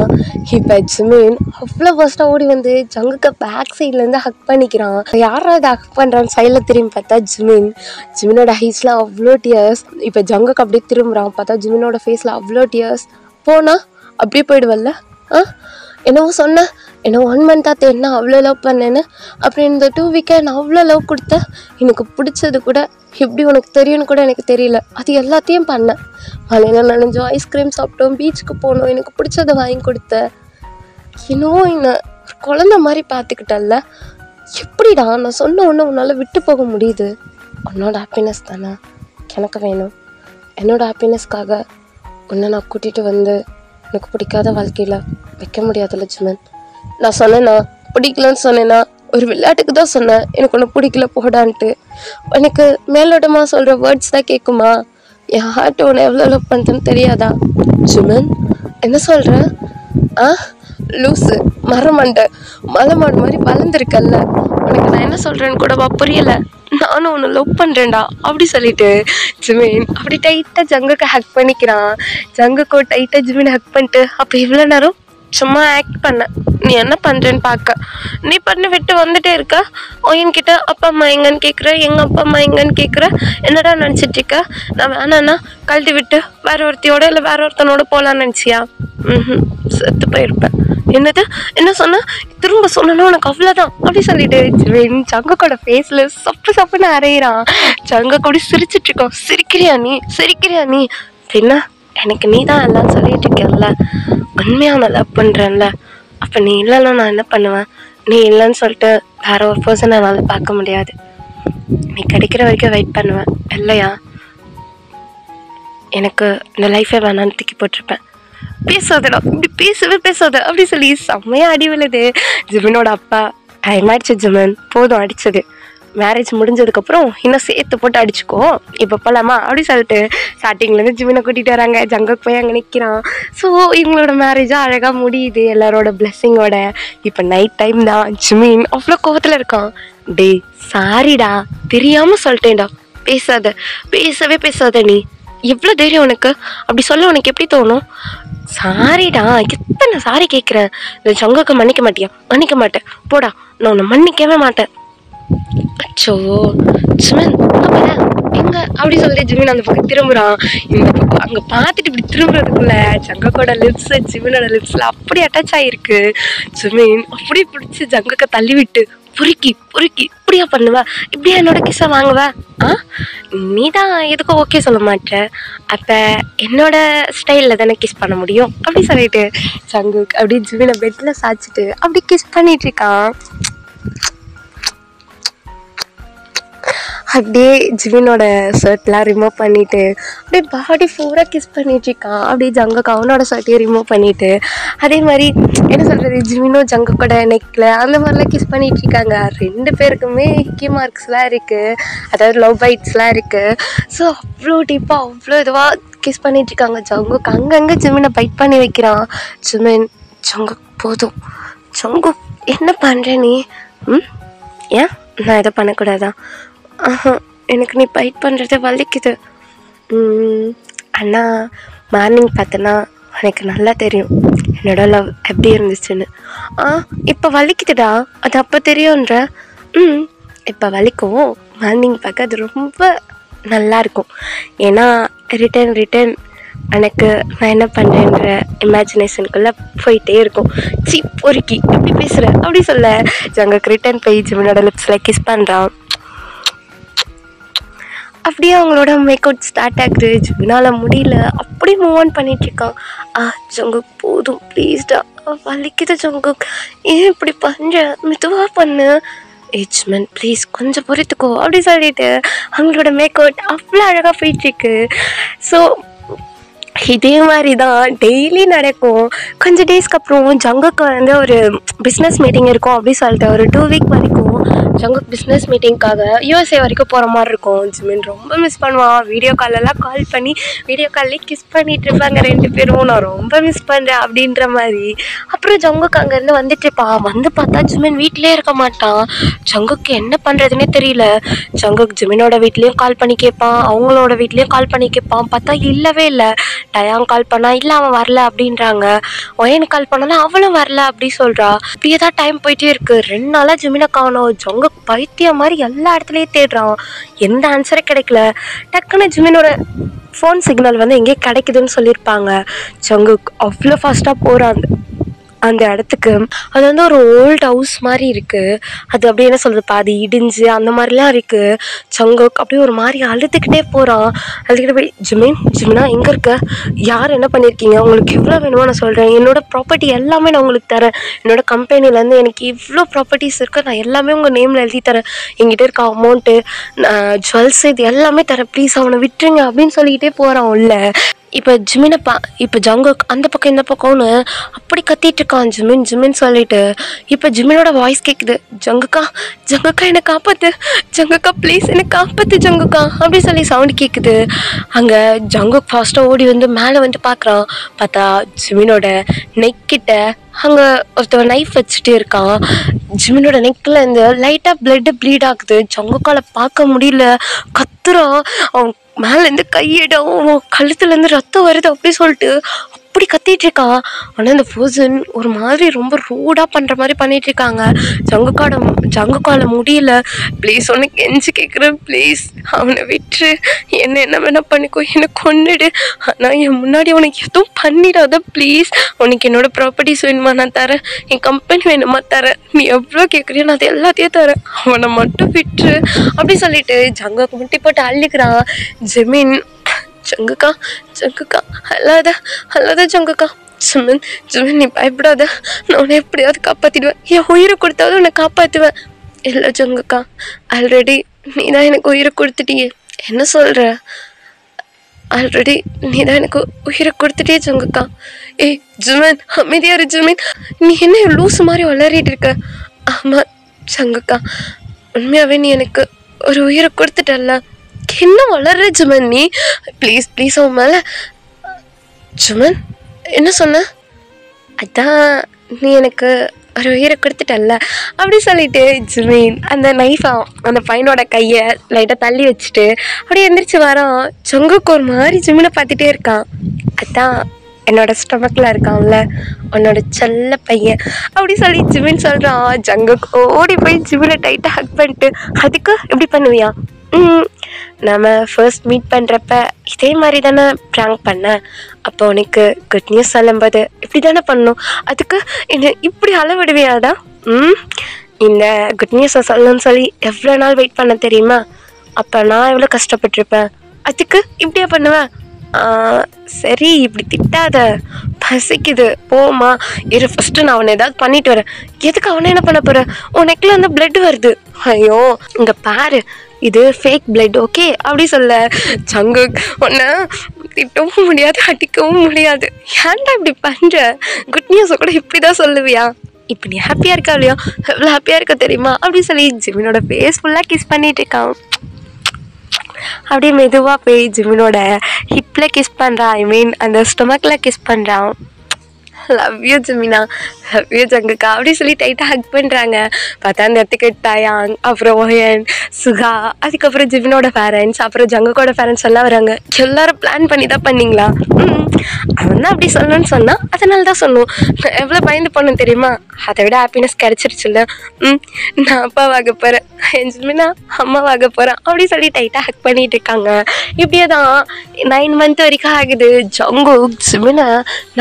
இப்போ ஜிமின் அவ்வளோ ஃபர்ஸ்ட்டாக ஓடி வந்து ஜங்குக்கு பேக் சைட்லேருந்து ஹக் பண்ணிக்கிறான். யாராவது ஹக் பண்ணுறான்னு சைடில் திரும்பி பார்த்தா ஜிமினோட ஐஸ்லாம் அவ்வளோ டியர்ஸ். இப்போ ஜங்குக்கு அப்படியே திரும்புகிறான், பார்த்தா ஜிமினோட ஃபேஸில் அவ்வளோ டியர்ஸ். போனா அப்படியே போயிடுவல்ல? என்னவோ சொன்னேன், என்ன 1 மந்த்தாக தேடினா அவ்வளோ லவ் பண்ணேன்னு, அப்புறம் இந்த 2 வீக்காக நான் அவ்வளோ லவ் கொடுத்தேன். எனக்கு பிடிச்சது கூட எப்படி உனக்கு தெரியும்னு கூட எனக்கு தெரியல, அது எல்லாத்தையும் பண்ணேன். மழையில் நனைஞ்சோம், ஐஸ்கிரீம் சாப்பிட்டோம், பீச்சுக்கு போனோம், எனக்கு பிடிச்சதை வாங்கி கொடுத்தேன். இன்னும் என்ன ஒரு குழந்த மாதிரி பார்த்துக்கிட்டல்ல, எப்படிடா நான் சொன்ன ஒன்று உன்னால் விட்டு போக முடியுது? உன்னோட ஹாப்பினஸ் தானே எனக்கு வேணும். என்னோட ஹாப்பினஸ்க்காக உன்னை நான் கூட்டிகிட்டு வந்து எனக்கு பிடிக்காத வாழ்க்கையில் வைக்க முடியாதுல்ல ஜிமன். நான் சொன்னேன்னா பிடிக்கலன்னு சொன்னேன்னா ஒரு விளையாட்டுக்கு தான் சொன்னேன், எனக்கு ஒன்று பிடிக்கல போடான்ட்டு. எனக்கு மேலோட்டமாக சொல்கிற வேர்ட்ஸ் தான் கேட்குமா? என் ஹார்ட் உன்னை எவ்வளோ லவ் பண்ணுறேன்னு தெரியாதா? ஜிமன் என்ன சொல்கிற? லூஸு மரமண்டை மலை மாடு மாதிரி வளர்ந்துருக்கல்ல, உனக்கு நான் என்ன சொல்கிறேன்னு கூடவா புரியலை? நானும் ஒன்று லவ் பண்ணுறேன்டா அப்படி சொல்லிட்டு ஜிமின் அப்படி டைட்டாக ஜங்குக்கு ஹக் பண்ணிக்கிறான். ஜங்குக்கோ டைட்டாக ஜிமின் ஹக் பண்ணிட்டு, அப்போ இவ்வளோ நேரம் சும்மா ஆக்ட் பண்ண, நீ என்ன பண்ணுறேன்னு பார்க்க, நீ பண்ண விட்டு வந்துட்டே இருக்க. என்கிட்ட அப்பா அம்மா எங்கன்னு கேட்குற, எங்கள் அப்பா அம்மா எங்கன்னு கேட்குற, என்னடா நினச்சிட்ருக்க? நான் வேணான்னா கழட்டி விட்டு வேற ஒருத்தையோட இல்லை வேற ஒருத்தனோட போகலான்னு நினச்சியா? செத்து போயிருப்பேன். என்னது என்ன சொன்ன? திரும்ப சொன்னா உனக்கு அவ்வளோதான் அப்படி சொல்லிட்டு ஜங்குக்கோட ஃபேஸில் சப்புன்னு அரைகிறான். ஜங்க கூட சிரிச்சிட்ருக்கோம். சிரிக்கிறியா நீ? என்ன எனக்கு நீ தான் எல்லாம் சொல்லிட்டு இருக்கேன்ல, உண்மையாக நான் லவ் பண்ணுறேன்ல, அப்போ நீ இல்லைன்னா நான் என்ன பண்ணுவேன்? நீ இல்லைன்னு சொல்லிட்டு வேற ஒரு பர்சனை என்னால் பார்க்க முடியாது. நீ கிடைக்கிற வரைக்கும் வெயிட் பண்ணுவேன் இல்லையா? எனக்கு இந்த லைஃபே வேணான்னு தூக்கி போட்டிருப்பேன். பேசாதடா, இப்படி பேசாத அப்படி சொல்லி செம்மையாக அடி விழுது. ஜிமினோட அப்பா, டைம் ஆயிடுச்சு ஜிமன், போதும் அடித்தது, மேரேஜ் முடிஞ்சதுக்கப்புறம் இன்னும் சேர்த்து போட்டு அடிச்சுக்கோ, இப்போ போகலாமா அப்படி சொல்லிட்டு ஸ்டார்டிங்லேருந்து ஜிமினை கூட்டிகிட்டு வராங்க. ஜங்குக்கு போய் அங்கே நிற்கிறான். ஸோ இவங்களோட மேரேஜாக அழகாக முடியுது எல்லாரோட பிளெஸ்ஸிங்கோட. இப்போ நைட் டைம் தான். ஜிமின் அவ்வளோ கோவத்தில் இருக்கான். டே சாரிடா, தெரியாமல் சொல்லிட்டேன்டா, பேசாத நீ, எவ்வளோ தைரியம் உனக்கு, அப்படி சொல்ல உனக்கு எப்படி தோணும்? சாரிடா, எத்தனை சாரி கேட்குறேன், இந்த ஜங்குக்கு மன்னிக்க மாட்டியா? மன்னிக்க மாட்டேன், போடா, நான் உன்னை மன்னிக்கவே மாட்டேன். அச்சோ ஜிமன் அப்புறம் எங்க அப்படி சொல்லி ஜிமின் அந்த பக்கம் திரும்புறான். இந்த பக்கம் அங்கே பார்த்துட்டு இப்படி திரும்புறதுக்குள்ள ஜங்கக்கோட லிப்ஸ் ஜிமினோட லிப்ஸில் அப்படி அட்டாச் ஆகிருக்கு. ஜிமின் அப்படி பிடிச்சி ஜங்கக்க தள்ளி விட்டு பொறுக்கி இப்படியா பண்ணுவ, இப்படியா என்னோட கிஸ்ஸை வாங்குவ? நீ தான் எதுக்கும் ஓகே சொல்ல மாட்டேன், அப்போ என்னோட ஸ்டைலில் தானே கிஸ் பண்ண முடியும் அப்படி சொல்லிட்டு ஜங்குக் அப்படி ஜிமினை பெட்டில் சாய்ச்சிட்டு அப்படி கிஸ் பண்ணிட்டு இருக்கான். அப்படியே ஜிமினோட ஷர்ட்லாம் ரிமூவ் பண்ணிவிட்டு அப்படியே பாடி பூரா கிஸ் பண்ணிகிட்ருக்கான். அப்படியே ஜங்குக்கு அவனோட ஷர்ட்டையும் ரிமூவ் பண்ணிவிட்டு அதே மாதிரி என்ன சொல்கிறது, ஜிமினோ ஜங்குக்கோட நெக்கில் அந்த மாதிரிலாம் கிஸ் பண்ணிகிட்ருக்காங்க. 2 பேருக்குமே ஹிக்கி மார்க்ஸ்லாம் இருக்குது, அதாவது லவ் பைட்ஸ்லாம் இருக்குது. ஸோ அவ்வளோ டீப்பாக அவ்வளோ இதுவாக கிஸ் பண்ணிகிட்ருக்காங்க. ஜங்குக்கு அங்கங்கே ஜிமினை பைட் பண்ணி வைக்கிறான். ஜிமின், ஜங்குக் போதும், ஜங்குக் என்ன பண்ணுற நீ? ஏன் நான் எதை பண்ணக்கூடாதா? எனக்கு நீ பைட் பண்ணுறத வலிக்குது. அண்ணா மார்னிங் பார்த்தனா எனக்கு நல்லா தெரியும் என்னோட லவ் எப்படி இருந்துச்சுன்னு. இப்போ வலிக்குதுடா, அது அப்போ தெரியுன்ற. இப்போ வலிக்கும், மார்னிங் பார்க்க அது ரொம்ப நல்லாயிருக்கும். ஏன்னா ரிட்டன் எனக்கு நான் என்ன பண்ணுறேன்ற இமேஜினேஷனுக்குள்ளே போயிட்டே இருக்கும். பொறுக்கி எப்படி பேசுகிற அப்படி சொல்ல ஜங்குக்கு ரிட்டன் போய் ஜிமினோட லிப்ஸில் கிஸ் பண்ணுறான். அப்படியே அவங்களோட மேக் அவுட் ஸ்டார்ட் ஆகுது. ஜிமினால் முடியல, அப்படியே மூவ் ஆன் பண்ணிகிட்ருக்கான். ஜங்குக் போதும் ப்ளீஸ்டா, வலிக்குது ஜங்குக், ஏன் இப்படி பண்ணுற, மெதுவாக பண்ணு. ஜிமன் ப்ளீஸ் கொஞ்சம் பொறுத்துக்கோ அப்படி சொல்லிட்டு அவங்களோட மேக் அவுட் அவ்வளோ அழகாக போயிட்டுருக்கு. ஸோ இதே மாதிரி தான் டெய்லி நடக்கும். கொஞ்சம் டேஸ்க்கு அப்புறம் ஜங்குக்கு வந்து ஒரு பிஸ்னஸ் மீட்டிங் இருக்கும் அப்படி சொல்லிட்டு ஒரு 2 வீக் வரைக்கும் ஜங்குக் பிஸ்னஸ் மீட்டிங்காக USA வரைக்கும் போகிற மாதிரி இருக்கும். ஜிமின் ரொம்ப மிஸ் பண்ணுவான். வீடியோ காலெல்லாம் கால் பண்ணி வீடியோ கால்லேயே கிஸ் பண்ணிட்டு இருப்பாங்க 2 பேரும். நான் ரொம்ப மிஸ் பண்ணுறேன் அப்படின்ற மாதிரி. அப்புறம் ஜங்குக்கு அங்கேருந்து வந்துட்டுருப்பான். வந்து பார்த்தா ஜிமின் வீட்டிலே இருக்க மாட்டான். ஜங்குக்கு என்ன பண்ணுறதுனே தெரியல. ஜங்குக் ஜிமினோட வீட்லேயும் கால் பண்ணி கேட்பான், அவங்களோட வீட்லேயும் கால் பண்ணி கேட்பான். பார்த்தா இல்லவே இல்லை. டயாங் கால் பண்ணா இல்லை அவன் வரல அப்படின்றாங்க. ஒயனுக்கு கால் பண்ணாலும் அவளும் வரல அப்படி சொல்கிறா. இப்படியே தான் டைம் போயிட்டே இருக்கு. 2 நாளாக ஜிமினை காணோம். ஜங்குக் பைத்தியம் மாதிரி எல்லா இடத்துலையும் தேடுறான், எந்த ஆன்சரே கிடைக்கல. டக்குன்னு ஜிமினோட ஃபோன் சிக்னல் வந்து எங்கேயே கிடைக்குதுன்னு சொல்லியிருப்பாங்க. ஜங்குக் அவ்வளோ ஃபாஸ்ட்டாக போகிறான் அந்த இடத்துக்கு. அது வந்து ஒரு ஓல்டு ஹவுஸ் மாதிரி இருக்குது. அது அப்படியே என்ன சொல்கிறது, பாதி இடிஞ்சு அந்த மாதிரிலாம் இருக்குது. ஜங்குக் அப்படியே ஒரு மாதிரி அழுதுகிட்டே போகிறான். அழுதுகிட்டே போய் ஜிமினா எங்கே இருக்க, யார் என்ன பண்ணியிருக்கீங்க, உங்களுக்கு எவ்வளோ வேணுமோ நான் சொல்கிறேன், என்னோடய ப்ராப்பர்ட்டி எல்லாமே நான் உங்களுக்கு தரேன், என்னோடய கம்பெனிலேருந்து எனக்கு இவ்வளோ ப்ராப்பர்ட்டிஸ் இருக்குது, நான் எல்லாமே உங்கள் நேமில் எழுதி தரேன், என்கிட்ட இருக்க அமௌண்ட்டு ஜுவல்ஸ் இது எல்லாமே தரேன், ப்ளீஸ் அவனை விட்டுருங்க அப்படின்னு சொல்லிக்கிட்டே போகிறான் உள்ள. இப்போ இப்போ ஜங்குக் அந்த பக்கம் இந்த பக்கம்னு அப்படி கத்திட்டு இருக்கான் ஜிமின் சொல்லிட்டு. இப்போ ஜிமினோட வாய்ஸ் கேட்குது, ஜங்குக்கா என்னை காப்பாற்று, ஜங்குக்கா ப்ளீஸ் என்னை காப்பாற்று ஜங்குக்கா அப்படி சொல்லி சவுண்டு கேட்குது. அங்கே ஜங்குக் ஃபாஸ்ட்டாக ஓடி வந்து மேலே வந்து பார்க்குறான். பார்த்தா ஜிமினோட நெக்கிட்ட அங்கே ஒருத்தர் நைஃப் வச்சுட்டு இருக்கான். ஜிமினோட நெக்கில் இருந்து லைட்டாக ப்ளீட் ஆகுது. ஜங்குக்கால பார்க்க முடியல, கத்துறான். அவன் மேலேருந்து கையிடும், கழுத்துலேருந்து ரத்தம் வருது அப்படி சொல்லிட்டு அப்படி கத்திட்டு இருக்கான். ஆனால் இந்த பர்சன் ஒரு மாதிரி ரொம்ப ரூடாக பண்ணுற மாதிரி பண்ணிட்டு இருக்காங்க. ஜங்குக்கால முடியல, ப்ளீஸ் உனக்கு கெஞ்சி கேட்குறேன், ப்ளீஸ் அவனை விட்டுரு, என்ன வேணா பண்ணிக்கோ, என்னை கொன்னுடு, ஆனால் என் முன்னாடி உனக்கு எதுவும் பண்ணிடாத ப்ளீஸ், உனக்கு என்னோடய ப்ராப்பர்ட்டிஸ் வேணுமா நான் தரேன், என் கம்பெனி வேணுமா தரேன், நீ எவ்வளோ கேட்குறியோ நான் அது எல்லாத்தையும் தரேன், அவனை மட்டும் விட்டுரு அப்படி சொல்லிட்டு ஜங்குக்கு முட்டி போட்டு அள்ளிக்கிறான். ஜிமின் ஜங்குக்கா அல்லாத ஜங்குக்கா, ஜிமின் நீ பயப்படாத, நான் உன்னை எப்படியாவது காப்பாற்றிடுவேன், என் உயிரை கொடுத்தாவது உன்னை காப்பாற்றுவேன். இல்லை ஜங்குக்கா, ஆல்ரெடி நீ தான் எனக்கு உயிரை கொடுத்துட்டியே, என்ன சொல்கிற? ஆல்ரெடி நீ தான் எனக்கு உயிரை கொடுத்துட்டே ஜங்குக்கா. ஏய் ஜுமின், அமைதியாரு ஜுமின், நீ என்ன லூஸ் மாதிரி வளரிட்டு இருக்க? ஆமாம் ஜங்குக்கா, உண்மையாகவே நீ எனக்கு ஒரு உயிரை கொடுத்துட்டல்ல, என்ன வளர்ற ஜுமன் நீ? ப்ளீஸ் ப்ளீஸ் அவன் மேலே. ஜுமன் என்ன சொன்ன? அதான் நீ எனக்கு ஒரு உயிரை கொடுத்துட்டல்ல அப்படி சொல்லிட்டு ஜுமீன் அந்த நைஃபை அந்த பையனோட கையை லைட்டாக தள்ளி வச்சுட்டு அப்படியே எந்திரிச்சு வரான். ஜங்குக்கு ஒரு மாதிரி ஜிமினை பார்த்துட்டே இருக்கான். அதான் என்னோட ஸ்டொமக்கில் இருக்கான்ல உன்னோட செல்ல பையன் அப்படி சொல்லி ஜிமின் சொல்கிறான். ஜங்குக்கு ஓடி போய் ஜிமினை டைட்டாக ஹக் பண்ணிட்டு, அதுக்கு எப்படி பண்ணுவியா? நம்ம ஃபர்ஸ்ட் மீட் பண்ணுறப்ப இதே மாதிரி தானே ப்ராங்க் பண்ணேன், அப்போ உனக்கு குட் நியூஸ் சொல்லும்போது இப்படி தானே பண்ணணும், அதுக்கு என்ன இப்படி அளவிடுவியாடா? இந்த குட் நியூஸை சொல்லணும்னு சொல்லி எவ்வளோ நாள் வெயிட் பண்ண தெரியுமா? அப்போ நான் எவ்வளோ கஷ்டப்பட்டிருப்பேன், அதுக்கு இப்படியா பண்ணுவேன்? சரி இப்படி திட்டாத, பசிக்குது போமா இரு, ஃபஸ்ட்டு நான் அவனை ஏதாவது பண்ணிட்டு வரேன். எதுக்கு அவனை என்ன பண்ண போகிறேன்? உன் நெக்கில் வந்து பிளட் வருது. ஐயோ இங்கே பாரு, இது ஃபேக் பிளட் ஓகே அப்படி சொல்ல. ஜங்கு உன்னை திட்டவும் முடியாது அடிக்கவும் முடியாது, ஏன்டா இப்படி பண்ணுற? குட் நியூஸை கூட இப்படி தான் சொல்லுவியா? இப்போ நீ ஹாப்பியாக இருக்கா இல்லையா? எவ்வளோ ஹாப்பியாக இருக்க தெரியுமா அப்படி சொல்லி ஜிமினோட ஃபேஸ் ஃபுல்லாக கிஸ் பண்ணிட்டு இருக்கான். அப்படியே மெதுவாக போய் ஜிமினோட ஹிப்பில் கிஸ் பண்ணுறான், ஐ மீன் அந்த ஸ்டொமக்கில் கிஸ் பண்ணுறான். லவ் யூ ஜிமினா, லவ் யூ ஜங்குக்கா அப்படி சொல்லி டைட்டாக ஹக் பண்ணுறாங்க. பார்த்தா அந்த இடத்துக்கு டயாங், அப்புறம் ஓயன், சுகா, அதுக்கப்புறம் ஜிமினோட பேரண்ட்ஸ், அப்புறம் ஜங்குக்கோட பேரண்ட்ஸ் எல்லாம் வராங்க. எல்லோரும் பிளான் பண்ணி தான் பண்ணிங்களா? அவன் தான் அப்படி சொல்லணும்னு சொன்னான், அதனால தான் சொன்னோம். எவ்வளோ பயந்து போனோம் தெரியுமா? அதை விட ஹாப்பினஸ் கிடச்சிருச்சுல்ல. நான் அப்பாவாக போகிறேன், என் ஜிமினா அம்மாவாக போகிறேன் அப்படி சொல்லி டைட்டாக ஹக் பண்ணிட்டு இருக்காங்க. இப்படியே தான் 9 months வரைக்கும் ஆகுது. ஜங்கு ஜிமினை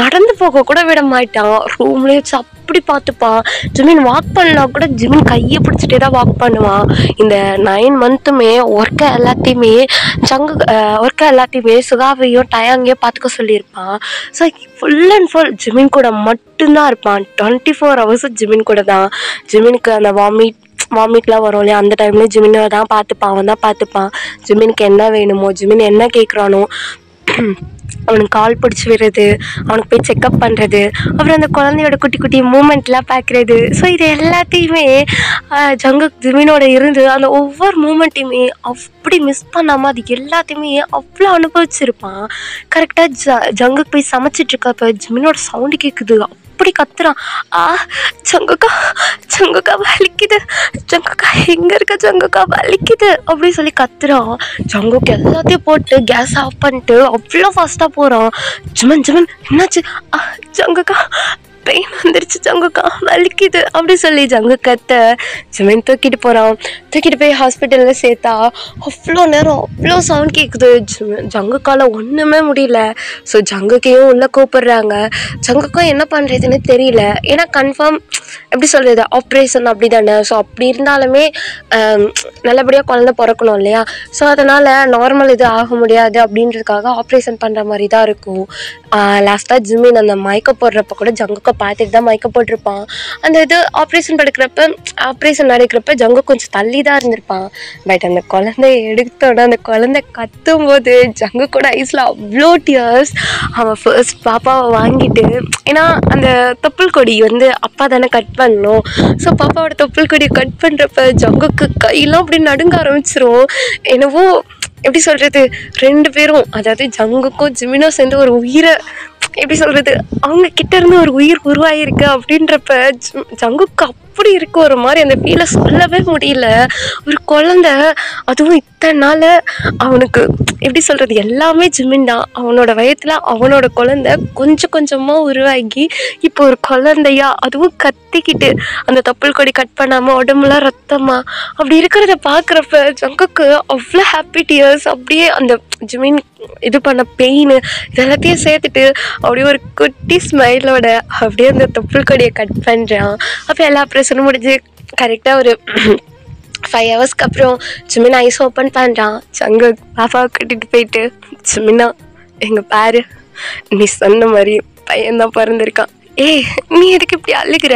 நடந்து போக கூட விட மாட்டான், ரூம்லேயே வச்சு அப்படி பார்த்துப்பான். ஜிமின் வாக் பண்ணலாம் கூட ஜிமின் கையை பிடிச்சிட்டே தான் வாக் பண்ணுவான். இந்த 9 monthsமே ஒர்க்கை எல்லாத்தையுமே சுகாவையும் டயாங்கையும் பார்த்துக்க சொல்லியிருப்பான். So full and full Jimin கூட மட்டும்தான் இருப்பான். 24 hours ஜிமின் கூட தான். ஜிமினுக்கு அந்த வாமிட்லாம் வரும் இல்லையா, அந்த டைம்லேயே ஜிமினை தான் பார்த்துப்பான், அவன் தான் பார்த்துப்பான். ஜிமினுக்கு என்ன வேணுமோ, ஜிமின் என்ன கேட்குறானோ அவனுக்கு கால் பிடிச்சி விடுறது, அவனுக்கு போய் செக்கப் பண்ணுறது, அப்புறம் அந்த குழந்தையோட குட்டி குட்டி மூமெண்ட்லாம் பார்க்குறது. ஸோ இது எல்லாத்தையுமே ஜங்கு ஜிமினோட இருந்து அந்த ஒவ்வொரு மூமெண்ட்டையுமே அப்படி மிஸ் பண்ணாமல் அது எல்லாத்தையுமே அவ்வளோ அனுபவிச்சிருப்பான். கரெக்டாக ஜங்குக்கு போய் சமைச்சிட்ருக்கப்ப ஜிமினோட சவுண்டு கேட்குது, அப்படி கத்துறான். ஜங்குக்கா வலிக்குது, ஜங்குக்கா எங்கே இருக்க, ஜங்குக்கா வலிக்குது அப்படி சொல்லி கத்துறான். ஜங்குக்கு எல்லாத்தையும் போட்டு கேஸ் ஆஃப் பண்ணிட்டு அவ்வளோ ஃபாஸ்ட்டாக போகிறான். ஜிமன் என்னாச்சு? ஜங்குக்கா பெயின் வந்துருச்சு, ஜங்குக்கா வலிக்குது அப்படி சொல்லி ஜங்கு கத்த ஜிமின் தூக்கிட்டு போகிறான். தூக்கிட்டு போய் ஹாஸ்பிட்டலில் சேர்த்தா அவ்வளோ நேரம் அவ்வளோ சவுண்ட் கேட்குது. ஜங்குக்கால ஒன்றுமே முடியல. ஸோ ஜங்குக்கையும் உள்ளே கூப்பிடுறாங்க. ஜங்குக்கும் என்ன பண்ணுறதுன்னு தெரியல, ஏன்னா கன்ஃபார்ம் எப்படி சொல்கிறது, ஆப்ரேஷன் அப்படி தானே. ஸோ அப்படி இருந்தாலுமே நல்லபடியாக குழந்தை பிறக்கணும் இல்லையா. ஸோ அதனால் நார்மல் இது ஆக முடியாது அப்படின்றதுக்காக ஆப்ரேஷன் பண்ணுற மாதிரி தான் இருக்கும். லாஸ்ட்டாக ஜிமின் அந்த மயக்க போடுறப்ப கூட ஜங்குக்கை பார்த்துட்டு தான் மயக்க போட்டிருப்பான். அந்த இது ஆப்ரேஷன் நடக்கிறப்ப ஜங்கு கொஞ்சம் தள்ளி தான் இருந்திருப்பான். பட் அந்த குழந்தைய எடுத்தோட அந்த குழந்தை கத்தும் போது ஜங்கு கூட ஐஸில் அவ்வளோ டியர்ஸ். அவன் ஃபர்ஸ்ட் பாப்பாவை வாங்கிட்டு, ஏன்னா அந்த தொப்புள் கொடி வந்து அப்பா தானே கட் பண்ணணும். ஸோ பாப்பாவோட தொப்புள் கொடியை கட் பண்ணுறப்ப ஜங்குக்கு கையெல்லாம் அப்படி நடுங்க ஆரம்பிச்சிரும். என்னவோ எப்படி சொல்கிறது, 2 பேரும், அதாவது ஜங்குக்கும் ஜிமினோ சேர்ந்து ஒரு உயிரை எப்படி சொல்கிறது, அவங்க கிட்ட இருந்து ஒரு உயிர் உருவாகிருக்கு அப்படின்றப்ப ஜங்குக்கு அப்படி இருக்கு ஒரு மாதிரி. அந்த ஃபீலை சொல்லவே முடியல. ஒரு குழந்தை, அதுவும் இத்தனை நாள் அவனுக்கு எப்படி சொல்கிறது, எல்லாமே ஜிமின் தான். அவனோட வயத்தில் அவனோட குழந்தை கொஞ்சம் கொஞ்சமாக உருவாகி இப்போ ஒரு குழந்தையா, அதுவும் கத்திக்கிட்டு அந்த தொப்புள் கொடி கட் பண்ணாமல் உடம்புலாம் ரத்தமாக அப்படி இருக்கிறத பார்க்குறப்ப ஜங்குக்கு அவ்வளோ ஹாப்பி டியர்ஸ். அப்படியே அந்த ஜிமின் இது பண்ண பெயின் இதெல்லாத்தையும் சேர்த்துட்டு அப்படியே ஒரு குட்டி ஸ்மைலோட அப்படியே அந்த தொப்புள் கொடியை கட் பண்ணுறான். அப்போ எல்லா ஆப்ரேஷனும் முடிஞ்சு கரெக்டாக ஒரு 5 hours அப்புறம் ஜிமின் ஐஸ் ஓப்பன் பண்ணுறான். ஜங்கு பாப்பாவை கூட்டிகிட்டு போயிட்டு, ஜிமினா எங்கள் பாரு, நீ சொன்ன மாதிரி பையன்தான் பிறந்திருக்கான். ஏய் நீ எதுக்கு இப்படி அழுகிற?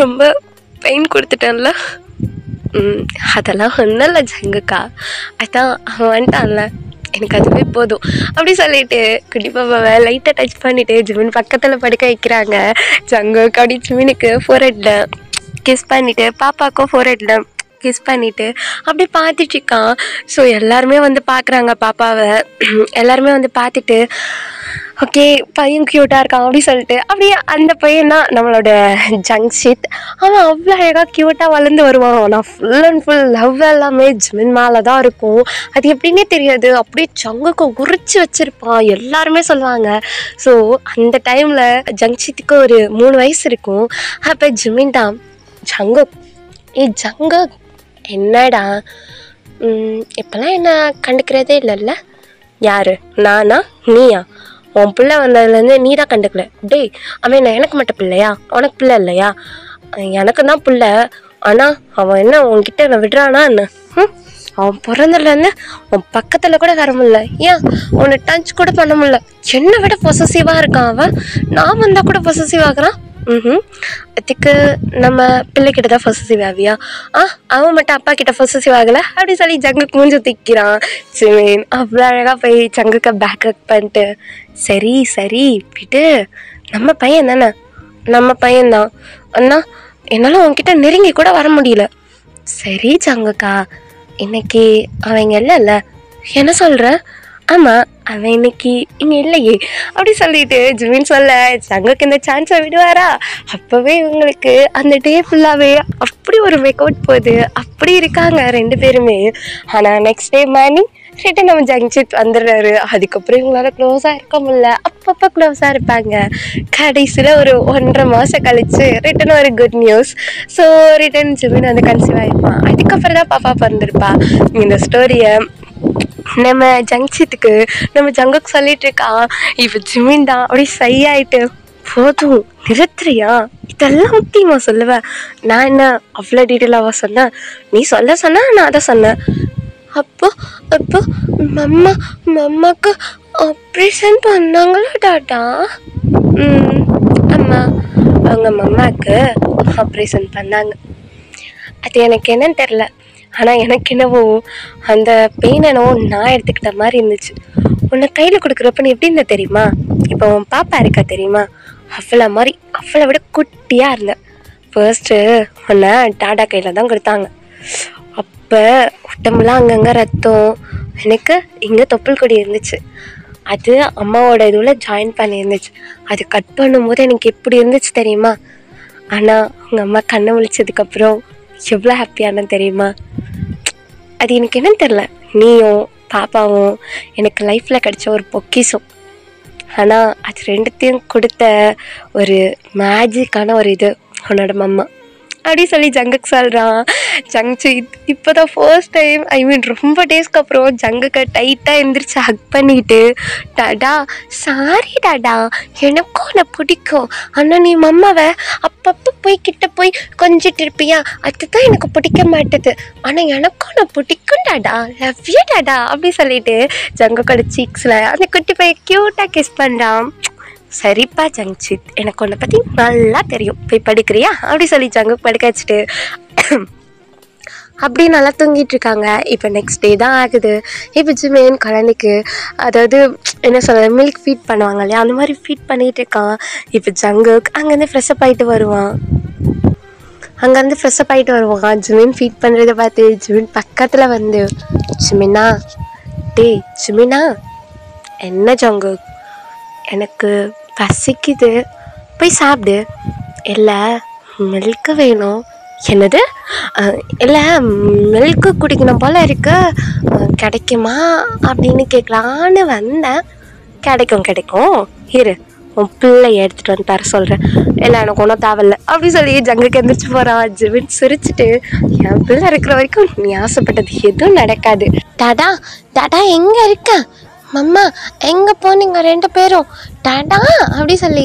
ரொம்ப பெயின் கொடுத்துட்டேன்ல. அதெல்லாம் ஒன்றும் இல்லை ஜங்குக்கா, அதான் அவன் வந்துட்டான்ல, எனக்கு அதுவே போதும் அப்படி சொல்லிட்டு குட்டி பாப்பாவை லைட்டாக டச் பண்ணிவிட்டு ஜிமின் பக்கத்தில் படுக்க வைக்கிறாங்க. ஜங்குக் அப்படி ஜிமினுக்கு ஃபோர்ஹெட்டில் கிஸ் பண்ணிவிட்டு பாப்பாவுக்கும் ஃபோர்ஹெட்டில் கிஸ் பண்ணிவிட்டு அப்படி பார்த்துட்ருக்கான். ஸோ எல்லாருமே வந்து பார்க்குறாங்க பாப்பாவை. எல்லாருமே வந்து பார்த்துட்டு ஓகே பையன் க்யூட்டாக இருக்கான் அப்படி சொல்லிட்டு அப்படியே அந்த பையன் தான் நம்மளோட ஜங்ஷித். அவன் அவ்வளோ அழகாக க்யூட்டாக வளர்ந்து வருவான். நான் ஃபுல் அண்ட் ஃபுல் லவ் எல்லாமே ஜிமின் மேலே தான் இருக்கும். அது எப்படின்னே தெரியாது, அப்படியே ஜங்குக்கு உரிச்சு வச்சுருப்பான் எல்லாருமே சொல்லுவாங்க. ஸோ அந்த டைமில் ஜங்ஷித்துக்கு ஒரு 3 வயசு இருக்கும். அப்போ ஜிமின் தான் ஜங்குக் ஜங்குக் என்னடா இப்போல்லாம் என்ன கண்டுக்கிறதே இல்லைல்ல, யார் நானா நீயா, உன் பிள்ளை வந்ததுலேருந்து நீ தான் கண்டுக்கல. டேய் அவன் எனக்கு மட்டும் பிள்ளையா, உனக்கு பிள்ளை இல்லையா? எனக்கு தான் பிள்ளை, ஆனால் அவன் என்ன உன்கிட்ட நான் விடுறானா என்ன? அவன் பிறந்ததுலேருந்து உன் பக்கத்தில் கூட வர முடியல, ஏன் உன்னை டச் கூட பண்ண முடியல. என்னை விட பொசசிவாக இருக்கான் அவன். நான் வந்தால் கூட பொசசிவ் ஆகுறான். அதுக்கு நம்ம பிள்ளைக்கிட்ட தான் பொசசிவ் ஆவியா? அவன் மட்டும் அப்பா கிட்ட பொசசிவ் ஆகலை அப்படி சொல்லி ஜங்குக்கு மூஞ்சி திக்கிறான். ஜிமின் அவ்வளோ அழகாக போய் ஜங்குக்கு பேக்கப் பண்ணிட்டு சரி சரி விட்டு, நம்ம பையன் தானே, நம்ம பையன்தான் அண்ணா, என்னால் உன்கிட்ட நெருங்கி கூட வர முடியல. சரி ஜங்குக்கா, இன்னைக்கு அவன் இங்கே இல்லைல்ல, என்ன சொல்கிற? ஆமாம் அவன் இன்னைக்கு இங்கே இல்லையே அப்படி சொல்லிட்டு ஜிமின் சொல்ல ஜங்குக்கு இந்த சான்ஸை விடுவாரா? அப்போவே இவங்களுக்கு அந்த டே ஃபுல்லாகவே அப்படி ஒரு மேக்கவுட் போகுது, அப்படி இருக்காங்க 2 பேருமே. ஆனால் நெக்ஸ்ட் டே மார்னிங் ரிட்டன் நம்ம ஜங்ஷித் வந்துடுறாரு. அதுக்கப்புறம் இவங்களால க்ளோஸாக இருக்க முடியல, அப்பப்போ க்ளோஸாக இருப்பாங்க. கடைசியில் ஒரு 1.5 மாதம் கழிச்சு ரிட்டன் ஒரு good news. So return Jimin வந்து கன்சீவ் ஆகிருப்பான். அதுக்கப்புறம் தான் பாப்பா பிறந்திருப்பா. இந்த ஸ்டோரியை நம்ம ஜங்ஷித்துக்கு நம்ம ஜங்குக்கு சொல்லிட்டு இருக்கா. இப்போ ஜிமின் தான் அப்படி சையாயிட்டு போதும் நிறுத்துறியா, இதெல்லாம் முக்கியமா சொல்லுவேன், நான் என்ன அவ்வளோ டீட்டெயிலாக சொன்னேன், நீ சொல்ல சொன்ன நான் அதை சொன்னேன். அப்போ அப்போ மம்மாக்கு ஆப்ரேஷன் பண்ணாங்களா டாட்டா? ஆமாம் அவங்க மம்மாவுக்கு ஆப்ரேஷன் பண்ணாங்க. அது எனக்கு என்னன்னு தெரில, ஆனால் எனக்கு என்னவோ அந்த பெயின் என்னவோ நான் எடுத்துக்கிட்ட மாதிரி இருந்துச்சு. உன்னை கையில் கொடுக்குறப்ப நீ எப்படி இருந்த தெரியுமா? இப்போ உன் பாப்பா இருக்கா தெரியுமா, அவ்வளோ மாதிரி அவ்வளோ விட குட்டியாக இருந்தேன். ஃபர்ஸ்ட்டு உன்னை டாடா கையில் தான் கொடுத்தாங்க. அப்போ உடம்புலாம் அங்கங்கே ரத்தம், எனக்கு இங்கே தொப்புள் கொடி இருந்துச்சு. அது அம்மாவோட இதுவில் ஜாயின் பண்ணியிருந்துச்சு. அது கட் பண்ணும்போது எனக்கு எப்படி இருந்துச்சு தெரியுமா? ஆனால் உங்கள் அம்மா கண்ணை முழிச்சதுக்கப்புறம் எவ்வளோ ஹாப்பியானு தெரியுமா? அது எனக்கு என்னன்னு தெரில, நீயும் பாப்பாவும் எனக்கு லைஃப்பில் கிடச்ச ஒரு பொக்கிஷம். ஆனால் அது 2த்தையும் கொடுத்த ஒரு மேஜிக்கான ஒரு இது உன்னோட மம்மா அப்படி சொல்லி ஜங்குக்கு சொல்கிறான். ஜங்ஷித் இப்போ தான் ஃபர்ஸ்ட் டைம், ஐ மீன் ரொம்ப டேஸ்க்கு அப்புறம் ஜங்குக்கு டைட்டாக எழுந்திரிச்சு ஹக் பண்ணிவிட்டு, டாடா சாரி டாடா, எனக்கும் உன்னை பிடிக்கும், ஆனால் நீ மம்மாவை அப்பப்போ போய் கிட்ட போய் கொஞ்சிட்டு இருப்பியா, அதுதான் எனக்கு பிடிக்க மாட்டுது, ஆனால் எனக்கும் உன்னை பிடிக்கும் டாடா, லவ் யூ டாடா அப்படி சொல்லிட்டு ஜங்குக்கோட சீக்ஸில் அந்த குட்டி போய் க்யூட்டாக கிஸ் பண்ணுறான். சரிப்பா ஜங்ஷித், எனக்கு உன்னை பற்றி நல்லா தெரியும், போய் படிக்கிறியா அப்படி சொல்லி ஜங்குக்கு படுக்க வச்சுட்டு அப்படி நல்லா தூங்கிட்டு இருக்காங்க. இப்போ நெக்ஸ்ட் டே தான் ஆகுது. இப்போ ஜிமின் குழந்தைக்கு அதாவது என்ன சொல்கிறது மில்க் ஃபீட் பண்ணுவாங்க இல்லையா, அந்த மாதிரி ஃபீட் பண்ணிகிட்டு இருக்கான். இப்போ ஜங்குக் அங்கேருந்து ஃப்ரெஷ்அப் ஆகிட்டு வருவான். ஜிமின் ஃபீட் பண்ணுறதை பார்த்து ஜிமின் பக்கத்தில் வந்து, ஜிமினா டேய் ஜிமினா, என்ன ஜங்குக் எனக்கு பசிக்குது போய் சாப்பிடு, இல்லை மில்க்கு வேணும். என்னது? இல்லை மில்க்கு குடிக்கணும் போல் இருக்கு, கிடைக்குமா அப்படின்னு கேட்கலான்னு வந்தேன். கிடைக்கும் இரு உன் பிள்ளைய எடுத்துகிட்டு வந்து தர சொல்கிறேன், இல்லை எனக்கு ஒன்றும் தேவையில்லை அப்படி சொல்லி ஜங்குக்கு எந்திரிச்சு போகிறான். ஜிமின் சிரிச்சுட்டு, என் பிள்ளை இருக்கிற வரைக்கும் நீ ஆசைப்பட்டது எதுவும் நடக்காது. டாடா எங்கே இருக்க மம்மா, எங்கே போனீங்க 2 பேரும் டாடா அப்படி சொல்லி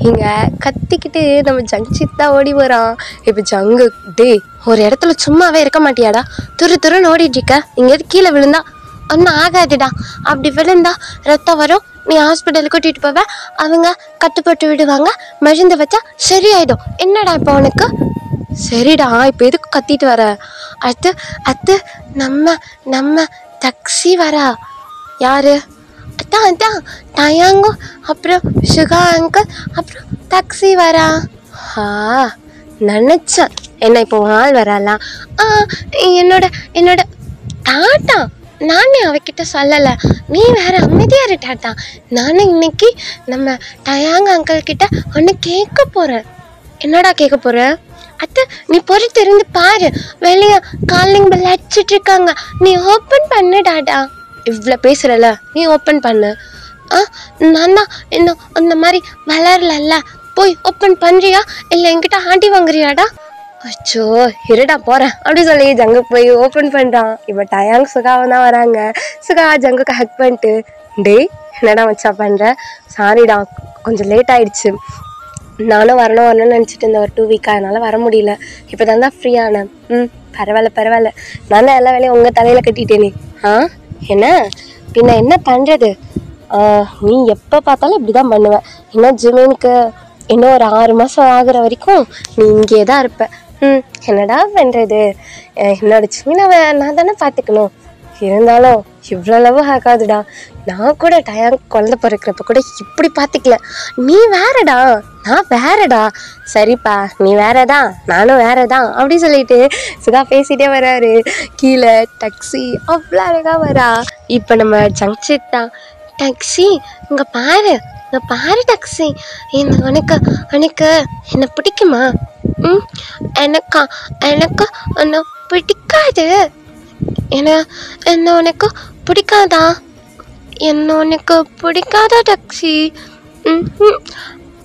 இங்கே கத்திக்கிட்டு நம்ம ஜங்ஷித் தான் ஓடி வரான். இப்போ ஜங்கு டே ஒரு இடத்துல சும்மாவே இருக்க மாட்டியாடா, துருன்னு ஓடிட்டுருக்க, இங்கேருந்து கீழே விழுந்தா ஒன்றும் ஆகாதுடா, அப்படி விழுந்தா ரத்தம் வரும், நீ ஹாஸ்பிட்டலுக்கு கூட்டிகிட்டு போவ, அவங்க கட்டுப்பட்டு விடுவாங்க, மருந்து வச்சா சரியாயிடும். என்னடா இப்போ உனக்கு? சரிடா இப்போ எதுக்கு கத்திட்டு வர? அது நம்ம தக்ஸி வரா. யாரு? அதான் அதான் டயாங்கோ, அப்புறம் சுகா அங்கிள், அப்புறம் டாக்ஸி வரா. நினச்சேன் என்ன இப்போ ஆள் வராலாம். என்னோட என்னோட டாட்டா நானே அவகிட்ட சொல்லலை, நீ வேற அமைதியாக இரு டாட்டா. நானும் இன்னைக்கு நம்ம டயாங்க அங்கிள் கிட்ட ஒன்று கேட்க போகிறேன். என்னடா கேட்க போகிற? அத்தை நீ பொறுத்து இருந்து பாரு, வெளியே காலிங் பெல் அடிச்சிட்டு இருக்காங்க, நீ ஓப்பன் பண்ணு டாட்டா. இவ்வளோ பேசுகிறல, நீ ஓப்பன் பண்ணு. நான் தான் இன்னும் அந்த மாதிரி வளரல, போய் ஓப்பன் பண்ணுறியா இல்லை என்கிட்ட ஆண்டி வாங்குறியாடா? அச்சோ இருடா போகிறேன் அப்படி சொல்லி ஜங்கு போய் ஓப்பன் பண்ணுறான். இப்போ டயாங் சுகாவும் தான் வராங்க. சுகா ஜங்குக்கு ஹக் பண்ணிட்டு, டே என்னடா வச்சா பண்ணுற, சாரிடா கொஞ்சம் லேட் ஆகிடுச்சு, நானும் வரணும்னு நினச்சிட்டு இருந்தேன் ஒரு 2 வீக்காக, அதனால் வர முடியல, இப்போ தான் ஃப்ரீயானேன். பரவாயில்ல, நான் தான் எல்லா வேலையும் உங்கள் தலையில் கட்டிட்டேனே. என்ன பின்ன என்ன பண்ணுறது, நீ எப்போ பார்த்தாலும் இப்படி தான் பண்ணுவேன். இன்னும் ஜிமினுக்கு இன்னும் ஒரு 6 மாதம் ஆகிற வரைக்கும் நீ இங்கே தான் இருப்ப. என்னடா பண்ணுறது, என்னோட ஜிமினை நான் தானே பார்த்துக்கணும். இருந்தாலும் இவ்வளவு ஆகாதுடா, நான் கூட டயாங் குழந்தை பிறக்கிறப்ப கூட இப்படி பார்த்துக்கல. நீ வேறடா, நான் வேறடா. சரிப்பா நீ வேறதான் நானும் வேறதான் அப்படி சொல்லிட்டு சுகா பேசிகிட்டே வராரு. கீழே டாக்ஸி அவ்வளோ அழகாக வரா. இப்போ நம்ம ஜங்ஷன் தான். டாக்ஸி இங்கே பாரு டாக்ஸி, உனக்கு என்னை பிடிக்குமா? எனக்கு ஒன்று பிடிக்காது. என்ன உனக்கு பிடிக்காதா? என்ன உனக்கு பிடிக்காதா டாக்ஸி?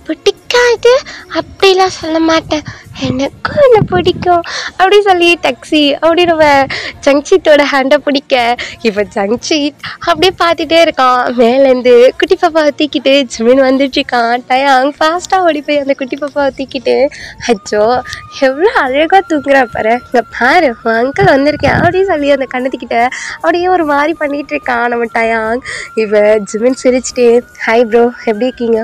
பிடிக்காது அப்படிலாம் சொல்ல மாட்டேன், எனக்கு ஒன்று பிடிக்கும் அப்படி சொல்லி டாக்ஸி அப்படி நம்ம ஜங்ஷீட்டோட ஹேண்டை பிடிக்க. இப்போ ஜங்ஷீட் அப்படியே பார்த்துட்டே இருக்கான். மேலேருந்து குட்டி பாப்பாவை தூக்கிட்டு ஜிமின் வந்துட்டுருக்கான். டயாங் ஃபாஸ்ட்டாக ஓடி போய் அந்த குட்டி பாப்பாவை தூக்கிட்டு, அச்சோ எவ்வளோ அழகாக தூங்குறா பாரு, இங்கே பாரு உன் அங்கிள் வந்திருக்கேன் அப்படின்னு சொல்லி அந்த கண்ணத்துக்கிட்ட அப்படியே ஒரு மாதிரி பண்ணிகிட்டு இருக்கான் நம்ம டயாங். இப்போ ஜிமின் சிரிச்சுட்டு, ஹாய் ப்ரோ எப்படி இருக்கீங்க?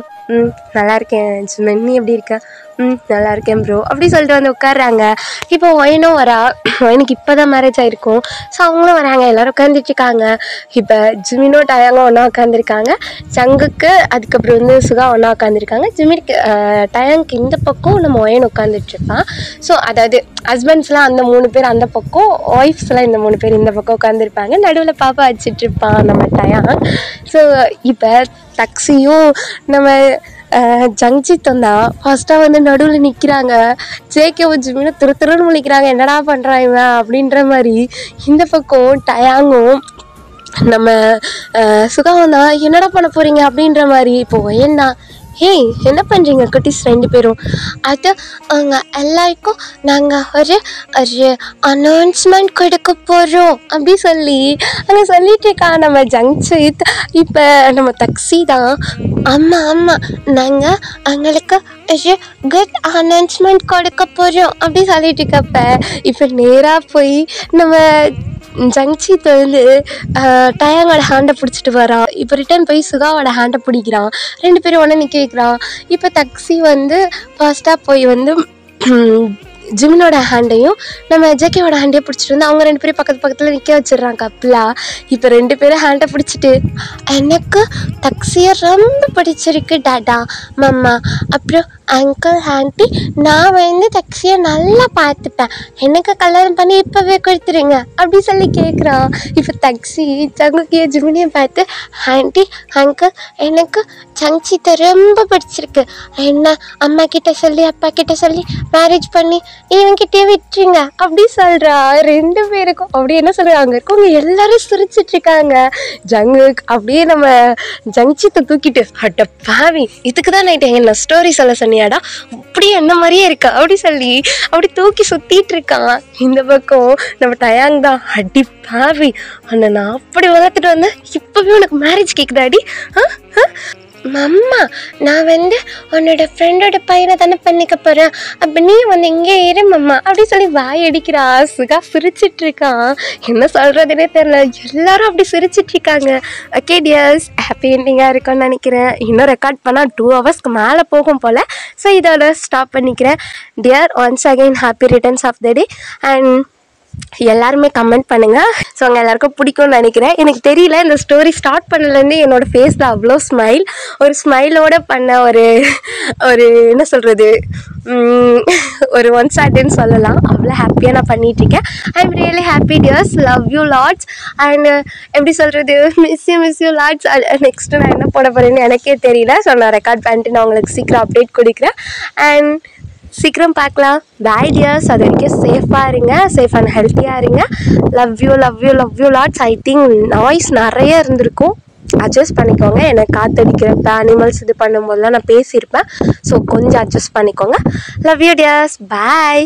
நல்லா இருக்கேன் ஜிமின், நீ எப்படி இருக்க? நல்லா இருக்கேன் ப்ரோ அப்படி சொல்லிட்டு வந்து உட்காடுறாங்க. இப்போ ஒயனும் வரா. ஒயனுக்கு இப்போ தான் மேரேஜ் ஆகிருக்கும். ஸோ அவங்களும் வராங்க, எல்லோரும் உட்காந்துட்ருக்காங்க. இப்போ ஜிமினோ டயாங்கும் ஒன்றா உட்காந்துருக்காங்க. ஜங்குக்கு அதுக்கப்புறம் வந்து சுகா ஒன்றா உட்காந்துருக்காங்க. ஜிமினுக்கு டயாங்க்கு இந்த பக்கம் நம்ம ஒயன் உட்காந்துட்ருப்பான். ஸோ அதாவது ஹஸ்பண்ட்ஸ்லாம் அந்த 3 பேர் அந்த பக்கம், ஒய்ஃப்ஸ்லாம் இந்த 3 பேர் இந்த பக்கம் உட்காந்துருப்பாங்க. நடுவில் பாப்பா வச்சிட்ருப்பான் நம்ம டயாங். ஸோ இப்போ டாக்ஸியும் நம்ம ஜங்ஷீத்தும் தான் ஃபஸ்ட்டாக வந்து நடுவில் நிற்கிறாங்க. ஜேகேவும் ஜிமினும் திருன்னு முழிக்கிறாங்க, என்னடா பண்ணுறான் இவன் அப்படின்ற மாதிரி. இந்த பக்கம் டயாங்கும் நம்ம சுகாவும் தான், என்னடா பண்ண போகிறீங்க அப்படின்ற மாதிரி. இப்போ என்ன ஹேய் என்ன பண்ணுறீங்க குட்டீஸ் 2 பேரும்? அது அவங்க எல்லாருக்கும் நாங்கள் ஒரு அனௌன்ஸ்மெண்ட் கொடுக்க போகிறோம் அப்படி சொல்லி அங்கே சொல்லிட்டு இருக்கா நம்ம ஜங்ஷீத். இப்போ நம்ம டாக்ஸி தான், ஆமாம் நாங்கள் அவங்களுக்கு ஒரு குட் அனௌன்ஸ்மெண்ட் கொடுக்க போகிறோம் அப்படி சொல்லிட்டு இருக்கப்ப இப்போ நேராக போய் நம்ம ஜங்ஷீத் வந்து டயாங்கோட ஹேண்டை பிடிச்சிட்டு வரான். இப்போ ரிட்டர்ன் போய் சுகாவோட ஹேண்டை பிடிக்கிறான். 2 பேரும் ஒன்று நிற்க வைக்கிறான். இப்போ டாக்ஸி வந்து ஃபர்ஸ்ட்டாக போய் வந்து ஜிமினோட ஹேண்டையும் நம்ம ஜேகேவோட ஹேண்டையும் பிடிச்சிட்டு வந்து அவங்க 2 பேரும் பக்கத்தில் நிற்க வச்சிடுறாங்க கப்பலாக. இப்போ 2 பேரும் ஹேண்டை பிடிச்சிட்டு, எனக்கு டாக்ஸியை ரொம்ப பிடிச்சிருக்கு டாடா மம்மா, அப்புறம் அங்கிள் ஆண்டி நான் வந்து டாக்ஸியை நல்லா பார்த்துப்பேன், எனக்கு கல்யாணம் பண்ணி இப்போவே கொடுத்துருங்க அப்படி சொல்லி கேட்குறான். இப்போ டாக்ஸி ஜங்குக்கிய ஜிமினியை பார்த்து, ஆண்டி அங்கிள் எனக்கு ஜங்ஷீத்தை ரொம்ப பிடிச்சிருக்கு, என்ன அம்மா கிட்ட சொல்லி அப்பா கிட்ட சொல்லி மேரேஜ் பண்ணி இவங்கிட்டே விட்டுருங்க அப்படி சொல்கிறா. 2 பேருக்கும் அப்படி என்ன சொல்கிறாங்க இருக்கவங்க எல்லாரும் சிரிச்சிட்ருக்காங்க. ஜங்குக்கு அப்படியே நம்ம ஜங்ஷீத்தை தூக்கிட்டு, அட்ட பாவி இதுக்கு தான் நைட்டு என்ன ஸ்டோரி சொல்ல சொன்னியாடா, அப்படியே என்ன மாதிரியே இருக்கா அப்படி சொல்லி அப்படி தூக்கி சுற்றிட்டு இருக்கான். இந்த பக்கம் நம்ம டயாங் தான், அடி பாவி அண்ணா நான் அப்படி வளர்த்துட்டு வந்தேன், இப்போவே உனக்கு மேரேஜ் கேட்குதாடி? மம்மா நான் வந்து உன்னோட ஃப்ரெண்டோட பையனை தானே பண்ணிக்க போகிறேன், அப்போ நீ வந்து இங்கே இரு மம்மா அப்படி சொல்லி வாய் அடிக்கிறா. சுகா சிரிச்சிட்ருக்கான், என்ன சொல்கிறதுனே தெரில, எல்லாரும் அப்படி சிரிச்சிட்ருக்காங்க. ஓகே டியர்ஸ், ஹாப்பி எண்டிங்காக இருக்கும்னு நினைக்கிறேன். இன்னும் ரெக்கார்ட் பண்ணால் 2 ஹவர்ஸ்க்கு மேலே போகும் போல். ஸோ இதோட ஸ்டாப் பண்ணிக்கிறேன். Dear once again happy returns of the day. And எல்லாருமே கமெண்ட் பண்ணுங்கள். ஸோ அவங்க எல்லாருக்கும் பிடிக்கும்னு நினைக்கிறேன். எனக்கு தெரியல, இந்த ஸ்டோரி ஸ்டார்ட் பண்ணலேருந்து என்னோடய ஃபேஸில் அவ்வளோ ஸ்மைல், ஒரு ஸ்மைலோடு பண்ண ஒரு என்ன சொல்கிறது, ஒரு ஒன் சைடுன்னு சொல்லலாம். அவ்வளோ ஹாப்பியாக நான் பண்ணிகிட்ருக்கேன். I am really happy dears, love you lots. And எப்படி சொல்கிறது, மிஸ் யூ லாட்ஸ். நெக்ஸ்ட்டு நான் என்ன போட போகிறேன்னு எனக்கே தெரியல. ஸோ நான் ரெக்கார்ட் பண்ணிட்டு நான் உங்களுக்கு சீக்கிரம் அப்டேட் கொடுக்குறேன். அண்ட் சீக்கிரம் பார்க்கலாம். பாய் டியர்ஸ். அது வரைக்கும் சேஃபாக இருங்க, சேஃப் அண்ட் ஹெல்த்தியாக இருங்க. Love you lots. I think noise நிறைய இருந்திருக்கும், அட்ஜஸ்ட் பண்ணிக்கோங்க. எனக்கு காற்றடிக்கிறப்ப அனிமல்ஸ் இது பண்ணும்போதெல்லாம் நான் பேசியிருப்பேன். ஸோ கொஞ்சம் அட்ஜஸ்ட் பண்ணிக்கோங்க. Love you dears. பாய்.